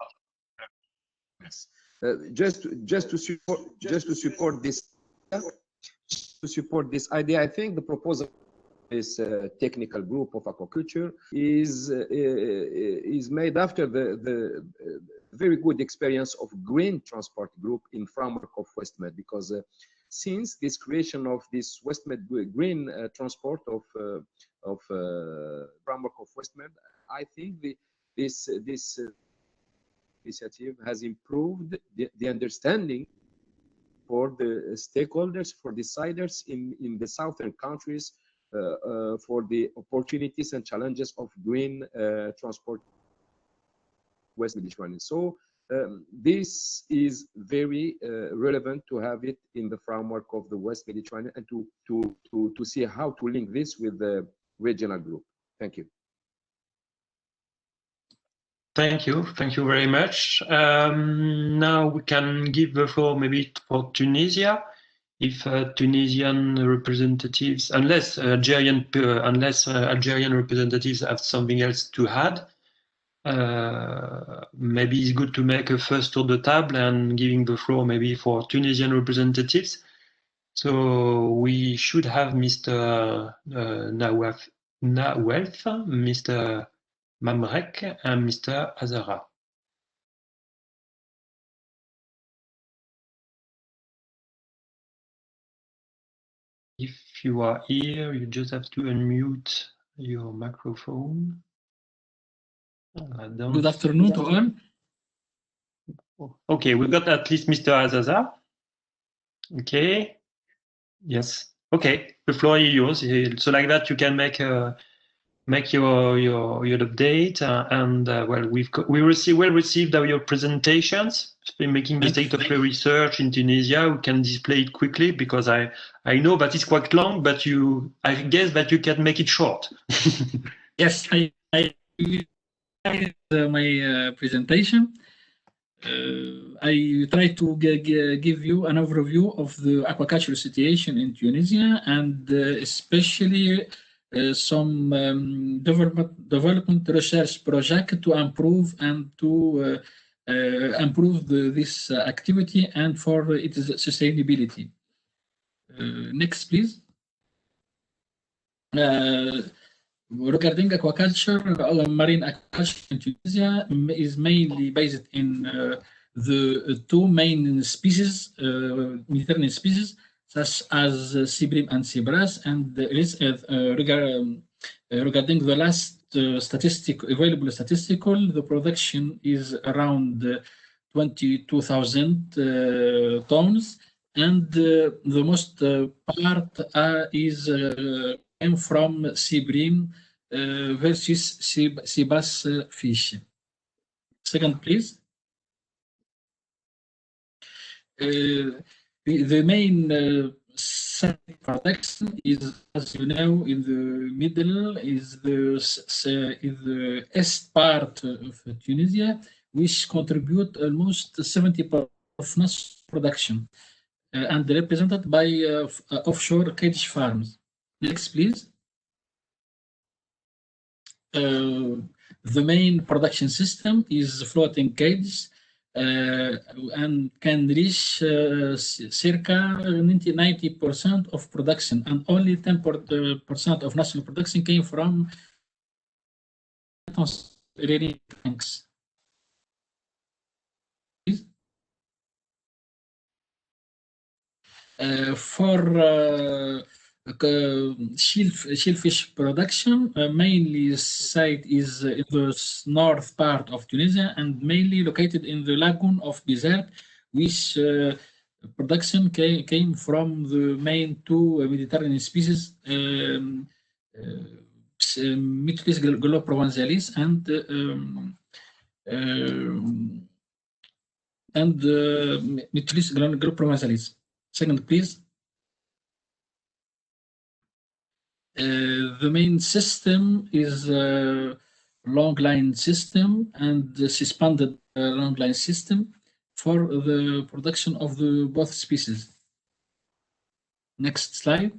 Yes. Just to support this idea, I think the proposal this technical group of aquaculture is made after the very good experience of green transport group in framework of WestMed, because since this creation of this WestMed green transport of framework of WestMed, I think this initiative has improved the understanding for the stakeholders, for deciders in the southern countries, for the opportunities and challenges of green transport West Mediterranean. So this is very relevant to have it in the framework of the West Mediterranean and to see how to link this with the regional group. Thank you. Thank you very much. Now we can give the floor maybe for Tunisia. If Tunisian representatives, unless Algerian representatives have something else to add, maybe it's good to make a first tour de table and giving the floor maybe for Tunisian representatives. So we should have Mr. Nawaf, Mr. Mamrek, and Mr. Azara. If you are here, you just have to unmute your microphone. Good afternoon to all. Okay, we got at least Mr. Azaza. Okay. Yes. Okay. The floor is yours. So like that, you can make your update, and well, we received your presentations. Been making the state of the research in Tunisia. We can display it quickly because I know that it's quite long, but I guess that you can make it short. Yes, I my presentation. I try to give you an overview of the aquaculture situation in Tunisia, and especially some development research project to improve and to improve this activity and for its sustainability. Next, please. Regarding aquaculture, marine aquaculture in Tunisia is mainly based in the two main species, Mediterranean species, such as Cybrim and Cybras, and regarding the last available statistical, the production is around 22,000 tons, and the most part is came from Cybrim versus Cybas fish. Second, please. The main production is, as you know, in the middle is the east part of Tunisia, which contribute almost 70% of national production, and represented by offshore cage farms. Next, please. The main production system is floating cages, and can reach circa 90% of production, and only 10% of national production came from rearing tanks. For shellfish production, mainly site is in the north part of Tunisia and mainly located in the lagoon of Bizerte, which production came from the main two Mediterranean species, Mytilus gallo-provenzalis and Mytilus gallo-provenzalis. Second, please. The main system is a long line system and the suspended long line system for the production of the both species. Next slide.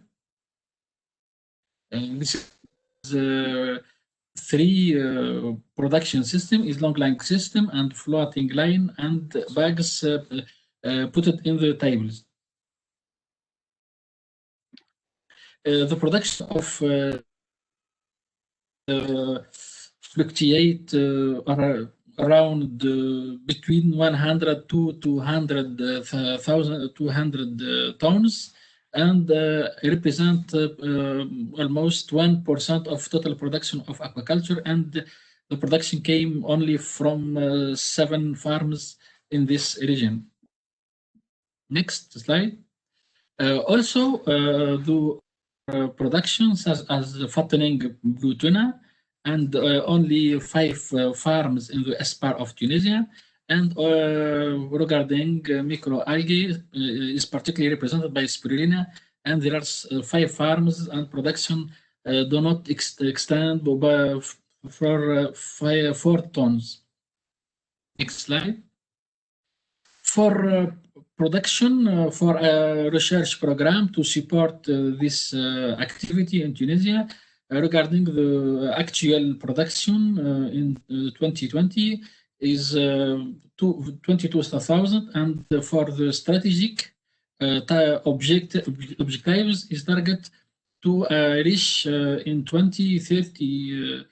This is three production system is long line system and floating line and bags put it in the tables. The production of fluctuate around between 100 to 200 tons and represent almost 1% of total production of aquaculture, and the production came only from 7 farms in this region. Next slide. Also, the productions as fattening blue tuna and only 5 farms in the east part of Tunisia, and regarding microalgae is particularly represented by spirulina, and there are 5 farms and production do not extend for 4 tons. Next slide. For production for a research program to support this activity in Tunisia regarding the actual production in 2020 is 22,000, and for the strategic objectives is target to reach in 2030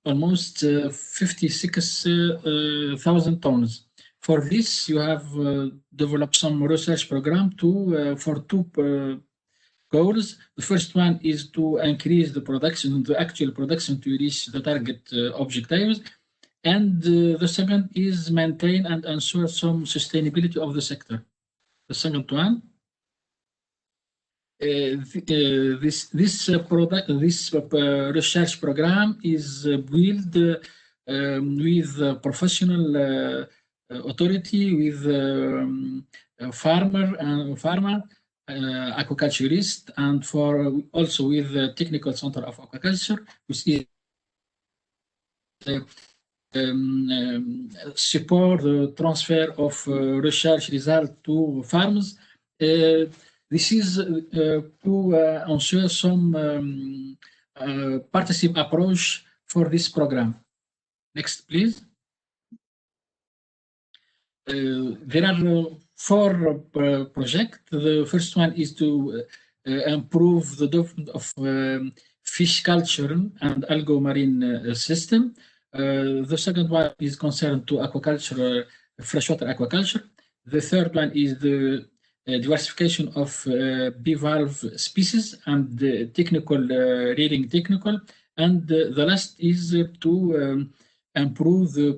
almost 56,000 tons. For this, you have developed some research program for 2 goals. The first one is to increase the production, the actual production, to reach the target objectives. And the second is maintain and ensure some sustainability of the sector. The second one, this research program is built with professional authority, with farmer aquaculturist, and also with the technical center of aquaculture, which is support the transfer of research result to farms. This is to ensure some partnership approach for this program. Next, please. There are 4 projects. The first one is to improve the development of fish culture and algal marine system. The second one is concerned to aquaculture, freshwater aquaculture. The third one is the diversification of bivalve species and technical rearing technical. And the last is to improve the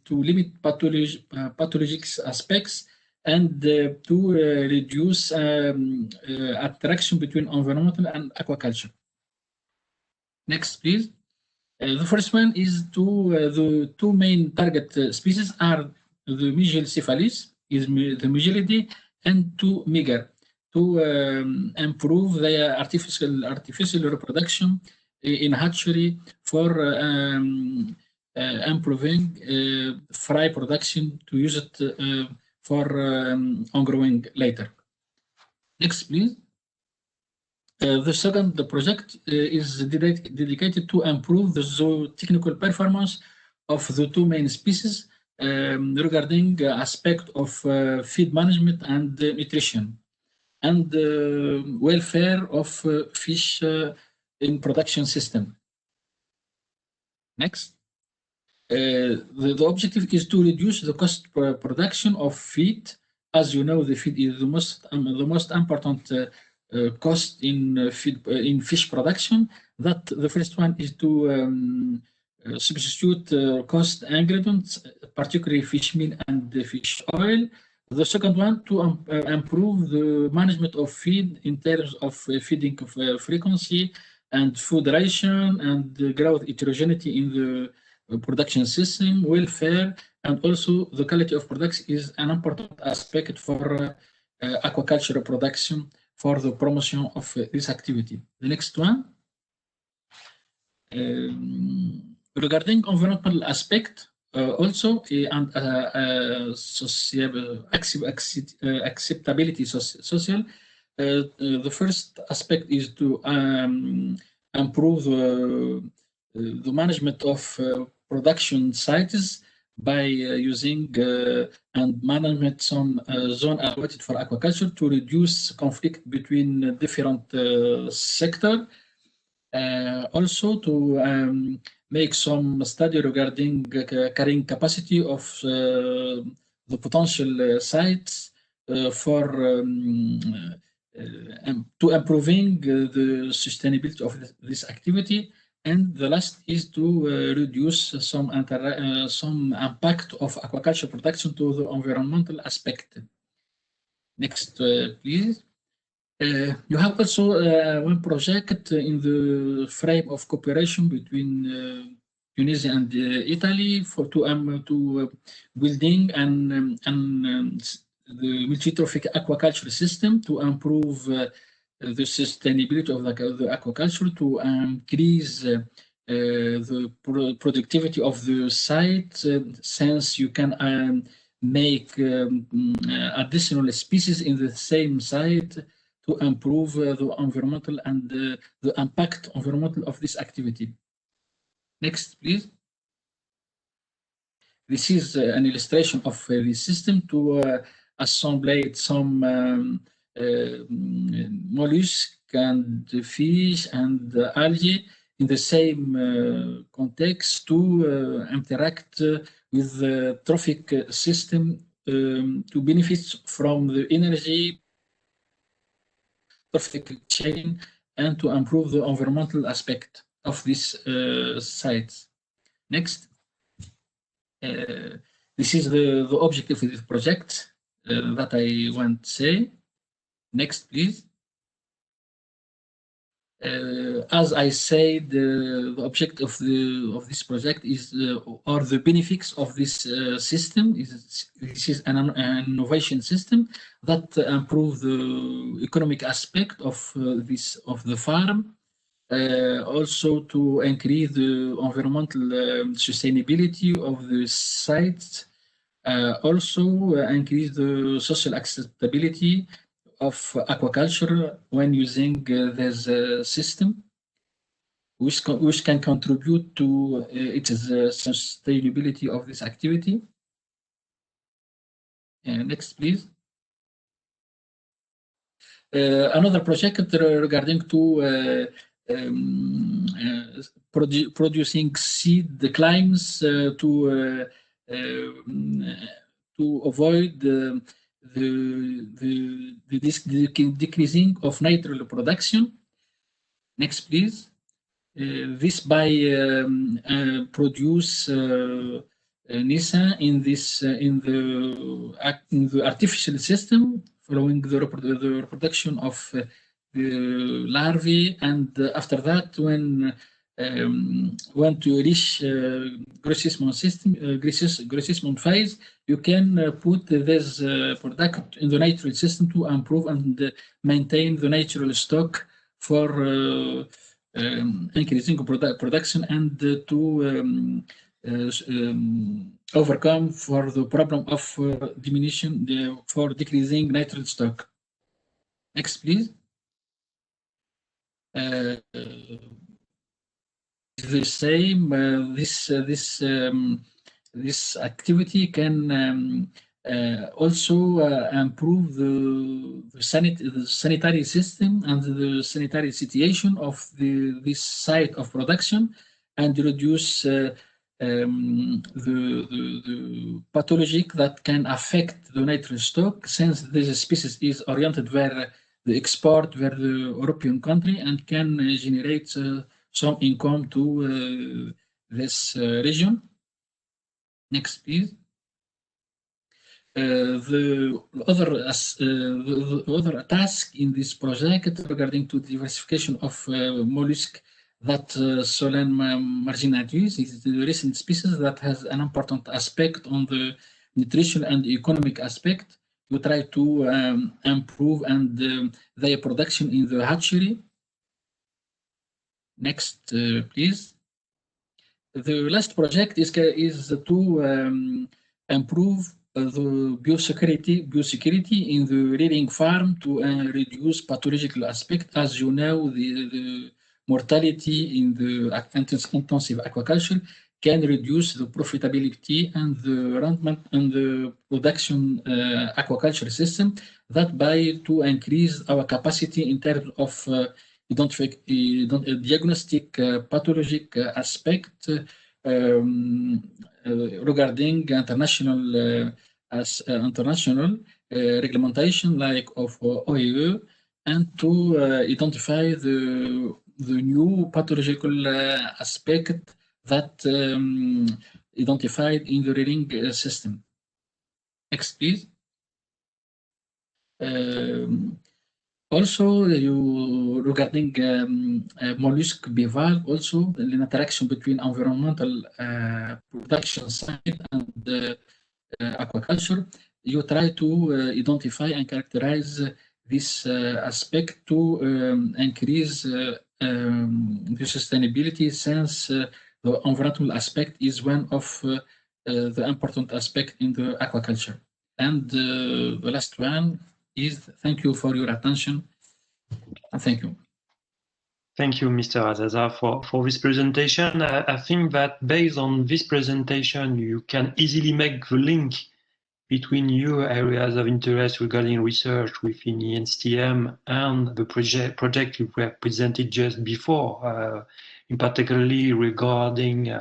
to limit pathologic aspects and to reduce attraction between environmental and aquaculture. Next, please. The first one is the 2 main target species are the Mygilcephalus, is the Mygilidae, and to Meager, to improve the artificial reproduction in hatchery for improving fry production, to use it for on-growing later. Next, please. The second project is dedicated to improve the zootechnical performance of the 2 main species, regarding aspect of feed management and nutrition and welfare of fish in production system. Next. The objective is to reduce the cost per production of feed. As you know, the feed is the most important cost in fish production. That the first one is to substitute cost ingredients, particularly fish meal and fish oil. The second one to improve the management of feed in terms of feeding frequency and food ration and growth heterogeneity in the production system, welfare, and also the quality of production is an important aspect for aquaculture production for the promotion of this activity. The next one. Regarding environmental aspect, also and acceptability social, the first aspect is to improve the management of production sites by using and management some zone allocated for aquaculture to reduce conflict between different sectors. Also to make some study regarding carrying capacity of the potential sites for to improving the sustainability of this activity. And the last is to reduce some impact of aquaculture production to the environmental aspect. Next, please. You have also one project in the frame of cooperation between Tunisia and Italy for to building and the multi-trophic aquaculture system to improve the sustainability of the aquaculture, to increase the productivity of the site, since you can make additional species in the same site to improve the environmental and the impact environmental of this activity. Next, please. This is an illustration of the system to assemble some mollusk and fish and algae in the same context to interact with the trophic system to benefit from the energy trophic chain and to improve the environmental aspect of this sites. Next. This is the objective of this project that I want to say. Next, please. As I said, the objective of this project is or the benefits of this system this is an innovation system that improves the economic aspect of the farm, also to increase the environmental sustainability of the sites, also increase the social acceptability of aquaculture when using this system, which can contribute to its sustainability of this activity. Next, please. Another project regarding to producing seed climbs to avoid the decreasing of nitrile production. Next, please. This by produce NISA in the artificial system following the reproduction of the larvae, and after that, when to reach grossissement phase, you can put this product in the nitrile system to improve and maintain the natural stock for increasing production and to overcome for the problem of diminution for decreasing nitrate stock. Next, please. The same this this activity can also improve the sanitary system and the sanitary situation of this site of production, and reduce the pathologic that can affect the nitrogen stock, since this species is oriented where the export where the European country, and can generate some income to this region. Next, please. The other task in this project regarding to diversification of mollusk that Solène marginalized is the recent species that has an important aspect on the nutrition and economic aspect. We try to improve and their production in the hatchery. Next, please. The last project is to improve the biosecurity in the rearing farm to reduce pathological aspect. As you know, the mortality in the intensive aquaculture can reduce the profitability and the rendement and the production aquaculture system, that by to increase our capacity in terms of diagnostic pathologic aspect regarding international regulation like of OEE, and to identify the new pathological aspect that identified in the rearing system. Next, please. Also, regarding mollusk bivalve, also the interaction between environmental production side and aquaculture, you try to identify and characterize this aspect to increase the sustainability, since the environmental aspect is one of the important aspect in the aquaculture. And the last one is thank you for your attention. Thank you. Thank you, Mr. Azaza, for this presentation. I think that based on this presentation, you can easily make the link between your areas of interest regarding research within ENSTM and the project you were presented just before, in particularly regarding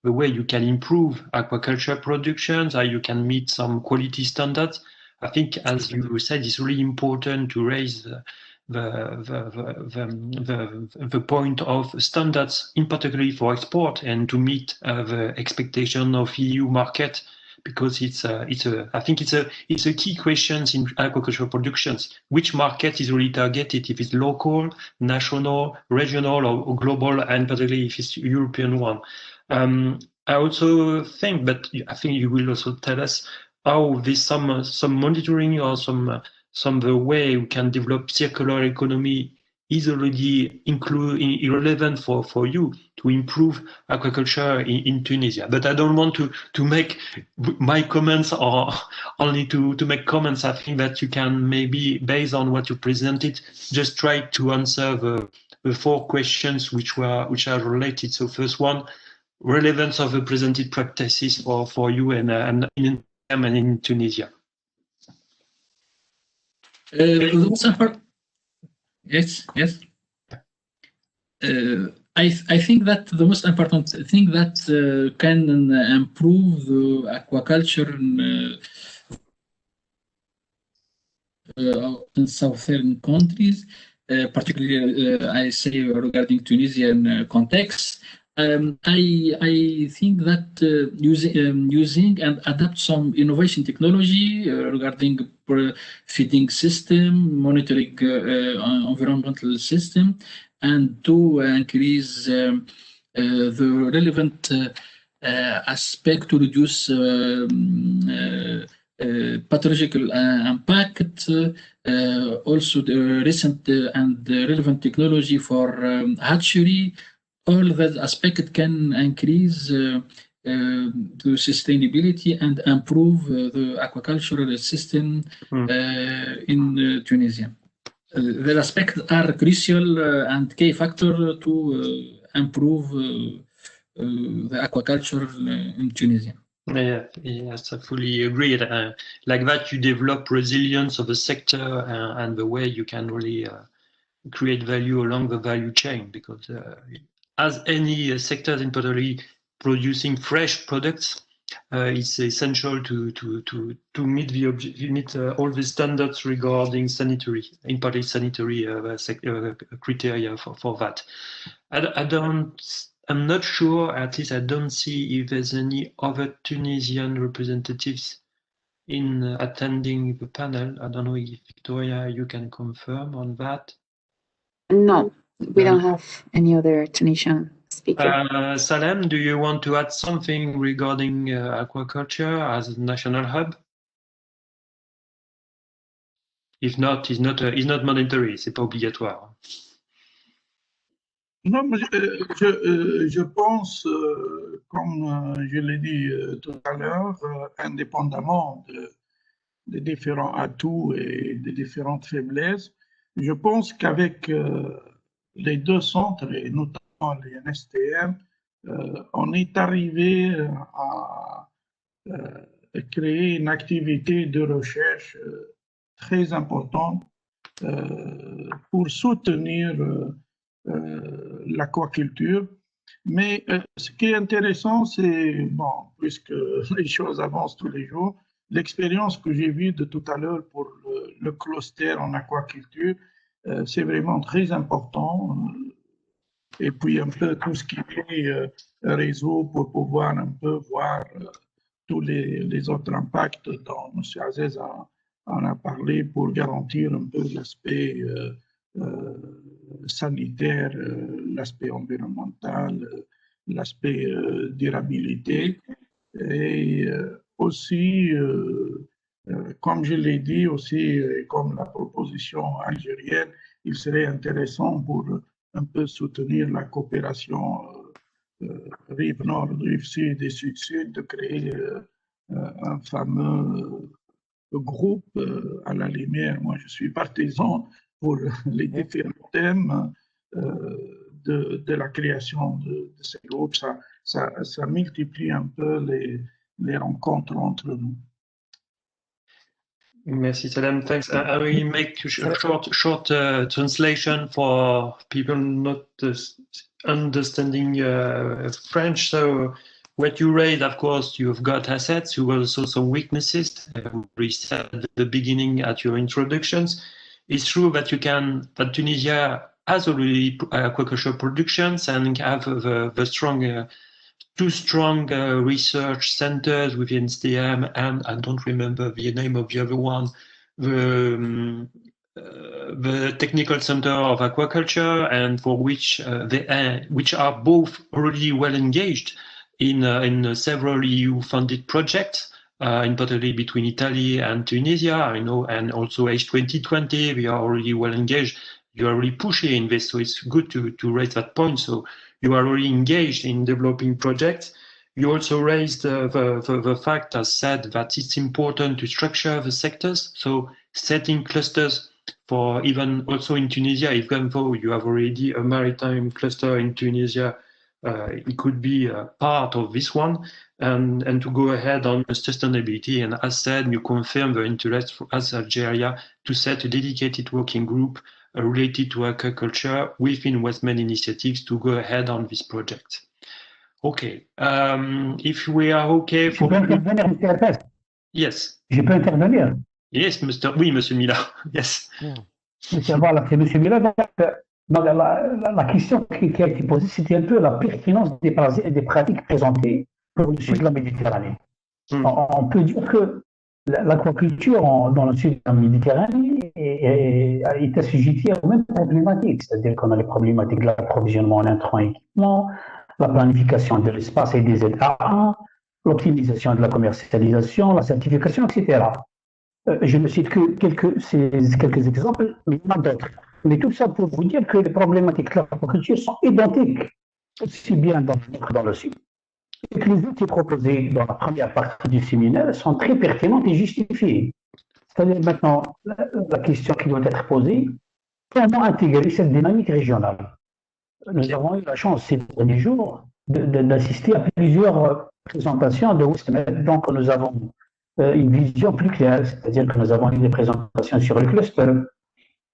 the way you can improve aquaculture productions, how you can meet some quality standards. I think, as you said, it's really important to raise the point of standards, in particular for export, and to meet the expectation of EU market, because I think it's a key question in aquaculture productions. Which market is really targeted? If it's local, national, regional, or global, and particularly if it's European one. I also think, but I think you will also tell us how this some monitoring or some the way we can develop circular economy is already irrelevant for you to improve aquaculture in Tunisia. But I don't want to make my comments or only to make comments. I think that you can maybe, based on what you presented, just try to answer the 4 questions which are related. So first one, relevance of the presented practices for you and in Tunisia. Yes. I think that the most important thing that can improve the aquaculture in southern countries, particularly I say regarding Tunisian context. I think that using and adapt some innovation technology regarding feeding system, monitoring environmental system, and to increase the relevant aspect to reduce pathological impact. Also the recent and relevant technology for hatchery. All that aspect can increase the sustainability and improve the aquacultural system in Tunisia. The aspects are crucial and key factor to improve the aquaculture in Tunisia. Yeah, yes, I fully agree. Like that, you develop resilience of the sector and the way you can really create value along the value chain, because as any sector in particularly producing fresh products, it's essential to meet all the standards regarding sanitary, in particular sanitary criteria for that. I'm not sure, at least I don't see if there's any other Tunisian representatives in attending the panel. I don't know if Victoria, you can confirm on that. No, we don't have any other Tunisian speaker. Salem, do you want to add something regarding aquaculture as a national hub? If not, it's not mandatory, c'est pas obligatoire. Non, mais je pense, comme je l'ai dit tout à l'heure, indépendamment des différents atouts et des différentes faiblesses, je pense qu'avec les deux centres, et notamment les NSTM, on est arrivé à créer une activité de recherche très importante pour soutenir l'aquaculture. Mais ce qui est intéressant, c'est, bon, puisque les choses avancent tous les jours, l'expérience que j'ai vue de tout à l'heure pour le cluster en aquaculture, c'est vraiment très important. Et puis un peu tout ce qui est réseau pour pouvoir un peu voir tous les autres impacts dont M. Aziz en a parlé pour garantir un peu l'aspect sanitaire, l'aspect environnemental, l'aspect durabilité. Et aussi, comme je l'ai dit aussi, comme la proposition algérienne, il serait intéressant pour un peu soutenir la coopération rive nord, rive sud et sud-sud, de créer un fameux groupe à la lumière. Moi, je suis partisan pour les différents thèmes de la création de ces groupes. Ça multiplie un peu les rencontres entre nous. Merci, Salem. Thanks. I will make a short translation for people not understanding French. So, what you raised, of course, you've got assets. You also some weaknesses. We said at the beginning at your introductions. It's true that Tunisia has already aquaculture productions and have the strong. Two strong research centers within STM, and I don't remember the name of the other one, the Technical Center of Aquaculture, and for which which are both already well engaged in several EU-funded projects, in particular between Italy and Tunisia. I know, and also H2020, we are already well engaged. You are really pushing this, so it's good to raise that point. So you are already engaged in developing projects. You also raised the fact, as said, that it's important to structure the sectors. So setting clusters for even also in Tunisia, even though you have already a maritime cluster in Tunisia, it could be a part of this one, and to go ahead on sustainability. And as said, you confirm the interest as Algeria to set a dedicated working group related to aquaculture within WestMED Initiatives to go ahead on this project. Okay, if we are okay for... Je peux intervenir, M. Aziz? Yes. Je peux intervenir? Yes, oui, Monsieur Mila. Yes. Voilà, c'est M. Mila. Donc, la question qui a été posée, c'était un peu la pertinence des pratiques présentées pour le sud de la Méditerranée. On peut dire que l'aquaculture dans le sud de la Méditerranée est assujettie aux mêmes problématiques, c'est-à-dire qu'on a les problématiques de l'approvisionnement en intrants et équipements, la planification de l'espace et des ZAA, l'optimisation de la commercialisation, la certification, etc. Je ne cite que quelques exemples, mais il y en a d'autres. Mais tout ça pour vous dire que les problématiques de l'aquaculture sont identiques, aussi bien dans le nord que dans le sud. Et que les outils proposés dans la première partie du séminaire sont très pertinents et justifiés. C'est-à-dire maintenant, la question qui doit être posée, comment intégrer cette dynamique régionale? Nous avons eu la chance ces derniers jours d'assister à plusieurs présentations de WestMED. Donc, nous avons une vision plus claire, c'est-à-dire que nous avons eu des présentations sur le cluster.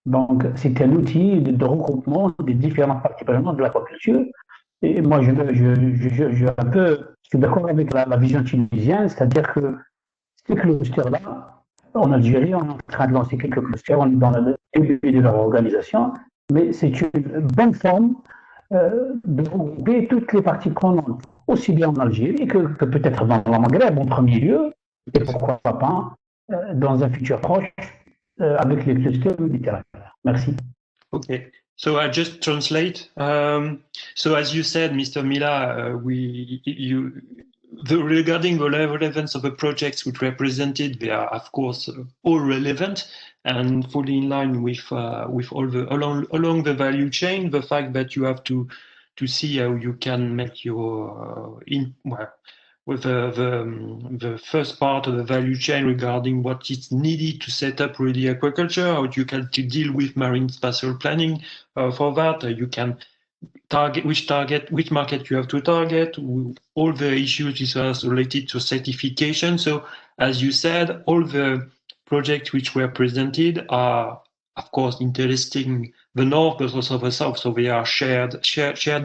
Donc, c'est un outil de regroupement des différentes parties prenantes de l'aquaculture. Et moi, je suis d'accord avec la vision tunisienne, c'est-à-dire que ces clusters-là, en Algérie, on est en train de lancer quelques clusters, on est dans le début de leur organisation, mais c'est une bonne forme de regrouper toutes les parties prenantes, aussi bien en Algérie que peut-être dans le Maghreb en premier lieu, et pourquoi pas dans un futur proche avec les clusters méditerranéens. Merci. Okay, so I just translate. So as you said, Mr. Mila, regarding the relevance of the projects which represented, they are of course all relevant and fully in line with all the along the value chain. The fact that you have to see how you can make your with the first part of the value chain regarding what is needed to set up really aquaculture, how you can deal with marine spatial planning for that. You can target which market you have to target, all the issues related to certification. So as you said, all the projects which were presented are of course interesting the north but also the south. So they are shared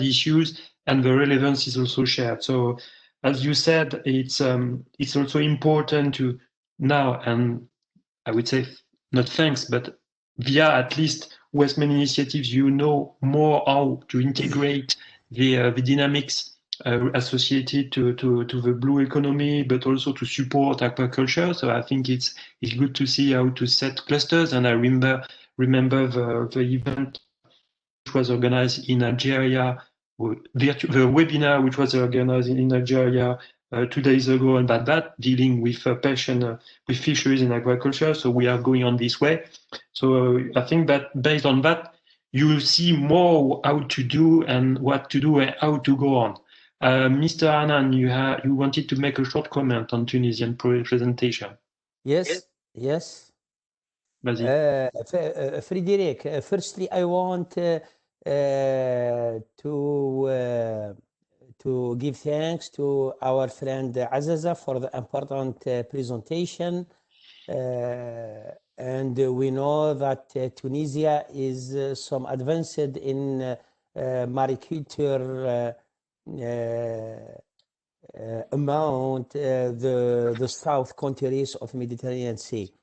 issues and the relevance is also shared. So as you said, it's also important to now, and I would say not thanks, but via at least WestMED initiatives, you know more how to integrate the dynamics associated to the blue economy, but also to support aquaculture. So I think it's good to see how to set clusters. And I remember the event which was organized in Algeria, the webinar which was organized in Algeria 2 days ago, and that dealing with passion with fisheries in aquaculture. So we are going on this way. So I think that based on that, you will see more how to do and what to do and how to go on. Mr. Hanan, you wanted to make a short comment on Tunisian presentation. Yes. Frederic, firstly, I want to give thanks to our friend Azaza for the important presentation. And we know that Tunisia is some advanced in mariculture amount the south countries of Mediterranean Sea.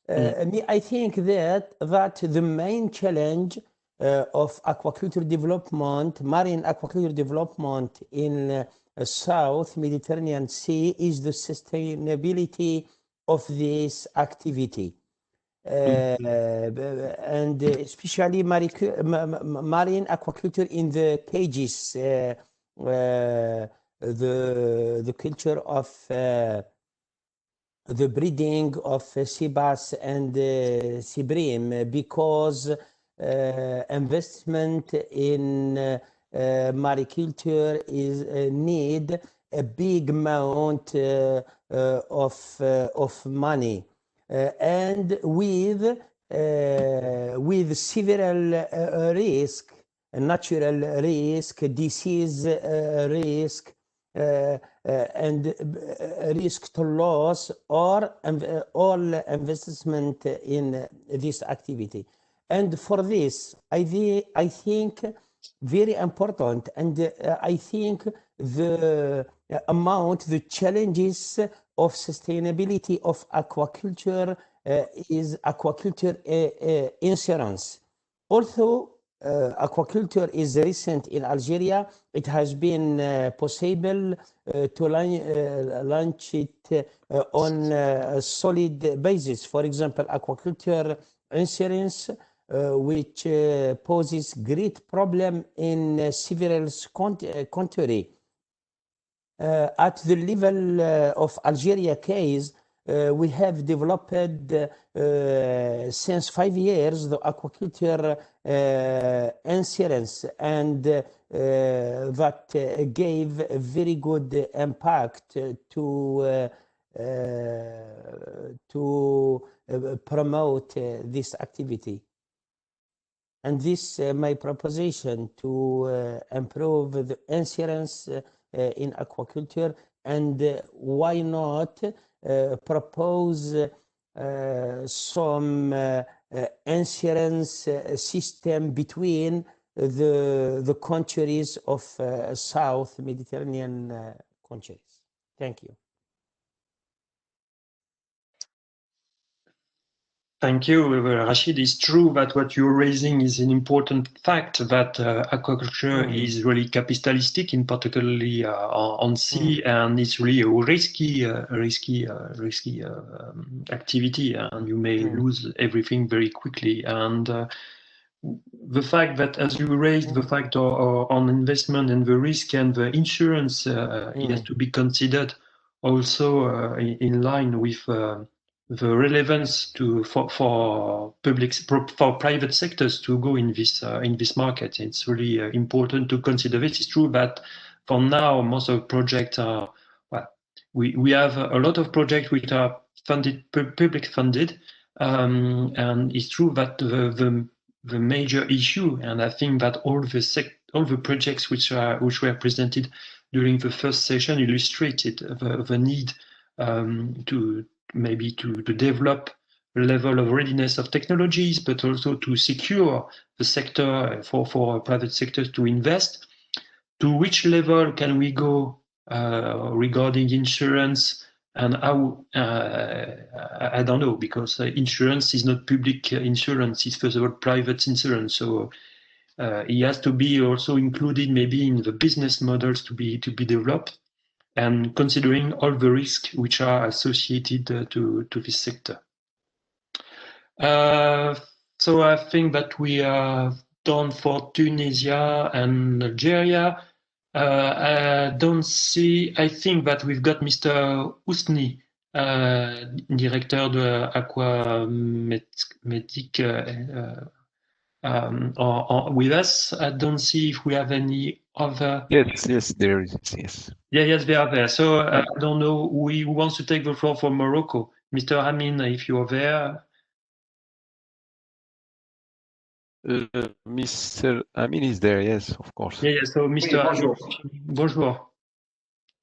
I think that the main challenge of aquaculture development, marine aquaculture development in South Mediterranean Sea is the sustainability of this activity. And especially marine aquaculture in the cages, the culture of the breeding of sea bass and sea bream, because investment in mariculture is need a big amount of money, and with several risk, natural risk, disease risk, and risk to loss or all investment in this activity. And for this, I think very important, and I think the challenges of sustainability of aquaculture is aquaculture insurance. Although aquaculture is recent in Algeria, it has been possible to launch it on a solid basis. For example, aquaculture insurance, which poses great problem in several countries. At the level of Algeria case, we have developed since 5 years the aquaculture insurance, and that gave a very good impact to promote this activity. And this my proposition to improve the insurance in aquaculture, and why not propose some insurance system between the countries of South Mediterranean countries. Thank you. Thank you, Rashid. It's true that what you're raising is an important fact, that aquaculture is really capitalistic, in particularly on sea, and it's really a risky activity, and you may lose everything very quickly. And the fact that, as you raised, the fact on investment and the risk and the insurance has to be considered also in line with the relevance for private sectors to go in this market. It's really important to consider this. It's true that for now most of the projects are we have a lot of projects which are funded, public funded, and it's true that the major issue, and I think that all the projects which were presented during the first session illustrated the need to develop a level of readiness of technologies, but also to secure the sector for private sectors to invest. To which level can we go regarding insurance, and how? I don't know, because insurance is not public insurance; it's first of all private insurance. So it has to be also included, maybe in the business models to be developed, and considering all the risks which are associated to this sector. So I think that we are done for Tunisia and Algeria. I don't see. I think that we've got Mr. Ousni, directeur de Aqua Medic, with us. I don't see if we have any other. Yes, there is. Yes. Yes, they are there. So I don't know who wants to take the floor for Morocco. Mr. Amin, if you are there. Mr. Amin is there, yes, of course. Yeah, so Mr. Bonjour. Bonjour.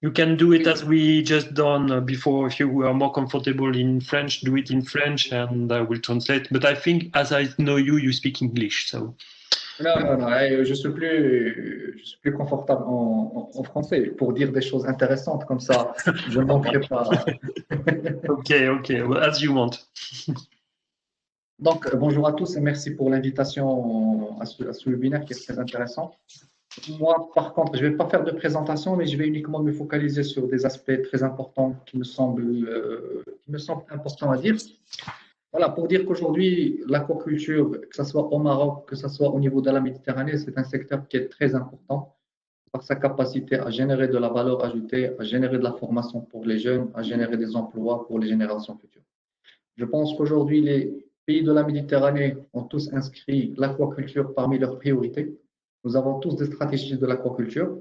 You can do it as we just done before. If you are more comfortable in French, do it in French, and I will translate. But I think, as I know you, you speak English, so. Non, je suis plus confortable en français pour dire des choses intéressantes, comme ça, je ne manquerai pas. Okay, well, as you want. Donc, bonjour à tous et merci pour l'invitation à ce webinaire qui est très intéressant. Moi, par contre, je ne vais pas faire de présentation, mais je vais uniquement me focaliser sur des aspects très importants qui me semblent importants à dire. Voilà, pour dire qu'aujourd'hui, l'aquaculture, que ce soit au Maroc, que ce soit au niveau de la Méditerranée, c'est un secteur qui est très important par sa capacité à générer de la valeur ajoutée, à générer de la formation pour les jeunes, à générer des emplois pour les générations futures. Je pense qu'aujourd'hui, les pays de la Méditerranée ont tous inscrit l'aquaculture parmi leurs priorités. Nous avons tous des stratégies de l'aquaculture.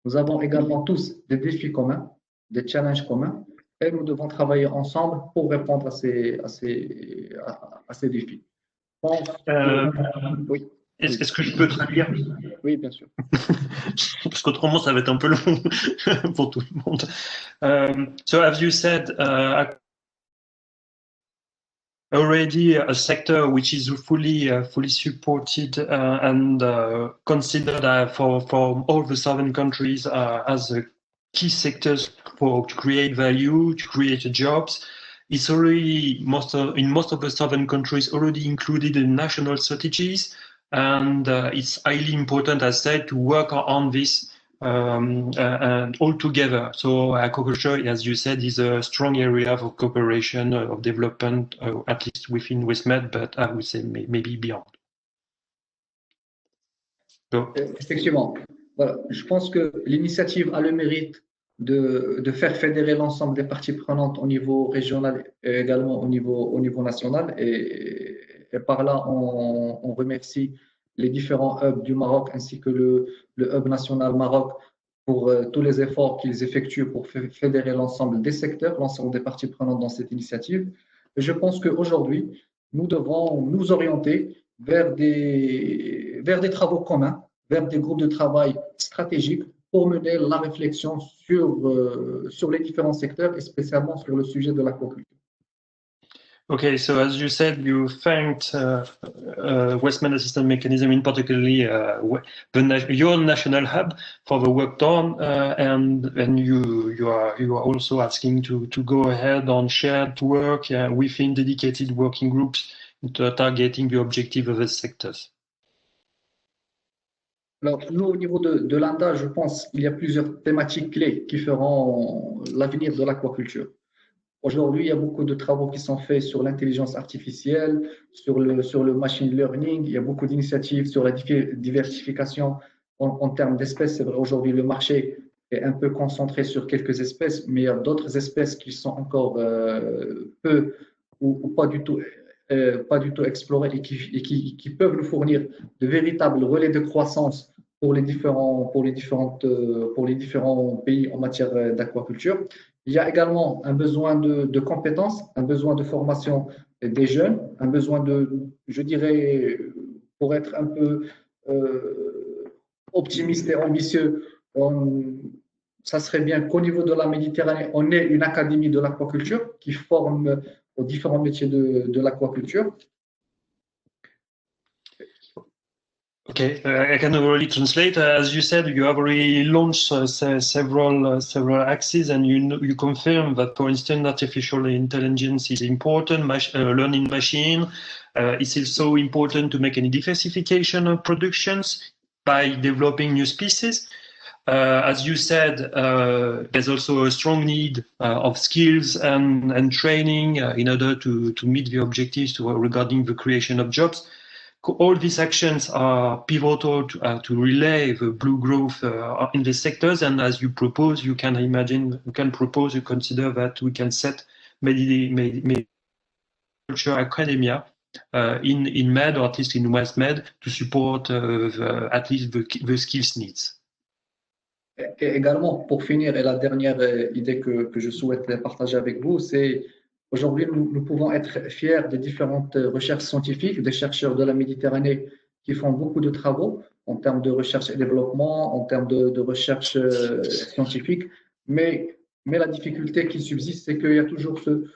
Nous avons également tous des défis communs, des challenges communs, et nous devons travailler ensemble pour répondre à ces défis. Oui. Est-ce que je peux traduire? Oui, bien sûr. Parce qu'autrement, ça va être un peu long pour tout le monde. So, as you said, already a sector which is fully supported and considered for all the southern countries as key sectors to create value, to create jobs. It's already in most of the southern countries already included in national strategies, and it's highly important, as said, to work on this and all together. So aquaculture, as you said, is a strong area of cooperation, of development, at least within WestMED, but I would say maybe beyond. So. Effectivement. Voilà. Je pense que l'initiative a le mérite de faire fédérer l'ensemble des parties prenantes au niveau régional et également au niveau national. Et par là, on remercie les différents hubs du Maroc ainsi que le hub national Maroc pour tous les efforts qu'ils effectuent pour fédérer l'ensemble des secteurs, l'ensemble des parties prenantes dans cette initiative. Et je pense qu'aujourd'hui, nous devons nous orienter vers des travaux communs, vers des groupes de travail stratégiques pour mener la réflexion sur les différents secteurs et spécialement sur le sujet de l'aquaculture. Okay, so as you said, you thanked WestMED Assistance Mechanism, in particularly your national hub, for the work done, and you are also asking to go ahead on shared work within dedicated working groups targeting the objective of the sectors. Alors, nous, au niveau de l'ANDA, je pense qu'il y a plusieurs thématiques clés qui feront l'avenir de l'aquaculture. Aujourd'hui, il y a beaucoup de travaux qui sont faits sur l'intelligence artificielle, sur le machine learning. Il y a beaucoup d'initiatives sur la diversification en termes d'espèces. C'est vrai, aujourd'hui, le marché est un peu concentré sur quelques espèces, mais il y a d'autres espèces qui sont encore peu ou pas du tout explorées et qui peuvent nous fournir de véritables relais de croissance pour les différents pays en matière d'aquaculture. Il y a également un besoin de compétences, un besoin de formation des jeunes, un besoin je dirais, pour être un peu optimiste et ambitieux, ça serait bien qu'au niveau de la Méditerranée, on ait une académie de l'aquaculture qui forme aux différents métiers de l'aquaculture. Okay, I can already translate. As you said, you have already launched several axes, and you confirm that, for instance, artificial intelligence is important. Learning machine is also important to make any diversification of productions by developing new species. As you said, there's also a strong need of skills and training in order to meet the objectives regarding the creation of jobs. All these actions are pivotal to relay the blue growth in the sectors, and as you propose, you can consider that we can set Agriculture Academia in MED, or at least in WestMED, to support at least the skills needs. Et également, pour finir, et la dernière idée que je souhaite partager avec vous, c'est aujourd'hui, nous pouvons être fiers des différentes recherches scientifiques, des chercheurs de la Méditerranée qui font beaucoup de travaux en termes de recherche et développement, en termes de recherche scientifique. Mais la difficulté qui subsiste, c'est qu'il y a toujours ce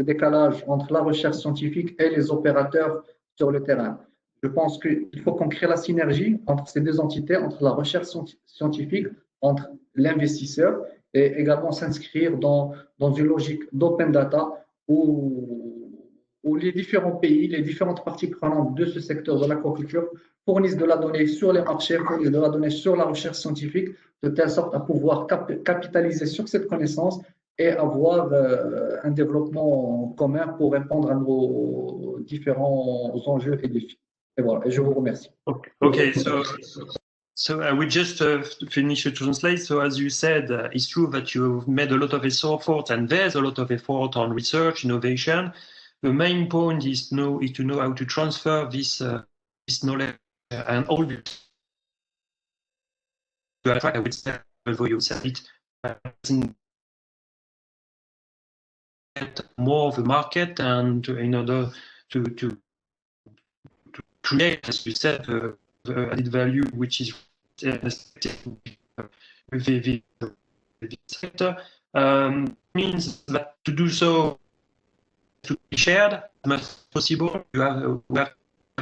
décalage entre la recherche scientifique et les opérateurs sur le terrain. Je pense qu'il faut qu'on crée la synergie entre ces deux entités, entre la recherche scientifique, entre l'investisseur, et également s'inscrire dans une logique d'open data où les différents pays, les différentes parties prenantes de ce secteur de l'aquaculture fournissent de la donnée sur les marchés, fournissent de la donnée sur la recherche scientifique, de telle sorte à pouvoir capitaliser sur cette connaissance et avoir un développement commun pour répondre à nos différents enjeux et défis. Et voilà, et je vous remercie. Okay, so I will just finish to translate. So as you said, it's true that you've made a lot of effort, and there's a lot of effort on research, innovation. The main point is to know how to transfer this knowledge and all this. I would say, although you said it, more of the market, and in order to create, as you said, the added value which is with the sector, means that to do so to be shared as much as possible. We have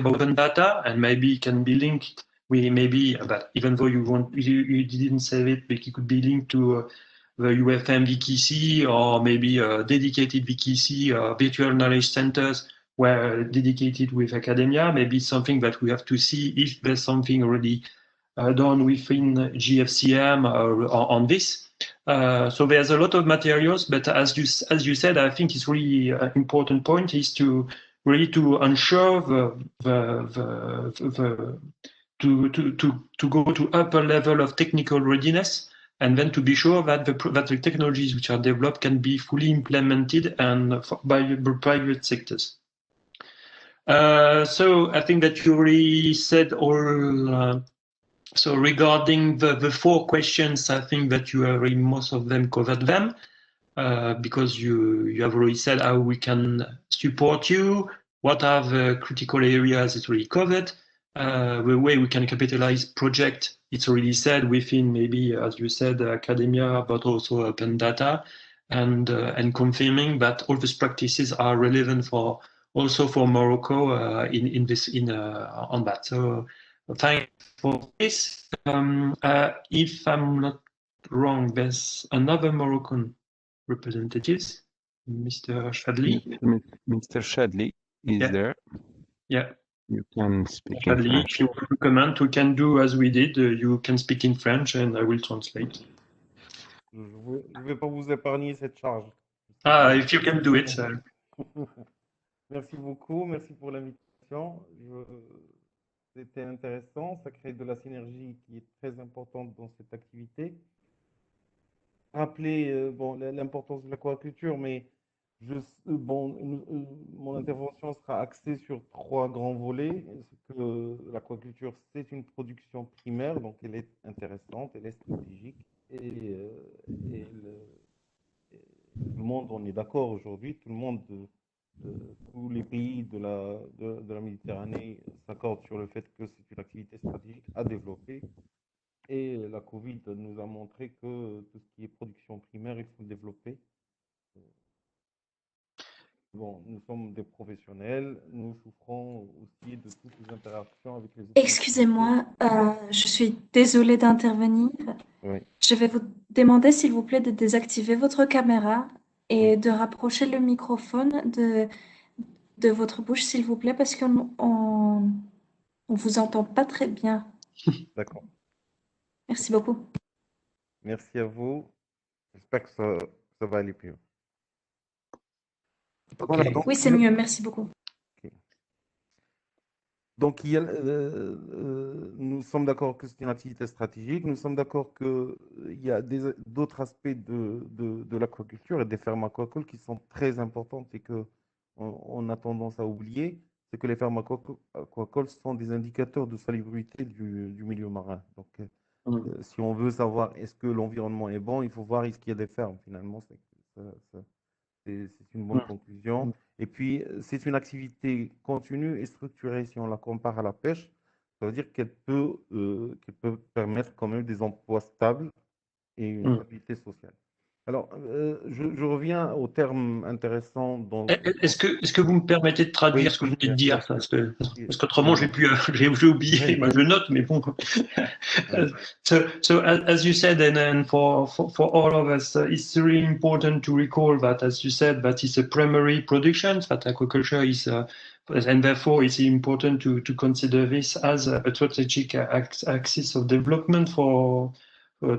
open data, and maybe it can be linked. But even though you didn't say it, but it could be linked to the UFM VKC, or maybe a dedicated VKC, virtual knowledge centers were dedicated with academia. Maybe it's something that we have to see if there's something already done within GFCM on this. So there's a lot of materials, but as you said, I think it's really important point is to really to ensure to go to upper level of technical readiness, and then to be sure that the technologies which are developed can be fully implemented and by the private sectors. So I think that you already said all. So regarding the 4 questions, I think that you already most of them covered them, because you have already said how we can support you, what are the critical areas it's already covered, the way we can capitalize project, it's already said within maybe, as you said, academia, but also open data, and confirming that all these practices are relevant also for Morocco on that. So thanks for this. If I'm not wrong, there's another Moroccan representatives, Mr. Shadli. Mr. Shadli is there. Yeah. You can speak in Shadli, French. if you want to comment, we can do as we did. You can speak in French and I will translate. Je ne vais pas vous épargner cette charge. If you can do it. Merci beaucoup, merci pour l'invitation. C'était intéressant, ça crée de la synergie qui est très importante dans cette activité. Rappeler bon, l'importance de l'aquaculture, mais mon intervention sera axée sur 3 grands volets. C'est que l'aquaculture, c'est une production primaire, donc elle est intéressante, elle est stratégique. Et tout le monde, on est d'accord aujourd'hui, tout le monde, tous les pays de la Méditerranée s'accordent sur le fait que c'est une activité stratégique à développer. Et la Covid nous a montré que tout ce qui est production primaire, il faut le développer. Bon, nous sommes des professionnels, nous souffrons aussi de toutes les interactions avec les autres. Excusez-moi, je suis désolée d'intervenir. Oui. Je vais vous demander, s'il vous plaît, de désactiver votre caméra et de rapprocher le microphone de votre bouche, s'il vous plaît, parce qu'on ne vous entend pas très bien. D'accord. Merci beaucoup. Merci à vous. J'espère que ça va aller mieux. Voilà, donc, oui, c'est mieux. Merci beaucoup. Okay. Donc, nous sommes d'accord que c'est une activité stratégique. Nous sommes d'accord qu'il y a d'autres aspects de l'aquaculture et des fermes aquacoles qui sont très importantes et qu'on a tendance à oublier. C'est que les fermes aquacoles sont des indicateurs de salubrité du milieu marin. Donc, si on veut savoir est-ce que l'environnement est bon, il faut voir est-ce qu'il y a des fermes. Finalement, c'est une bonne conclusion. Et puis, c'est une activité continue et structurée. Si on la compare à la pêche, ça veut dire qu'elle peut permettre quand même des emplois stables et une stabilité sociale. Alors, je reviens au terme intéressant. Est-ce que vous me permettez de traduire ce que je venais de dire, parce qu'autrement j'ai oublié, moi je le note, mais bon. So as you said, and for all of us, it's really important to recall that, as you said, that it's a primary production, that aquaculture is, and therefore it's important to consider this as a strategic axis of development for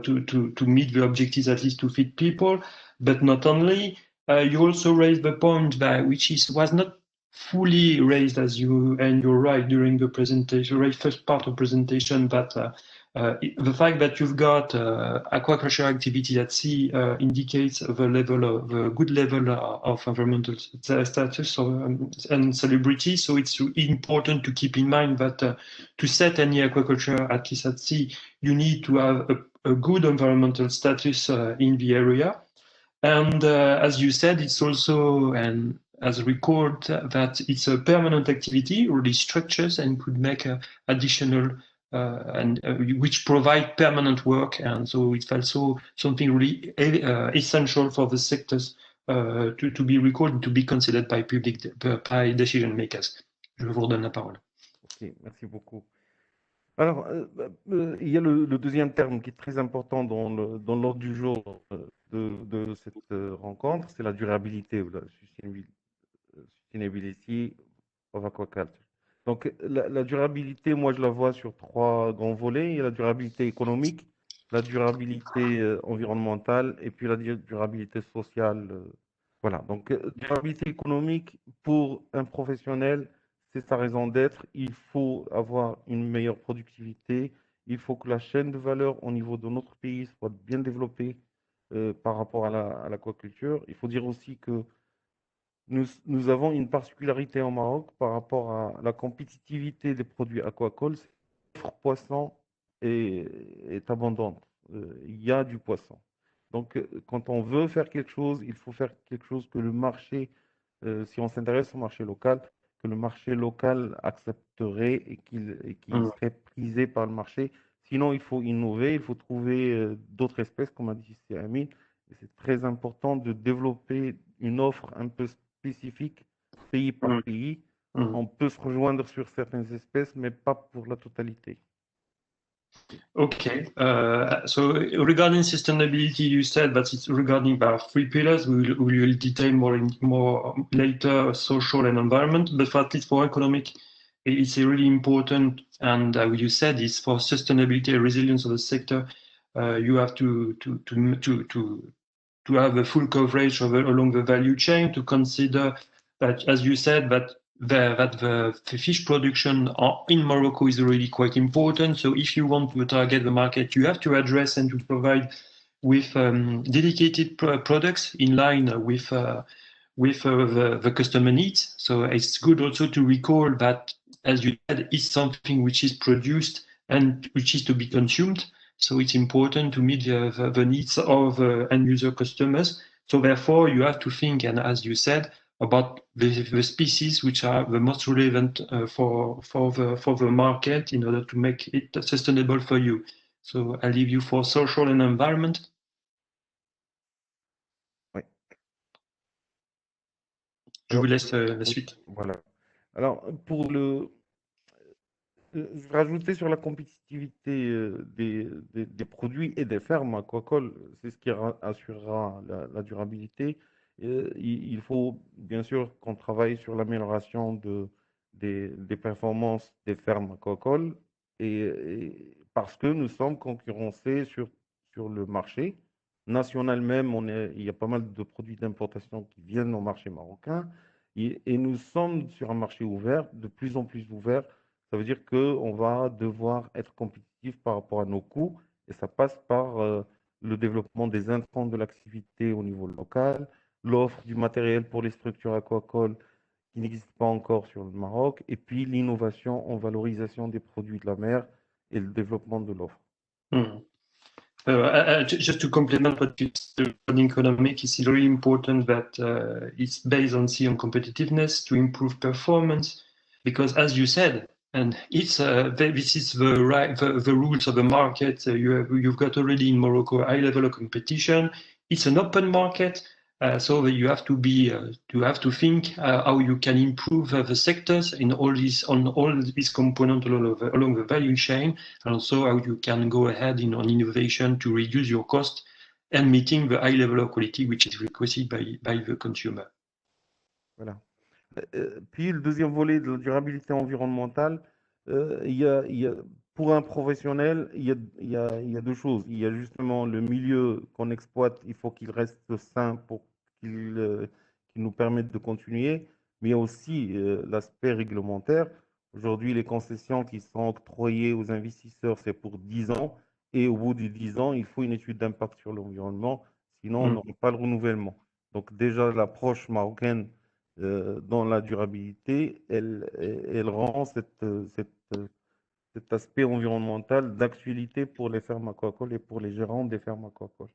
to meet the objectives, at least to feed people, but not only. You also raised the point which was not fully raised and you're right during the presentation, right, first part of presentation, but the fact that you've got aquaculture activity at sea indicates the good level of environmental status and salubrity. So it's important to keep in mind that to set any aquaculture, at least at sea, you need to have a good environmental status in the area. And as you said, it's also, and as record, that it's a permanent activity, really structures and could make additional which provide permanent work. And so it's also something really essential for the sectors to be recorded and to be considered by by decision makers. Je vous redonne la parole. Ok, merci beaucoup. Alors, il y a le deuxième terme qui est très important dans l'ordre du jour de cette rencontre, c'est la durabilité ou la sustainability of aquaculture. Donc, la durabilité, moi, je la vois sur 3 grands volets. Il y a la durabilité économique, la durabilité environnementale et puis la durabilité sociale. Voilà, donc durabilité économique pour un professionnel, c'est sa raison d'être. Il faut avoir une meilleure productivité. Il faut que la chaîne de valeur au niveau de notre pays soit bien développée par rapport à l'aquaculture. Il faut dire aussi que nous avons une particularité au Maroc par rapport à la compétitivité des produits aquacoles. L'offre poisson est abondante. Il y a du poisson. Donc, quand on veut faire quelque chose, il faut faire quelque chose que le marché, si on s'intéresse au marché local, que le marché local accepterait et qu'il serait prisé par le marché. Sinon, il faut innover, il faut trouver d'autres espèces, comme a dit Amine. C'est très important de développer une offre un peu spécifique, pays par pays. On peut se rejoindre sur certaines espèces, mais pas pour la totalité. Okay, so regarding sustainability, you said that it's regarding about 3 pillars. We will detail more later, social and environment. But for at least for economic, it's really important. And you said it's for sustainability and resilience of the sector. You have to have a full coverage along the value chain, to consider that, as you said, that the fish production in Morocco is really quite important. So if you want to target the market, you have to address and to provide with dedicated products in line with the customer needs. So it's good also to recall that, as you said, it's something which is produced and which is to be consumed. So it's important to meet the needs of end user customers. So therefore, you have to think, and as you said, about the species which are the most relevant for the market in order to make it sustainable for you. So I'll leave you for social and environment. Oui. Je vous laisse la suite. Voilà. Alors, pour le... Je vais rajouter sur la compétitivité des produits et des fermes aquacoles, c'est ce qui assurera la durabilité. Il faut bien sûr qu'on travaille sur l'amélioration des performances des fermes aquacoles, et parce que nous sommes concurrencés sur le marché national même. Il y a pas mal de produits d'importation qui viennent au marché marocain, et nous sommes sur un marché ouvert, de plus en plus ouvert. Ça veut dire qu'on va devoir être compétitif par rapport à nos coûts, et ça passe par le développement des intrants de l'activité au niveau local, l'offre du matériel pour les structures aquacoles qui n'existe pas encore sur le Maroc, et puis l'innovation en valorisation des produits de la mer et le développement de l'offre. Just to complement what you said on economic, it's very important that it's based on competitiveness to improve performance, because as you said, and it's this is the rules of the market. You've got already in Morocco a high level of competition. It's an open market, so you have to think how you can improve the sectors on all these components along the value chain, and also how you can go ahead on innovation to reduce your cost and meeting the high level of quality which is requested by the consumer. Voilà. Puis le deuxième volet de la durabilité environnementale, pour un professionnel, il y a deux choses. Il y a justement le milieu qu'on exploite, il faut qu'il reste sain pour qu'il nous permette de continuer, mais il y a aussi l'aspect réglementaire. Aujourd'hui, les concessions qui sont octroyées aux investisseurs, c'est pour 10 ans, et au bout de 10 ans, il faut une étude d'impact sur l'environnement, sinon on n'aura pas le renouvellement. Donc déjà, l'approche marocaine dans la durabilité, elle rend cet aspect environnemental d'actualité pour les fermes aquacoles et pour les gérants des fermes aquacoles.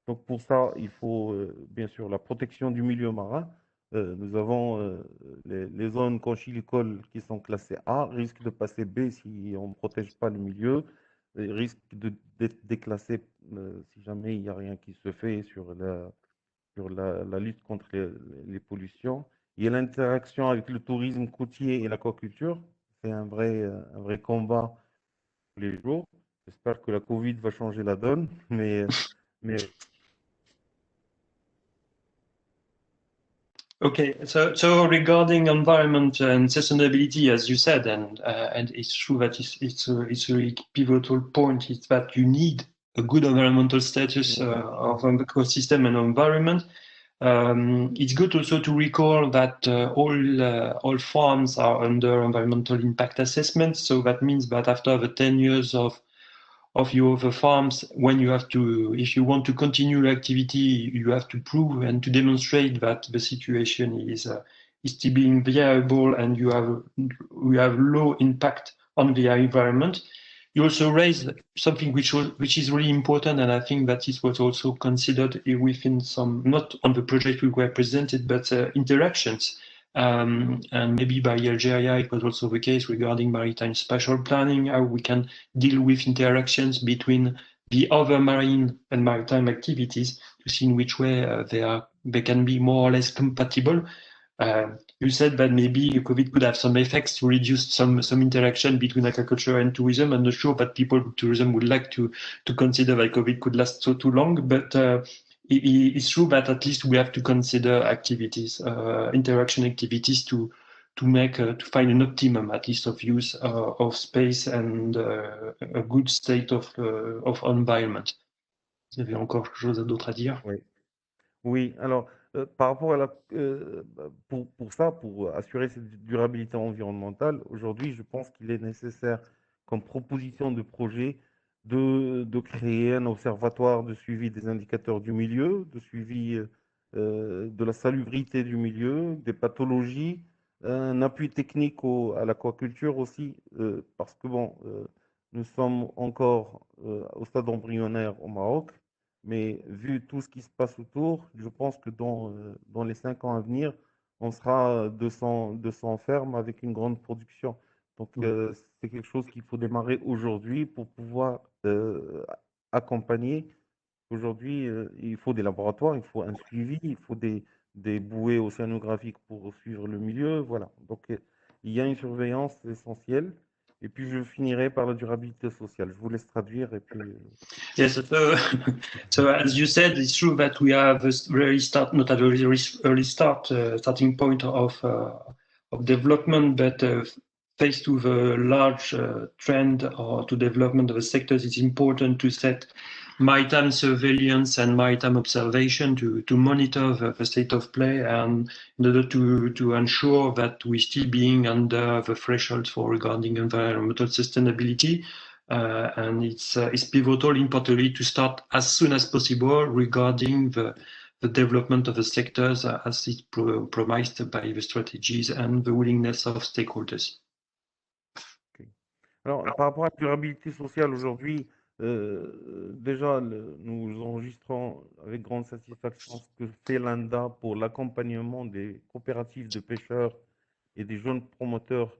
Donc pour ça, il faut bien sûr la protection du milieu marin. Nous avons les zones conchilicoles qui sont classées A, risquent de passer B si on ne protège pas le milieu, risquent d'être déclassées si jamais il n'y a rien qui se fait sur la lutte contre les pollutions. Il y a l'interaction avec le tourisme côtier et l'aquaculture. C'est un vrai combat tous les jours. J'espère que la Covid va changer la donne, mais Okay, so regarding environment and sustainability, as you said, and it's true that it's a really pivotal point, is that you need a good environmental status of an ecosystem and environment. It's good also to recall that all farms are under environmental impact assessment. So that means that after the 10 years of the farms, if you want to continue your activity, you have to prove and to demonstrate that the situation is still being viable and you have low impact on the environment. You also raised something which is really important, and I think that it was also considered within some, not on the project we were presented, but interactions And maybe by Algeria, it was also the case regarding maritime spatial planning, how we can deal with interactions between the other marine and maritime activities to see in which way they can be more or less compatible. You said that maybe COVID could have some effects to reduce some interaction between aquaculture and tourism. I'm not sure that people with tourism would like to consider that COVID could last so too long, but it's true that at least we have to consider activities, interaction activities to find an optimum, at least, of use of space and a good state of environment. Vous avez encore quelque chose d'autre à dire? Oui. Oui, alors par rapport à pour ça, pour assurer cette durabilité environnementale, aujourd'hui, je pense qu'il est nécessaire, comme proposition de projet, de créer un observatoire de suivi des indicateurs du milieu, de suivi de la salubrité du milieu, des pathologies, un appui technique à l'aquaculture aussi, parce que bon, nous sommes encore au stade embryonnaire au Maroc. Mais vu tout ce qui se passe autour, je pense que dans les 5 ans à venir, on sera 200 fermes avec une grande production. Donc, c'est quelque chose qu'il faut démarrer aujourd'hui pour pouvoir accompagner. Aujourd'hui, il faut des laboratoires, il faut un suivi, il faut des bouées océanographiques pour suivre le milieu. Voilà. Donc, il y a une surveillance essentielle. Et puis, je finirai par la durabilité sociale. Je vous laisse traduire et puis... Yes, so as you said, it's true that we have a very start, not a very early starting point of development, but faced with a large trend or to development of the sectors, it's important to set maritime surveillance and maritime observation to monitor the state of play, and in order to ensure that we're still being under the threshold for regarding environmental sustainability. And it's pivotal, importantly, to start as soon as possible regarding the development of the sectors as it's promised by the strategies and the willingness of stakeholders. Okay. Alors, par rapport à la durabilité sociale aujourd'hui, déjà, nous enregistrons avec grande satisfaction ce que fait l'ANDA pour l'accompagnement des coopératives de pêcheurs et des jeunes promoteurs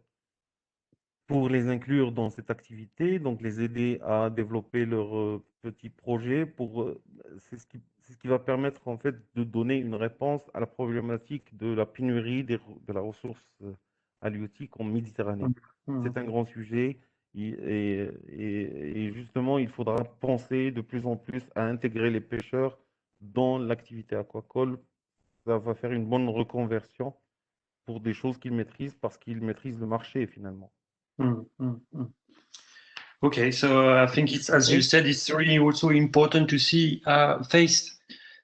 pour les inclure dans cette activité, donc les aider à développer leurs petits projets. C'est ce qui va permettre en fait de donner une réponse à la problématique de la pénurie de la ressource halieutique en Méditerranée. C'est un grand sujet et justement, il faudra penser de plus en plus à intégrer les pêcheurs dans l'activité aquacole. Ça va faire une bonne reconversion pour des choses qu'ils maîtrisent parce qu'ils maîtrisent le marché finalement. Okay, so I think it's, as you said, it's really also important to see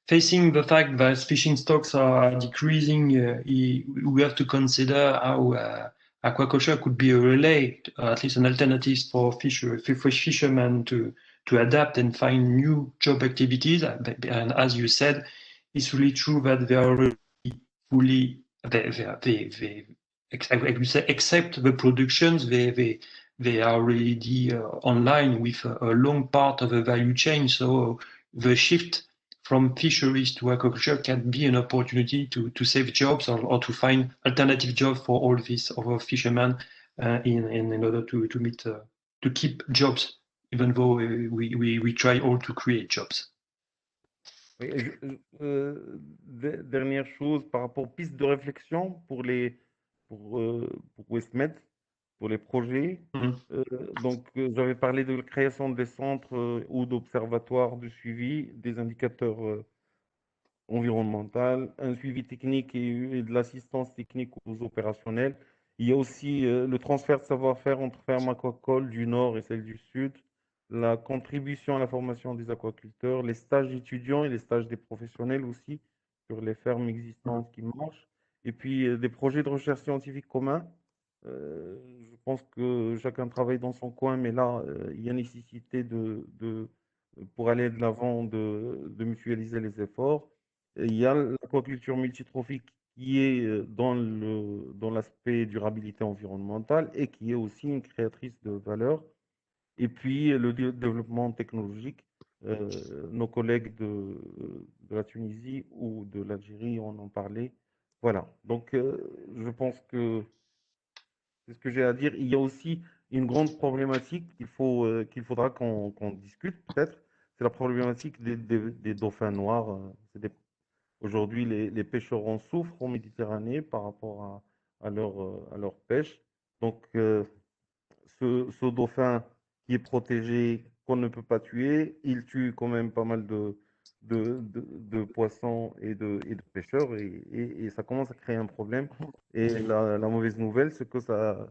facing the fact that fishing stocks are decreasing. We have to consider how aquaculture could be a relay, at least an alternative for fishermen to adapt and find new job activities. And as you said, it's really true that they are already fully except the productions, they are already online with a long part of the value chain. So the shift from fisheries to aquaculture can be an opportunity to save jobs or to find alternative jobs for all these other fishermen in order to meet to keep jobs, even though we try all to create jobs. Oui, dernière chose par rapport aux pistes de réflexion pour WestMED, pour les projets. Donc, j'avais parlé de la création des centres ou d'observatoires de suivi des indicateurs environnementaux, un suivi technique et de l'assistance technique aux opérationnels. Il y a aussi le transfert de savoir-faire entre fermes aquacoles du Nord et celles du Sud, la contribution à la formation des aquaculteurs, les stages étudiants et les stages des professionnels aussi sur les fermes existantes qui marchent, et puis des projets de recherche scientifique communs. Je pense que chacun travaille dans son coin, mais là, il y a nécessité pour aller de l'avant de mutualiser les efforts. Et il y a l'aquaculture multitrophique qui est dans l'aspect durabilité environnementale et qui est aussi une créatrice de valeur. Et puis le développement technologique. Nos collègues de la Tunisie ou de l'Algérie en ont parlé. Voilà, donc je pense que c'est ce que j'ai à dire. Il y a aussi une grande problématique qu'il faudra qu'on discute peut-être. C'est la problématique des dauphins noirs. Aujourd'hui, les pêcheurs en souffrent en Méditerranée par rapport à leur pêche. Donc, ce dauphin qui est protégé, qu'on ne peut pas tuer, il tue quand même pas mal de poissons et de pêcheurs et ça commence à créer un problème. Et la mauvaise nouvelle, c'est que ça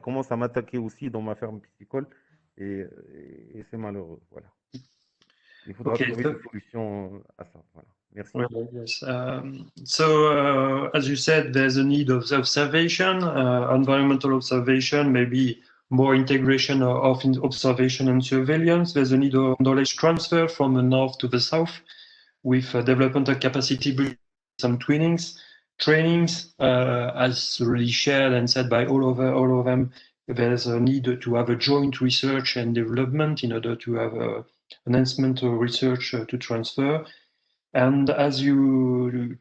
commence à m'attaquer aussi dans ma ferme piscicole et c'est malheureux. Voilà. Il faudra trouver une solution à ça. Voilà. Merci. Well, yes. As you said, there's a need of observation, environmental observation, maybe more integration of observation and surveillance. There's a need of knowledge transfer from the north to the south with development of capacity building, some trainings, as already shared and said by all of them. There's a need to have a joint research and development in order to have enhancement of research to transfer. And as you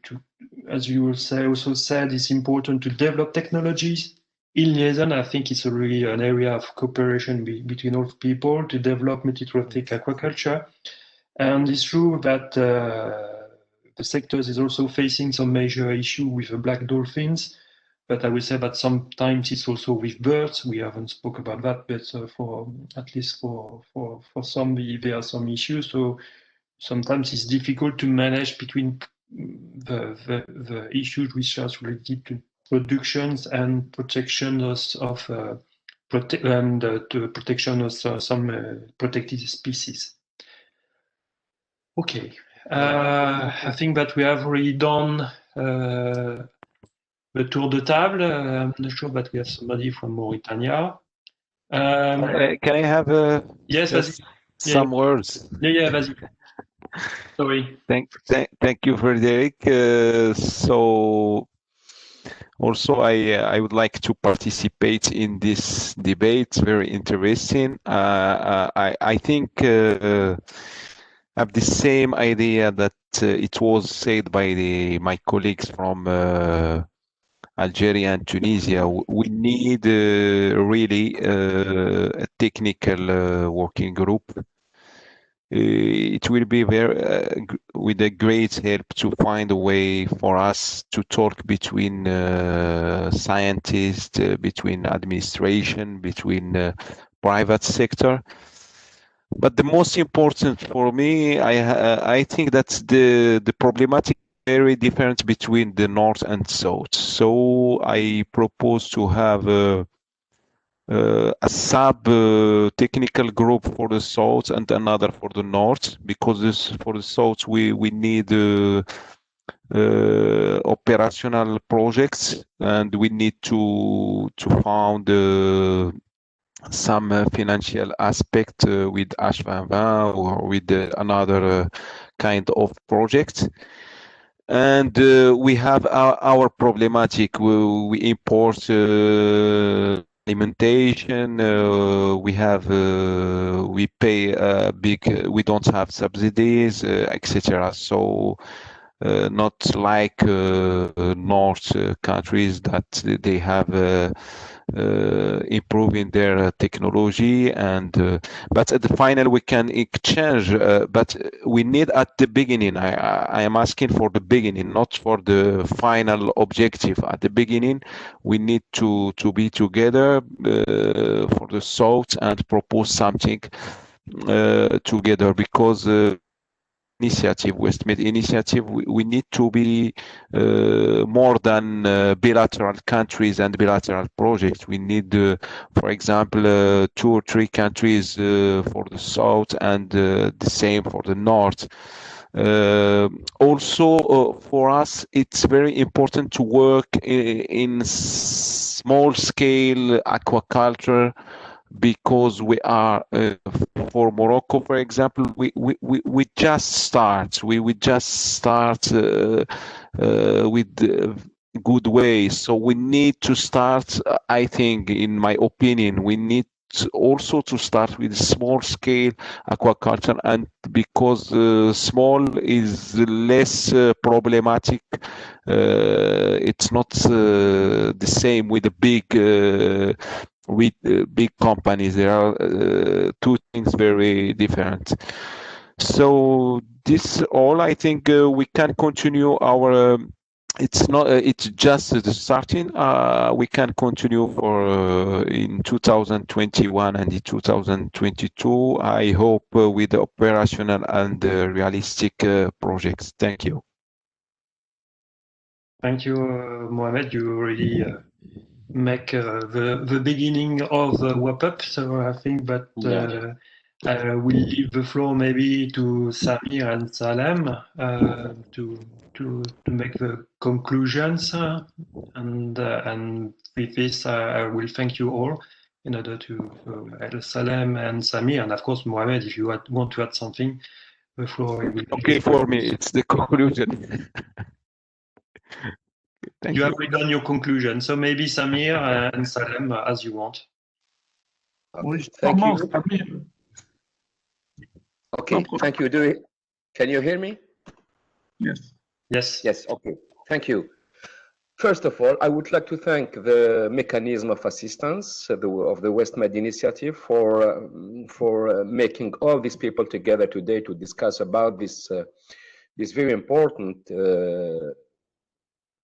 also said, it's important to develop technologies. In liaison, I think it's really an area of cooperation between all people to develop multi-trophic aquaculture. And it's true that the sector is also facing some major issue with the black dolphins. But I will say that sometimes it's also with birds. We haven't spoke about that, but for at least for some, there are some issues. So sometimes it's difficult to manage between the issues which are related to productions and protection of the protection of some protected species. Okay, I think that we have already done the tour de table. I'm not sure that we have somebody from Mauritania. Can I have yes, some words? Yeah, vas-y. Sorry. Thank you, Frederic. So also I would like to participate in this debate. Very interesting. I think I have the same idea that it was said by my colleagues from Algeria and Tunisia. We need really a technical working group. It will be very with a great help to find a way for us to talk between scientists, between administration, between private sector. But the most important for me, I think that the problematic is very different between the north and south. So I propose to have a sub-technical group for the south and another for the north, because for the south we need operational projects, and we need to found some financial aspect with H20 or with another kind of project. And we have our problematic. We import alimentation. We pay big. We don't have subsidies, etc. So not like North countries that they have. Improving their technology, and but at the final we can exchange, but we need at the beginning, I am asking for the beginning, not for the final objective. At the beginning we need to be together for the south and propose something together, because initiative, WestMED initiative, we need to be more than bilateral countries and bilateral projects. We need, for example, 2 or 3 countries for the south and the same for the north. Also, for us, it's very important to work in small scale aquaculture, because we are for Morocco, for example, we just start. We just start with good ways. So we need to start. I think, in my opinion, we need also to start with small scale aquaculture, and because small is less problematic, it's not the same with the big companies. There are two things very different. So this all, I think we can continue our it's not it's just the starting. We can continue for in 2021 and in 2022, I hope, with the operational and realistic projects. Thank you. Thank you, Mohamed. You already make the beginning of the wrap-up, so I think that we'll leave the floor maybe to Samir and Salem to make the conclusions, and with this I will thank you all in order to Salem and Samir, and of course Mohamed, if you want to add something, the floor will be okay for me. It's the conclusion. Thank you. You have done your conclusion, so maybe Samir and Salem, as you want. Thank you. Okay, thank you. Can you hear me? Yes. Yes. Yes, okay. Thank you. First of all, I would like to thank the mechanism of assistance of the WestMED Initiative for making all these people together today to discuss about this very important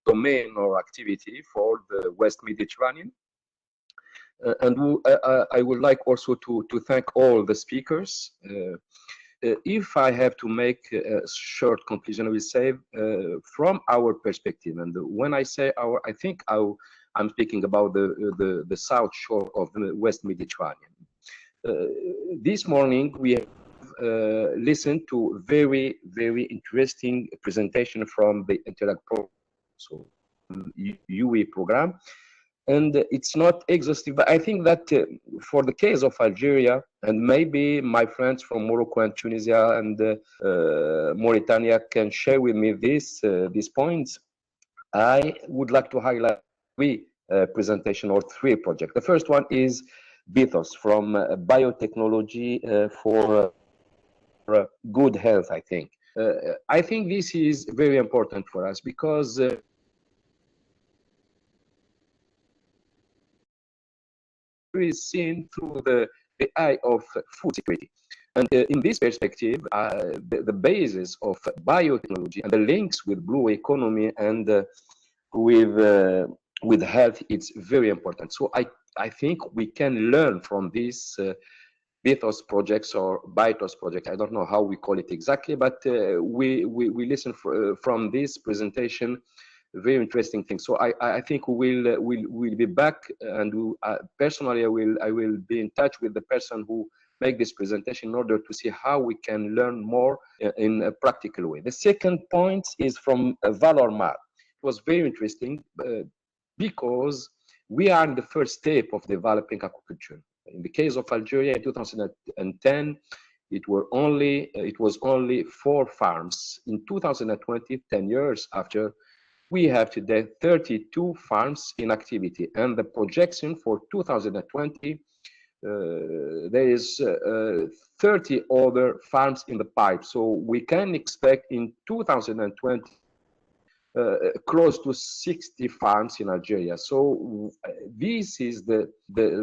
domain or activity for the West Mediterranean. And I would like also to thank all the speakers. If I have to make a short conclusion, I will say from our perspective, and when I say our, I think I'm speaking about the south shore of the West Mediterranean. This morning we have listened to very, very interesting presentation from the Interact program, so UE program. And it's not exhaustive, but I think that for the case of Algeria, and maybe my friends from Morocco and Tunisia and Mauritania can share with me these points, I would like to highlight three presentation or three projects. The first one is Bethos from biotechnology for good health, I think. I think this is very important for us because is seen through the eye of food security. And in this perspective, the basis of biotechnology and the links with blue economy and with health, it's very important. So I think we can learn from these Bethos projects or BITOS project. I don't know how we call it exactly, but we listen from this presentation very interesting thing. So I think we'll be back, and personally I will be in touch with the person who make this presentation in order to see how we can learn more in a practical way. The second point is from Valormar. It was very interesting because we are in the first step of developing aquaculture. In the case of Algeria in 2010, it was only 4 farms. In 2020, 10 years after, we have today 32 farms in activity, and the projection for 2020, there is 30 other farms in the pipe. So we can expect in 2020 close to 60 farms in Algeria. So this is the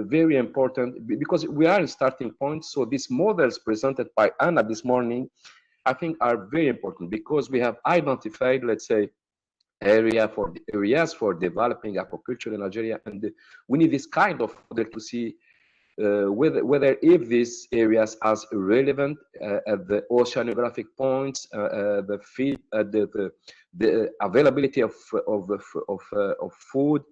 very important, because we are in starting point. So these models presented by Anna this morning, I think are very important, because we have identified, let's say, areas for developing aquaculture in Algeria, and we need this kind of model to see whether if these areas are relevant at the oceanographic points, the feed, the availability of food,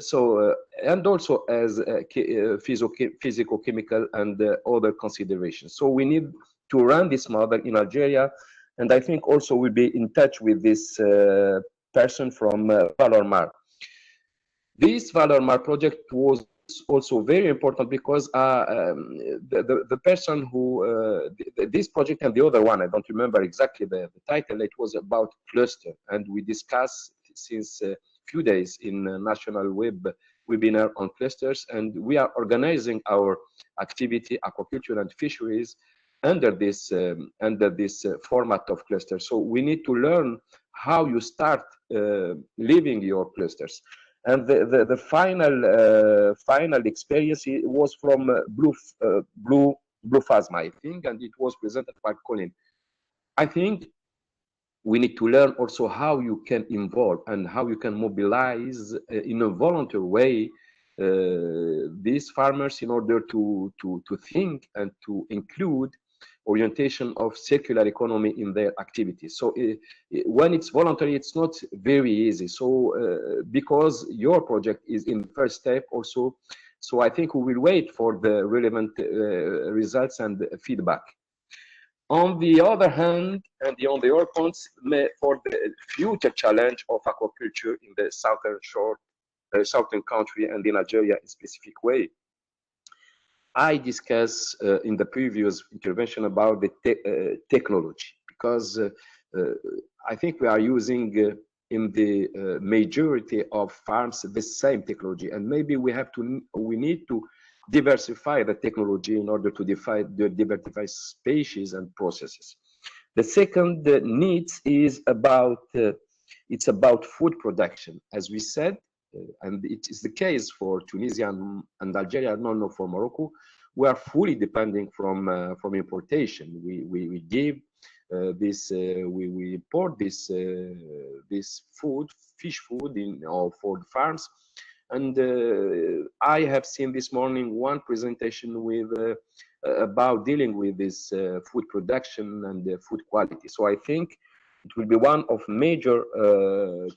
so and also as physico-chemical and other considerations. So we need to run this model in Algeria, and I think also we'll be in touch with this person from Valormar. This Valormar project was also very important because the person who this project and the other one, I don't remember exactly the title, it was about cluster, and we discussed since a few days in a national webinar on clusters, and we are organizing our activity, aquaculture and fisheries, under this format of clusters. So we need to learn how you start living your clusters. And the final experience was from Blue Phasma, I think, and it was presented by Colin. I think we need to learn also how you can involve and how you can mobilize in a voluntary way these farmers in order to think and to include orientation of circular economy in their activities. So when it's voluntary, it's not very easy. So because your project is in the first step also, so I think we will wait for the relevant results and feedback. On the other hand, and on the other points, for the future challenge of aquaculture in the southern country and in Algeria in a specific way, I discussed in the previous intervention about the technology, because I think we are using in the majority of farms the same technology, and maybe we need to diversify the technology in order to diversify species and processes. The second need is about it's about food production, as we said. And it is the case for Tunisia and Algeria, not for Morocco. We are fully depending from importation. We give we import this food, fish food, for the farms. And I have seen this morning one presentation with about dealing with this food production and food quality. So I think it will be one of major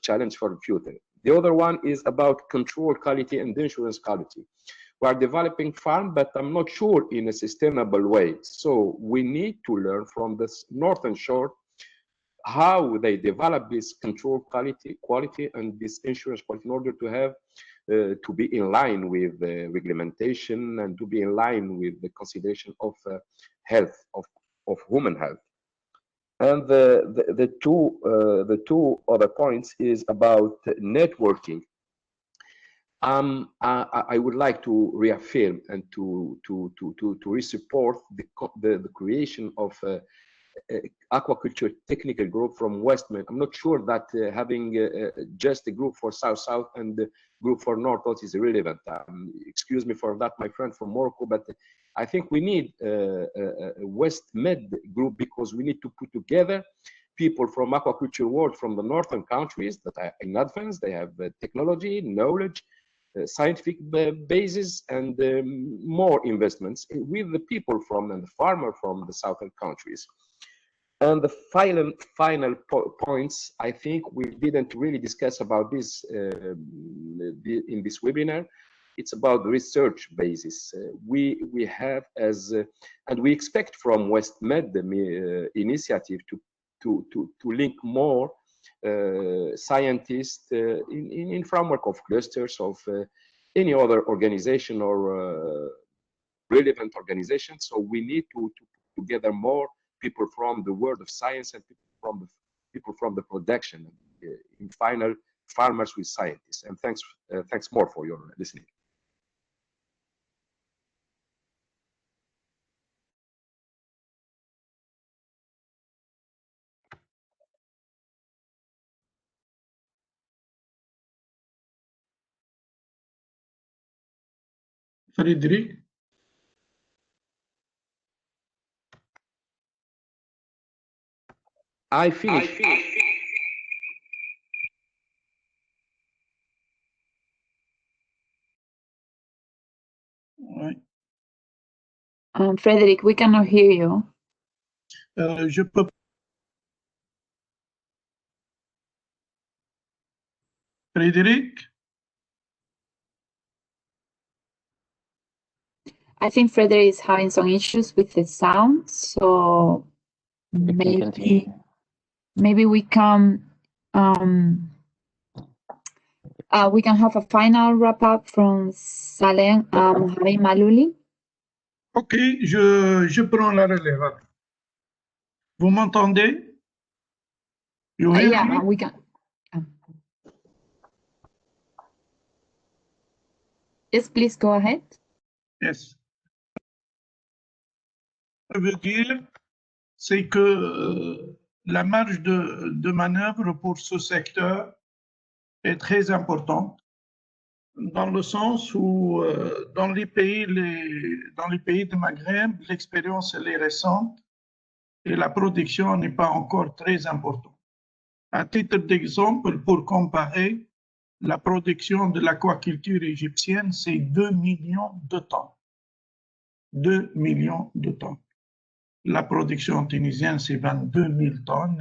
challenge for the future. The other one is about control quality and insurance quality. We are developing farm, but I'm not sure in a sustainable way. So we need to learn from this northern shore how they develop this control quality and this insurance quality in order to have to be in line with the regulation and to be in line with the consideration of health of human health. And the two other points is about networking. I would like to reaffirm and to re-support the creation of aquaculture technical group from WestMED. I'm not sure that having just a group for South-South and the group for North-North is relevant. Excuse me for that, my friend from Morocco, but I think we need a WestMED group, because we need to put together people from aquaculture world from the northern countries that are in advance. They have technology, knowledge, scientific basis, and more investments with the people from and the farmer from the southern countries. And the final points, I think we didn't really discuss about this in this webinar. It's about the research basis. We have and we expect from WestMED Initiative to link more scientists in framework of clusters of any other organization or relevant organization. So we need to put together more people from the world of science and people from the production, in final farmers with scientists. And thanks more for your listening. Frédéric? I finished. Frédéric, we cannot hear you. Je peux. Frédéric? I think Frédéric is having some issues with the sound, so maybe we can have a final wrap up from Salem Mohamed Malouli. Ok, je prends la relève. Vous m'entendez? Yeah, we can. Yes, please go ahead. Yes. je veux dire, c'est que la marge de manœuvre pour ce secteur est très importante, dans le sens où dans les pays de Maghreb, l'expérience elle est récente et la production n'est pas encore très importante. À titre d'exemple, pour comparer, la production de l'aquaculture égyptienne, c'est 2 millions de tonnes. 2 millions de tonnes. La production tunisienne, c'est 22 000 tonnes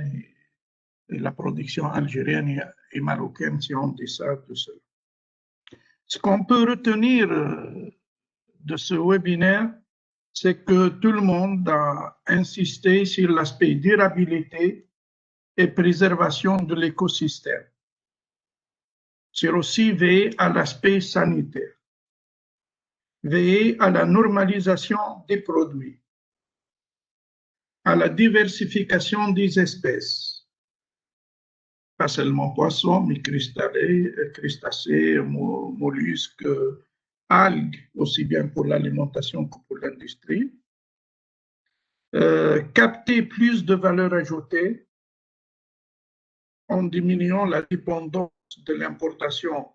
et la production algérienne et marocaine, c'est en deçà de cela. Ce qu'on peut retenir de ce webinaire, c'est que tout le monde a insisté sur l'aspect durabilité et préservation de l'écosystème. C'est aussi veiller à l'aspect sanitaire, veiller à la normalisation des produits, à la diversification des espèces, pas seulement poissons, mais crustacés, mollusques, algues, aussi bien pour l'alimentation que pour l'industrie. Capter plus de valeur ajoutée en diminuant la dépendance de l'importation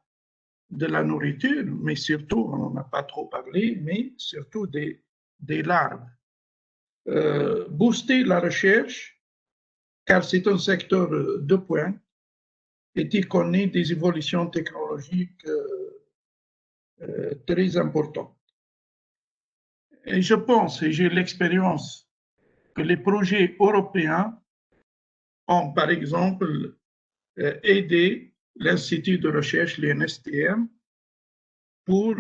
de la nourriture, mais surtout, on n'en a pas trop parlé, mais surtout des larves. Booster la recherche, car c'est un secteur de pointe et qui connaît des évolutions technologiques très importantes. Et je pense, et j'ai l'expérience, que les projets européens ont, par exemple, aidé l'Institut de recherche, l'INSTM, pour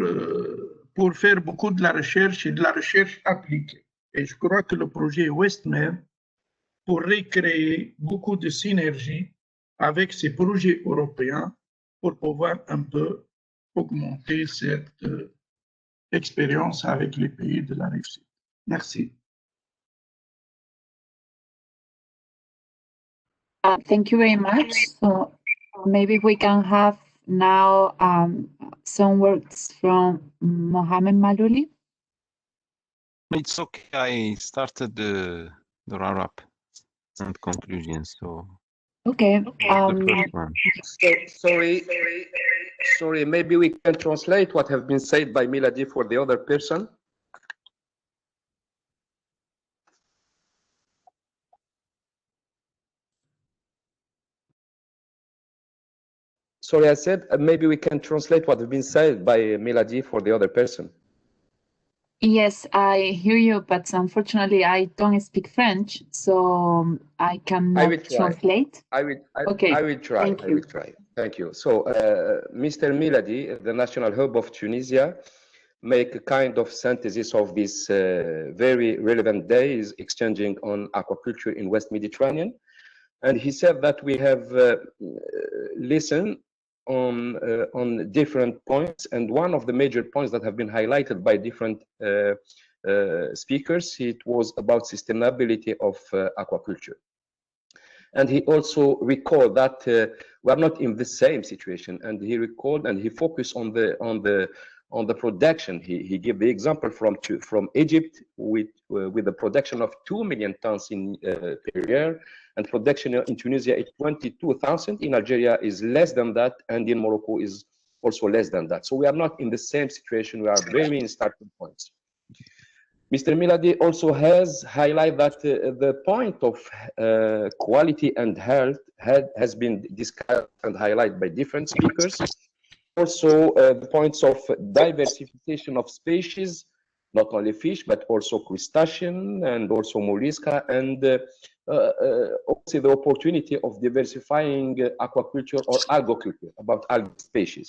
faire beaucoup de la recherche et de la recherche appliquée. Et je crois que le projet WestMED pourrait créer beaucoup de synergies avec ces projets européens pour pouvoir un peu augmenter cette expérience avec les pays de la rive sud. Merci. Thank you very much. So maybe we can have now some words from Mohamed Malouli. It's okay. I started the wrap-up and conclusions. So okay. The first one. Sorry. Maybe we can translate what have been said by Milady for the other person. Sorry, I said maybe we can translate what has been said by Milady for the other person. Yes, I hear you, but unfortunately I don't speak French, so I cannot translate. I will try. Thank you. So, Mr. Milady, the National Hub of Tunisia, make a kind of synthesis of this very relevant days exchanging on aquaculture in West Mediterranean. And he said that we have listened on different points, and one of the major points that have been highlighted by different speakers, it was about sustainability of aquaculture. And he also recalled that we are not in the same situation, and he recalled and he focused on the production. He gave the example from Egypt with the production of 2 million tons per year, and production in Tunisia is 22,000. In Algeria is less than that, and in Morocco is also less than that. So we are not in the same situation. We are very in starting points. Mr. Milady also has highlighted that the point of quality and health has been discussed and highlighted by different speakers. Also, the points of diversification of species, not only fish, but also crustacean and also mollusca, and also the opportunity of diversifying aquaculture or algoculture, about algae species.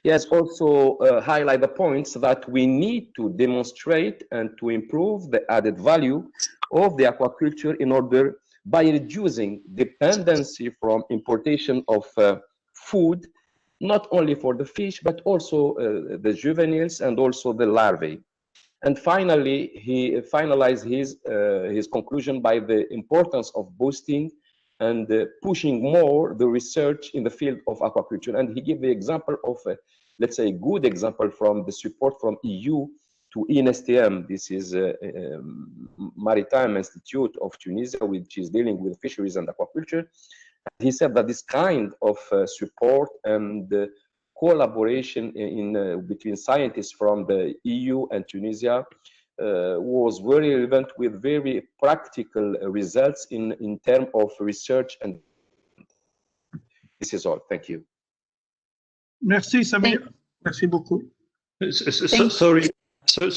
He has also highlighted the points that we need to demonstrate and to improve the added value of the aquaculture in order by reducing dependency from importation of food, not only for the fish, but also the juveniles and also the larvae. And finally, he finalized his conclusion by the importance of boosting and pushing more the research in the field of aquaculture. And he gave the example of, let's say, a good example from the support from EU to INSTM. This is Maritime Institute of Tunisia, which is dealing with fisheries and aquaculture. He said that this kind of support and collaboration between scientists from the EU and Tunisia was very relevant with very practical results in terms of research. And this is all. Thank you. Merci, Samir. Merci beaucoup. Sorry. So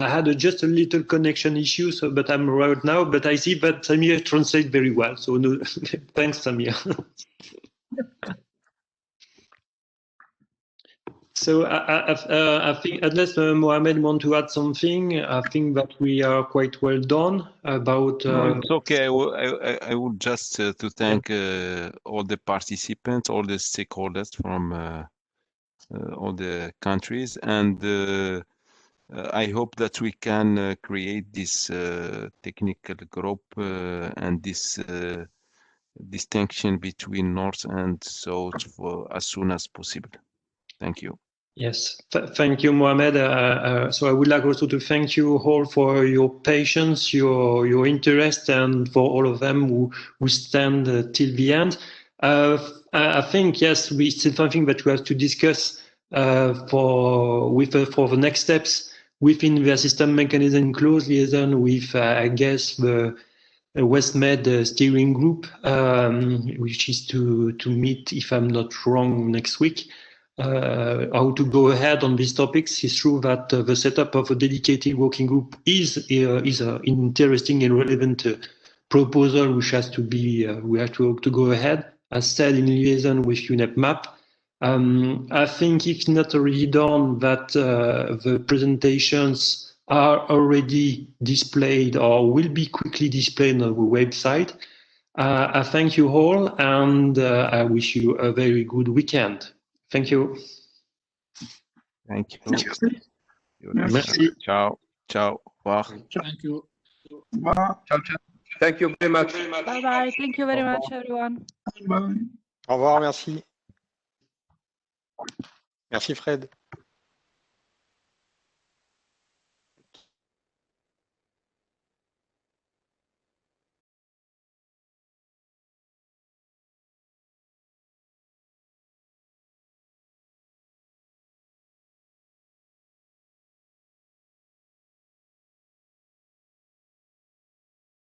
I had just a little connection issue, but I'm right now. But I see that Samir translates very well. So no, thanks, Samir. So I think, unless Mohamed want to add something, I think that we are quite well done about. No, it's okay. I would just to thank all the participants, all the stakeholders from all the countries, and I hope that we can create this technical group and this distinction between North and South for as soon as possible. Thank you. Yes, thank you, Mohamed. So I would like also to thank you all for your patience, your interest, and for all of them who stand till the end. I think, yes, we still something that we have to discuss for the next steps within the system mechanism, close liaison with, I guess, the WestMED steering group, which is to meet, if I'm not wrong, next week. How to go ahead on these topics. It's true that the setup of a dedicated working group is an interesting and relevant proposal, which has to be we have to go ahead, as said, in liaison with UNEP MAP. I think if not already done, that the presentations are already displayed or will be quickly displayed on the website. I thank you all, and I wish you a very good weekend. Thank you. Thank you. Merci. Ciao. Ciao. Au revoir. Thank you. Ciao, ciao. Thank you very much. Bye bye. Thank you very much, everyone. Bye. Au revoir, merci. Merci Fred.